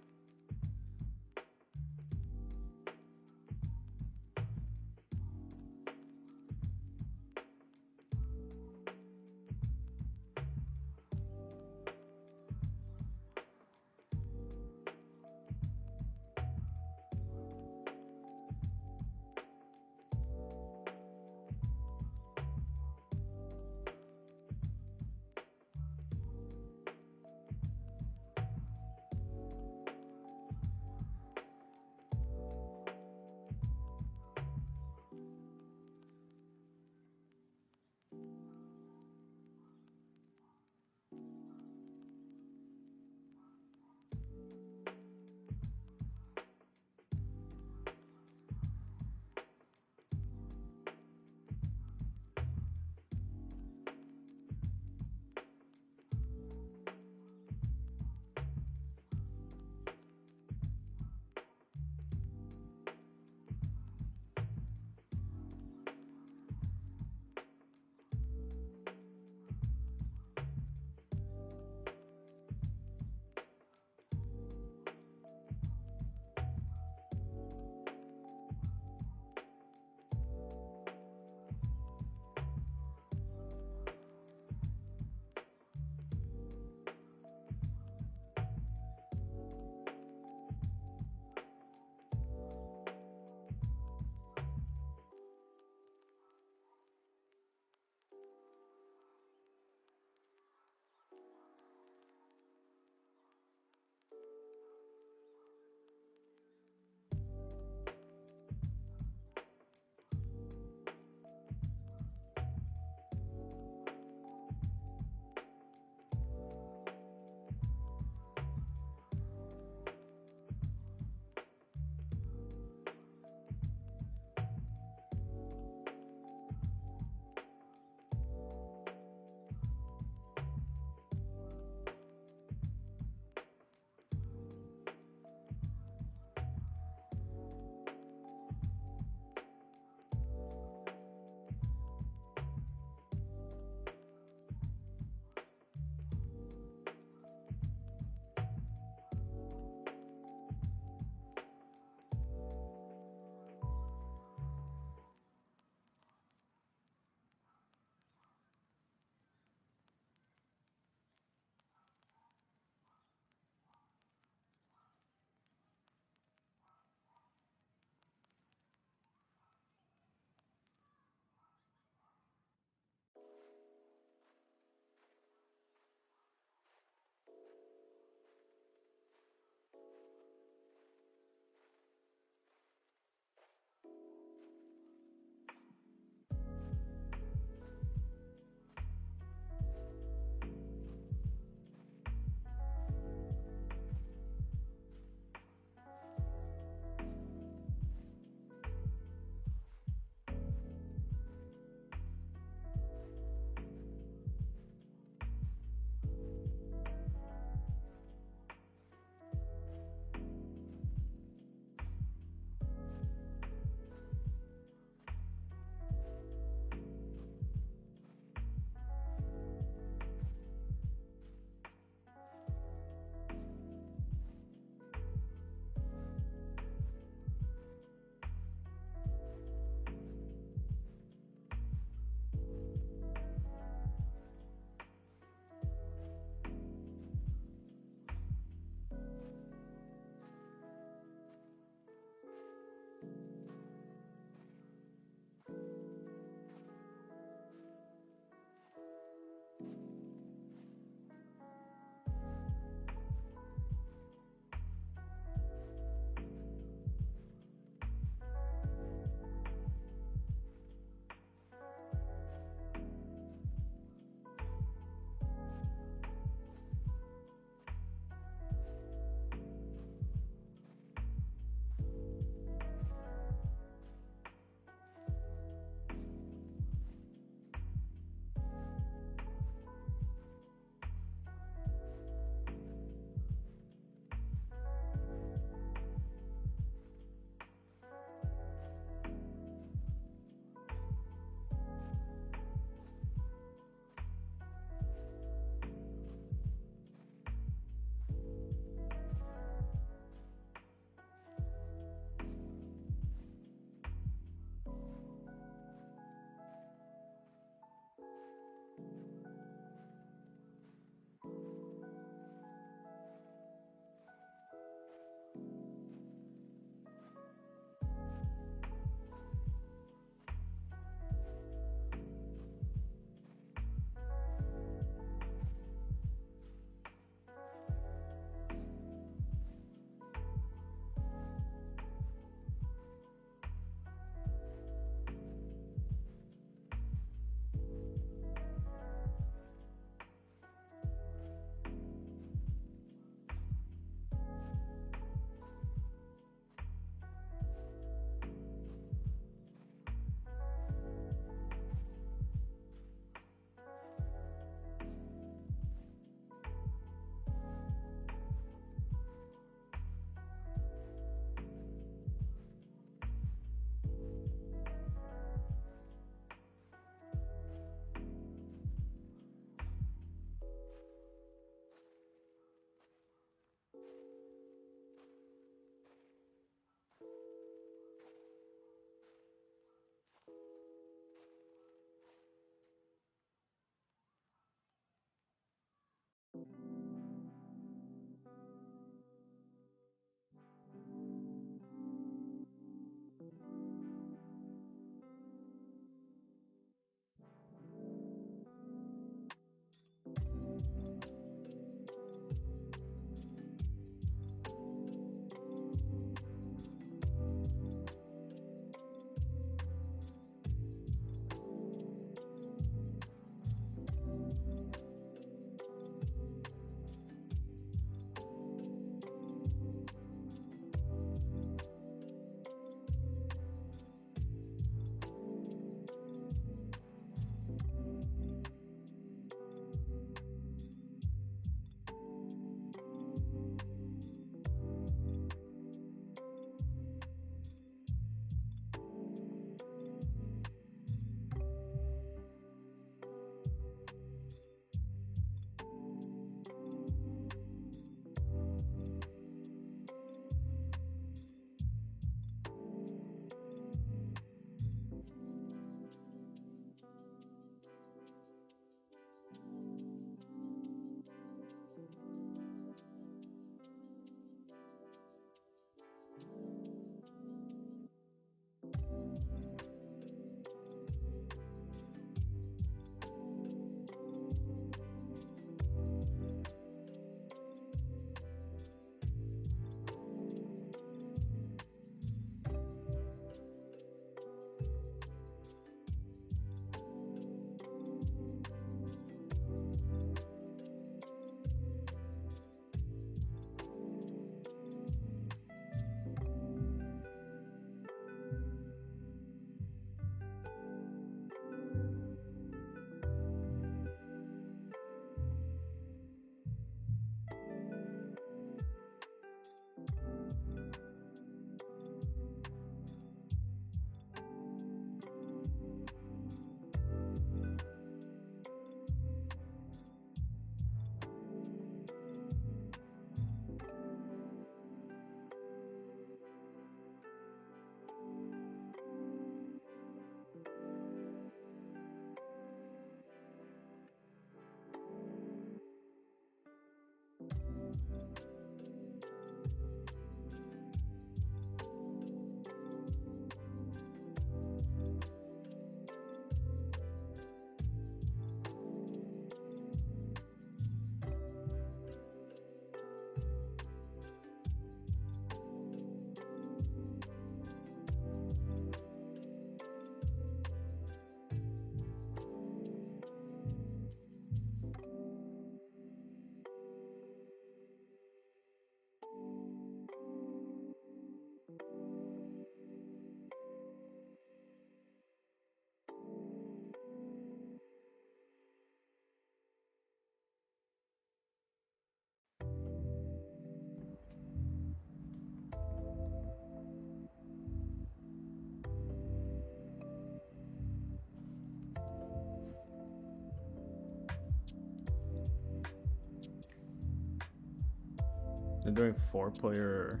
been doing 4-player,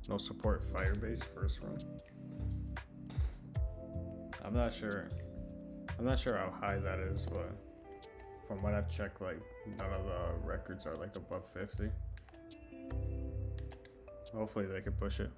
no support firebase first run. I'm not sure how high that is, but from what I've checked, like none of the records are like above 50. Hopefully they can push it.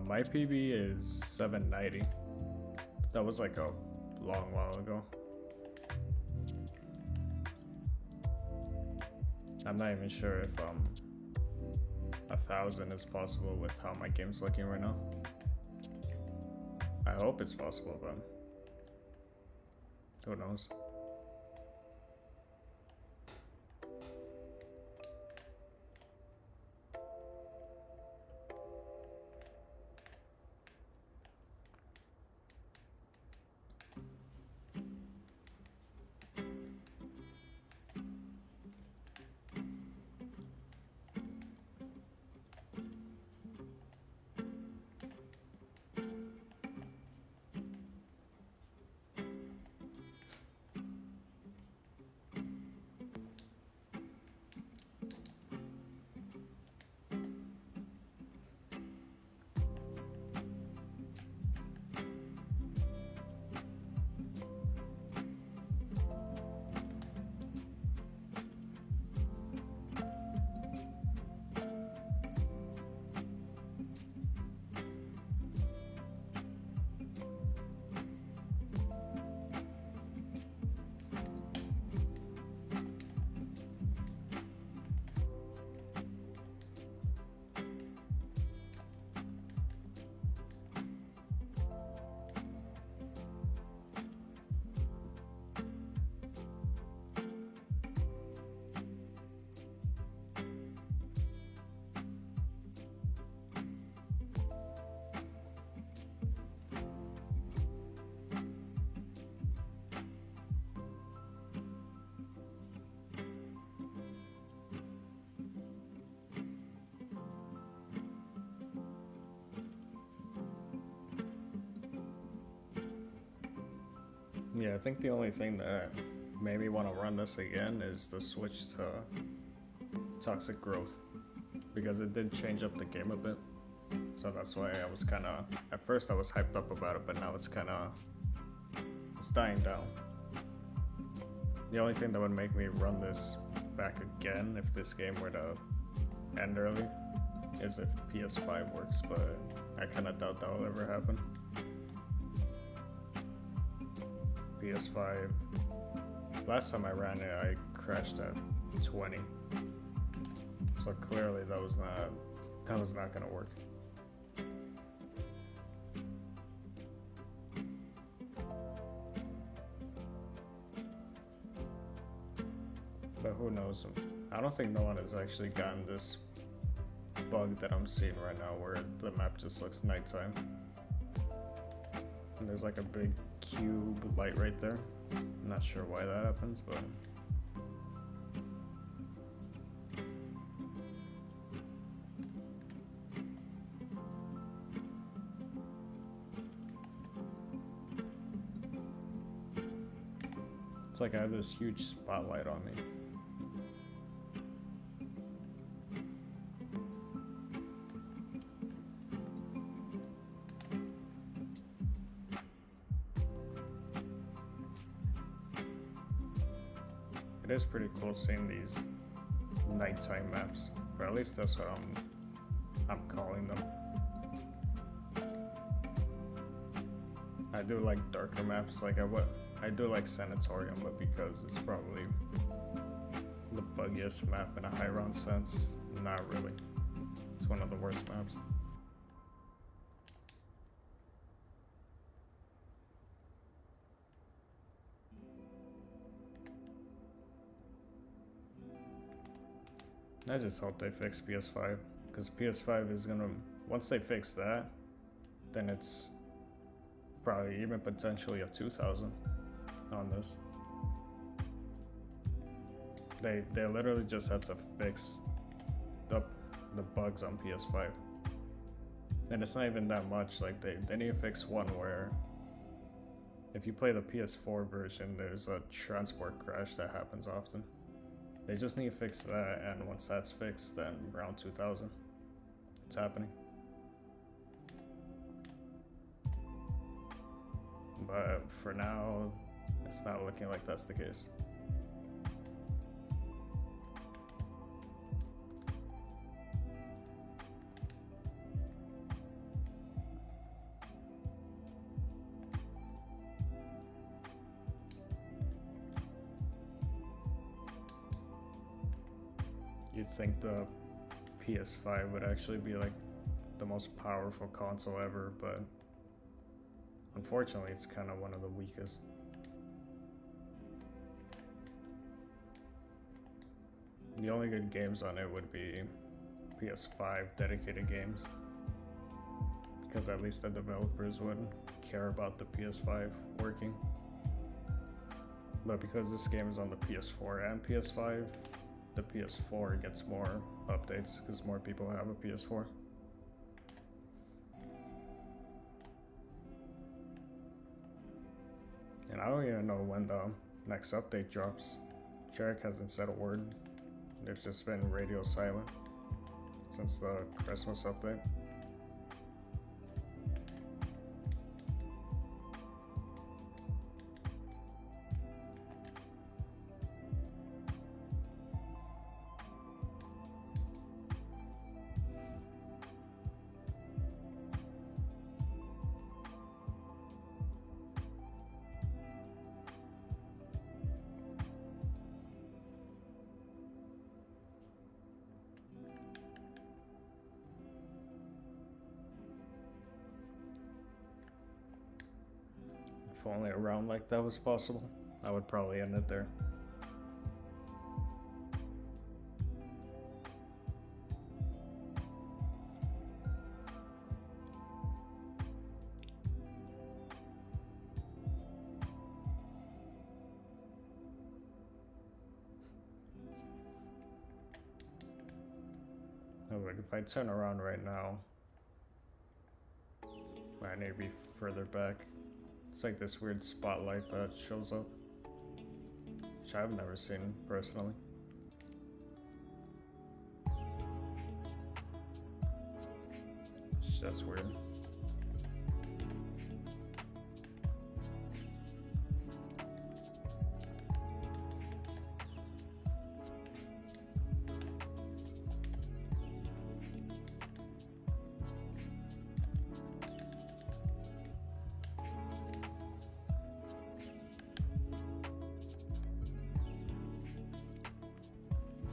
My PB is 790. That was like a long while ago. I'm not even sure if 1,000 is possible with how my game's looking right now. I hope it's possible, but who knows? Yeah, I think the only thing that made me want to run this again is the switch to toxic growth, because it did change up the game a bit. So that's why I was kind of, at first I was hyped up about it, but now it's dying down. The only thing that would make me run this back again if this game were to end early is if PS5 works, but I kind of doubt that will ever happen. PS5, last time I ran it, I crashed at 20. So clearly that was not gonna work. But who knows? I don't think no one has actually gotten this bug that I'm seeing right now where the map just looks nighttime. And there's like a big cube light right there. I'm not sure why that happens, but it's like I have this huge spotlight on me. It is pretty cool seeing these nighttime maps, or at least that's what I'm calling them. I do like darker maps, like I do like Sanatorium, but because it's probably the buggiest map in a high round sense, not really. It's one of the worst maps. I just hope they fix PS5, because PS5 is gonna, once they fix that, then it's probably even potentially a 2000 on this. They literally just had to fix the bugs on PS5. And it's not even that much, like they need to fix one where if you play the PS4 version, there's a transport crash that happens often. They just need to fix that, and once that's fixed, then around 2000, it's happening. But for now, it's not looking like that's the case. You'd think the PS5 would actually be like the most powerful console ever, but unfortunately it's kind of one of the weakest. The only good games on it would be PS5 dedicated games, because at least the developers would care about the PS5 working. But because this game is on the PS4 and PS5, the PS4 gets more updates because more people have a PS4. And I don't even know when the next update drops. Jarek hasn't said a word. There's just been radio silent since the Christmas update. If only a round like that was possible, I would probably end it there. Oh, but if I turn around right now, I need to be further back. It's like this weird spotlight that shows up, which I've never seen personally. That's weird.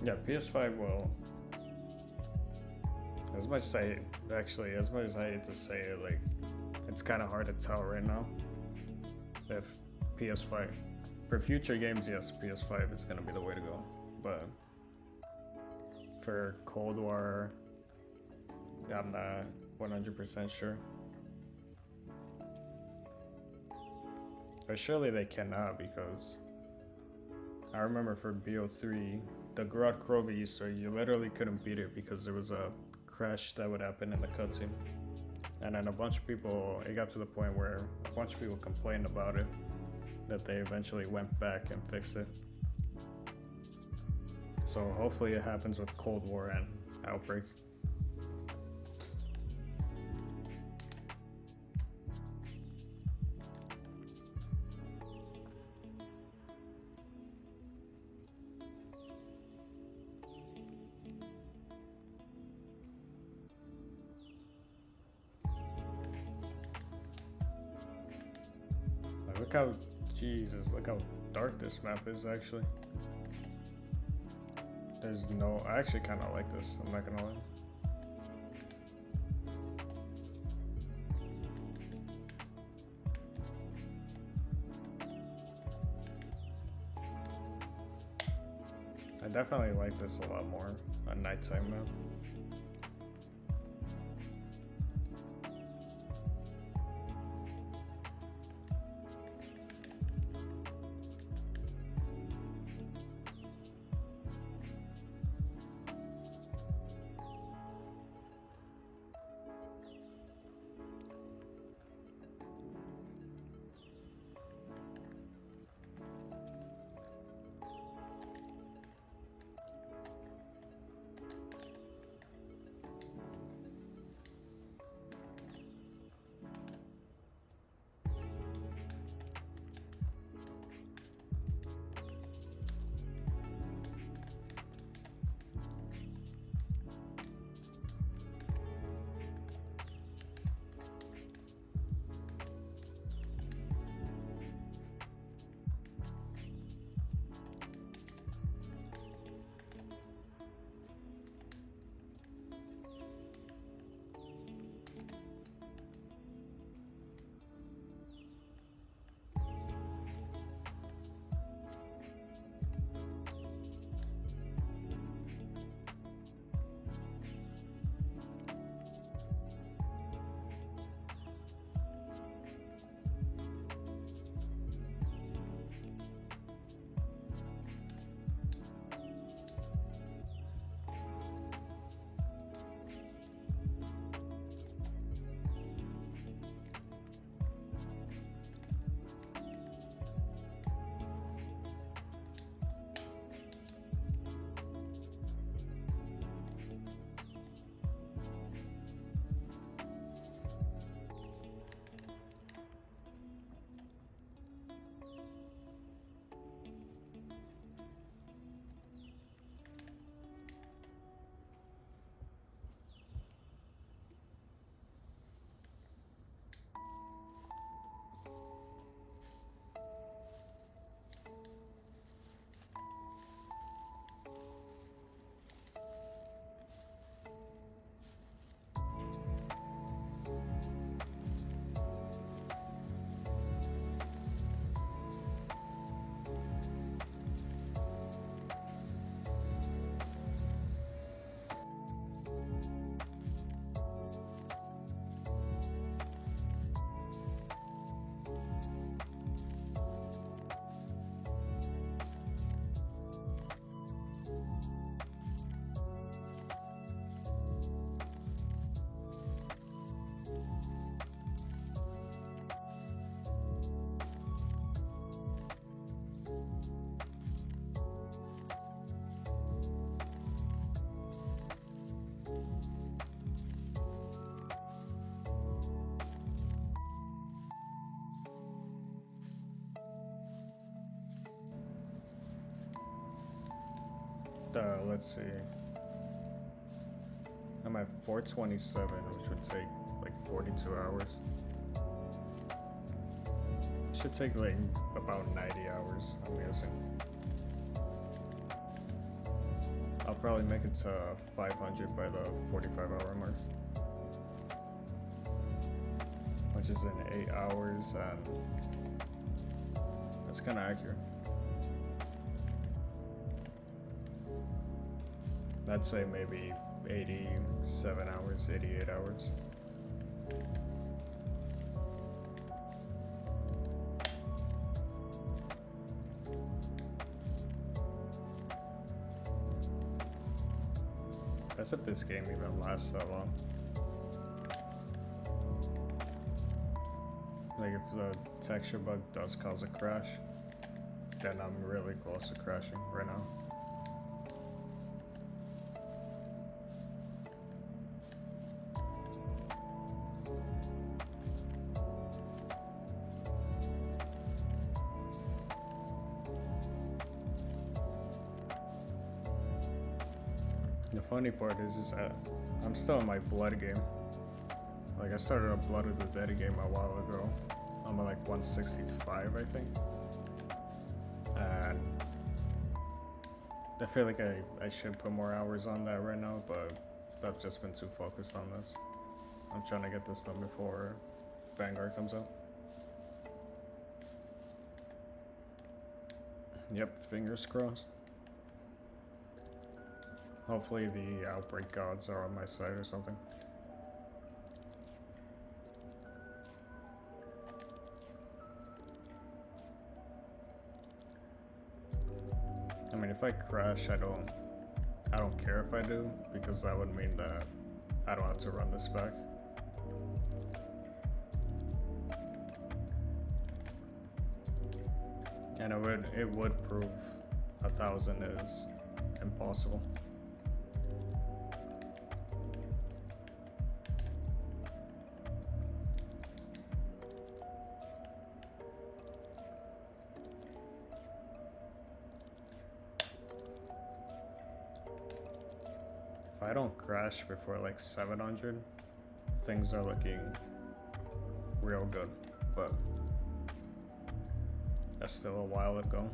Yeah, PS5 will. As much as I as much as I hate to say it, like it's kind of hard to tell right now if PS5 for future games, yes, PS5 is gonna be the way to go. But for Cold War, I'm not 100% sure. But surely they cannot, because I remember for BO3, the Grod Krovi Easter, you literally couldn't beat it because there was a crash that would happen in the cutscene. And then a bunch of people, it got to the point where a bunch of people complained about it, that they eventually went back and fixed it. So hopefully it happens with Cold War and Outbreak. Look how, Jesus, look how dark this map is actually. There's no, I actually kind of like this, I'm not gonna lie. I definitely like this a lot more on nighttime map. Let's see. I'm at 427, which would take like 42 hours. Should take like about 90 hours, I'm guessing. probably make it to 500 by the 45-hour mark, which is in 8 hours, and that's kind of accurate. I'd say maybe 87 hours, 88 hours. That's if this game even lasts that long. Like if the texture bug does cause a crash, then I'm really close to crashing right now. The funny part is that I'm still in my blood game. Like I started a Blood of the Dead game a while ago. I'm at like 165, I think. And I feel like I should put more hours on that right now, but I've just been too focused on this. I'm trying to get this done before Vanguard comes out. Yep, fingers crossed. Hopefully the Outbreak gods are on my side or something. I mean, if I crash, I don't care if I do, because that would mean that I don't have to run this back. And it would prove 1,000 is impossible. If I don't crash before like 700, things are looking real good, but that's still a while to go.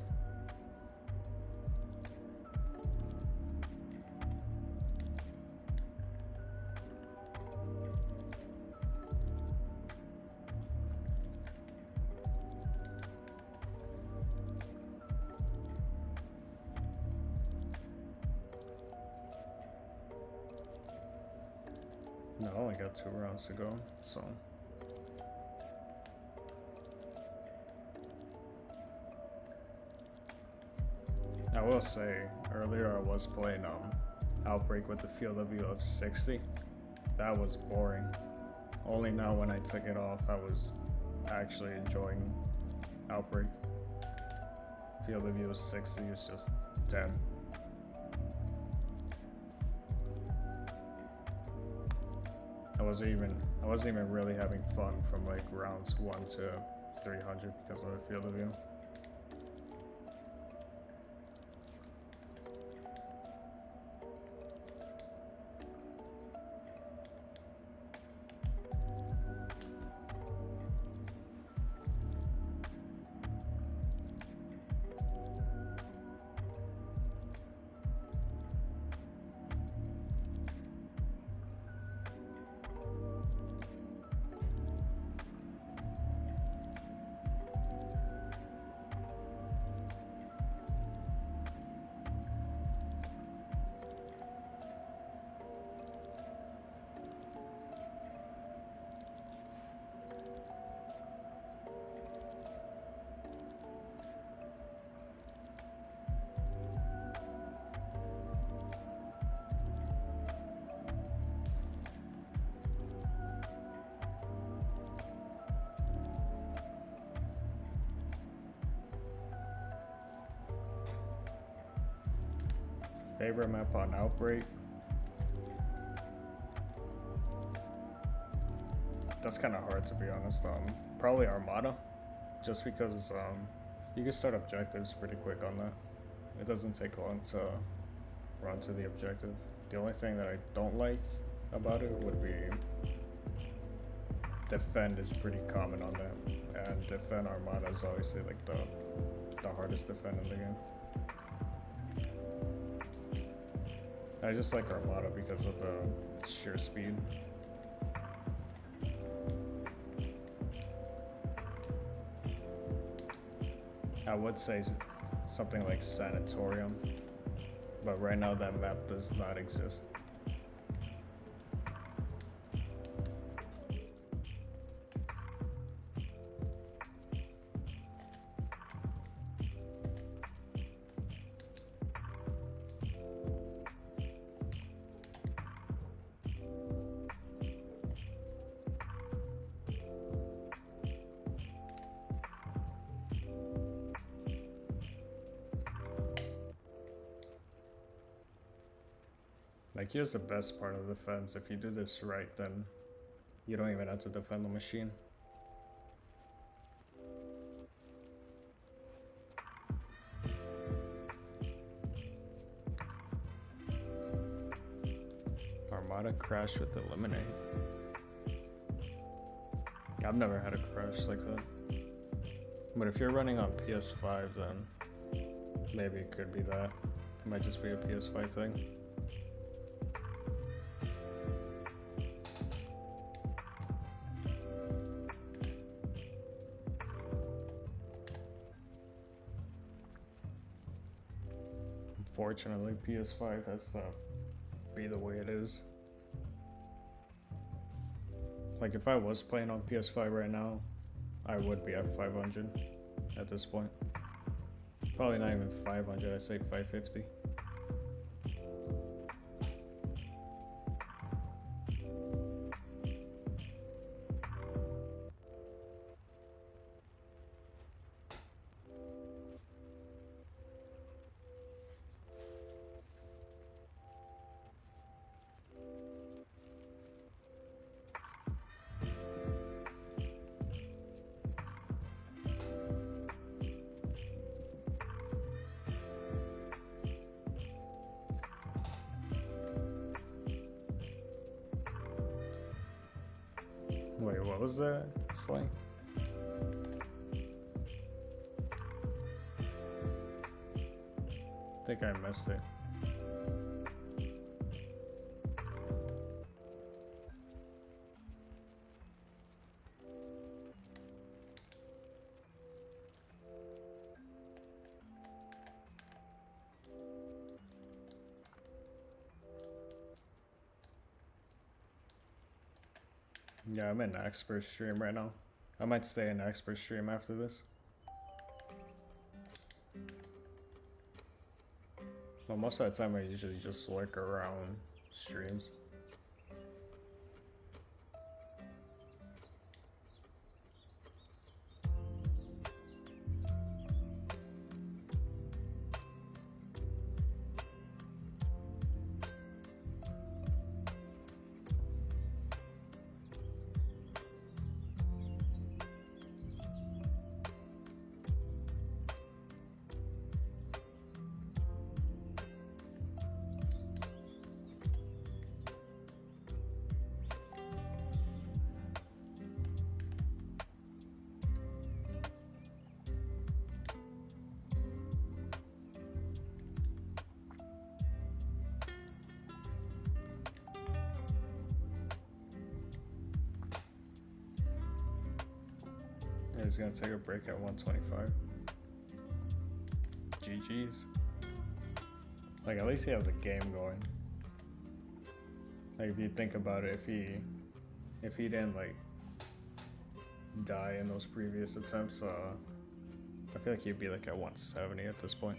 No, I only got 2 rounds to go, so. I will say, earlier I was playing Outbreak with the field of view of 60. That was boring. Only now when I took it off, I was actually enjoying Outbreak. Field of view of 60 is just dead. I wasn't even really having fun from like rounds 1 to 300 because of the field of view. Favorite map on Outbreak? That's kind of hard to be honest. Probably Armada, just because you can start objectives pretty quick on that. It doesn't take long to run to the objective. The only thing that I don't like about it would be defend is pretty common on that, and defend Armada is obviously like the hardest defend in the game. I just like Armada because of the sheer speed. I would say something like Sanatorium, but right now that map does not exist. Like, here's the best part of the defense. If you do this right, then you don't even have to defend the machine. Armada crash with Eliminate. I've never had a crash like that. But if you're running on PS5, then maybe it could be that. It might just be a PS5 thing. Unfortunately, PS5 has to be the way it is. Like, if I was playing on PS5 right now, I would be at 500 at this point. Probably not even 500, I'd say 550. Wait, what was that? Slay? I think I missed it. Yeah, I'm in expert stream right now. I might stay in expert stream after this. Well, most of the time I usually just lurk around streams. He's gonna take a break at 125. GG's. Like, at least he has a game going. Like, if you think about it, if he didn't like die in those previous attempts, I feel like he'd be like at 170 at this point.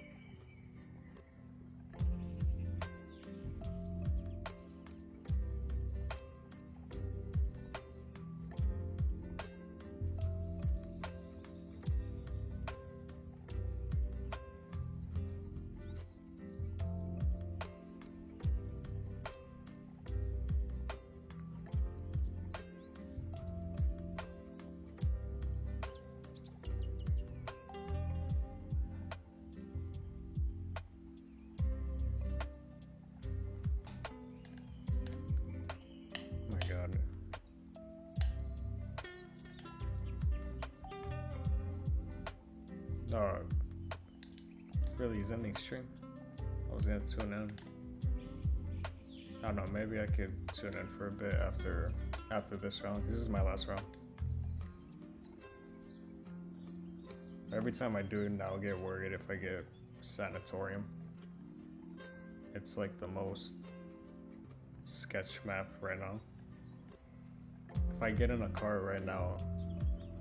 Really, he's ending stream. I was gonna tune in. I don't know, maybe I could tune in for a bit after this round. This is my last round. Every time I do it now, I get worried if I get sanatorium. It's like the most sketch map right now. If I get in a car right now,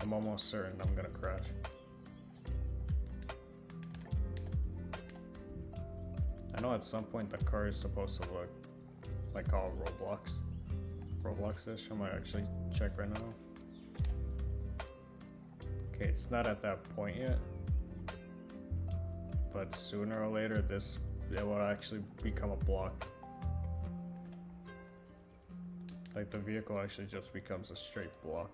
I'm almost certain I'm gonna crash. I know at some point the car is supposed to look like all Roblox-ish. I might actually check right now. Okay, it's not at that point yet, but sooner or later it will actually become a block. Like the vehicle actually just becomes a straight block.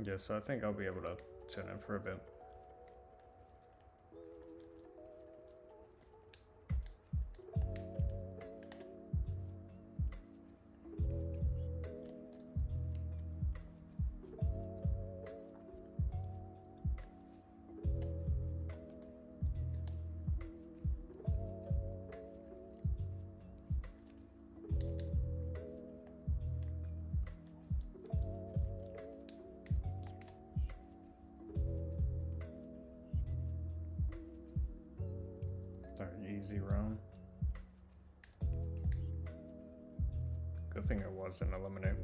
Yeah, so I think I'll be able to tune in for a bit. Easy round. Good thing it wasn't eliminate.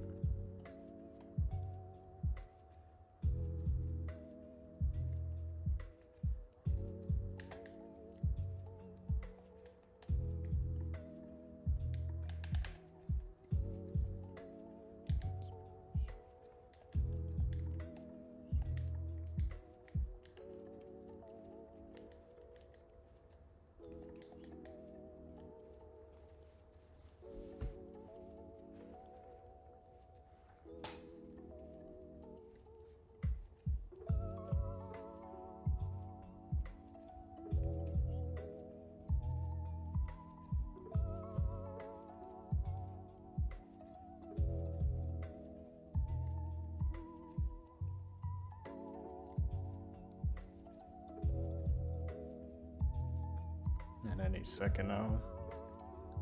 And any second now.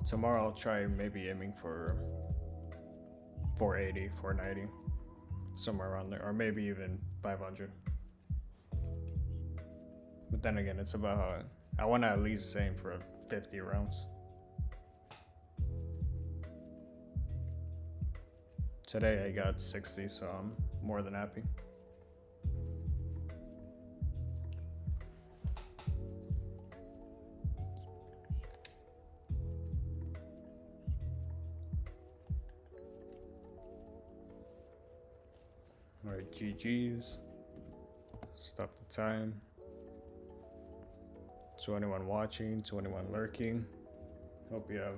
Tomorrow I'll try maybe aiming for 480, 490, somewhere around there, or maybe even 500. But then again, it's about I want to at least aim for 50 rounds. Today I got 60, so I'm more than happy. Alright, GG's. Stop the time. To anyone watching, to anyone lurking, hope you have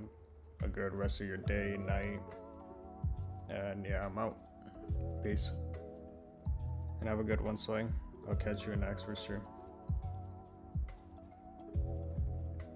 a good rest of your day, night. And yeah, I'm out. Peace. And have a good one, Sling. I'll catch you in the next stream.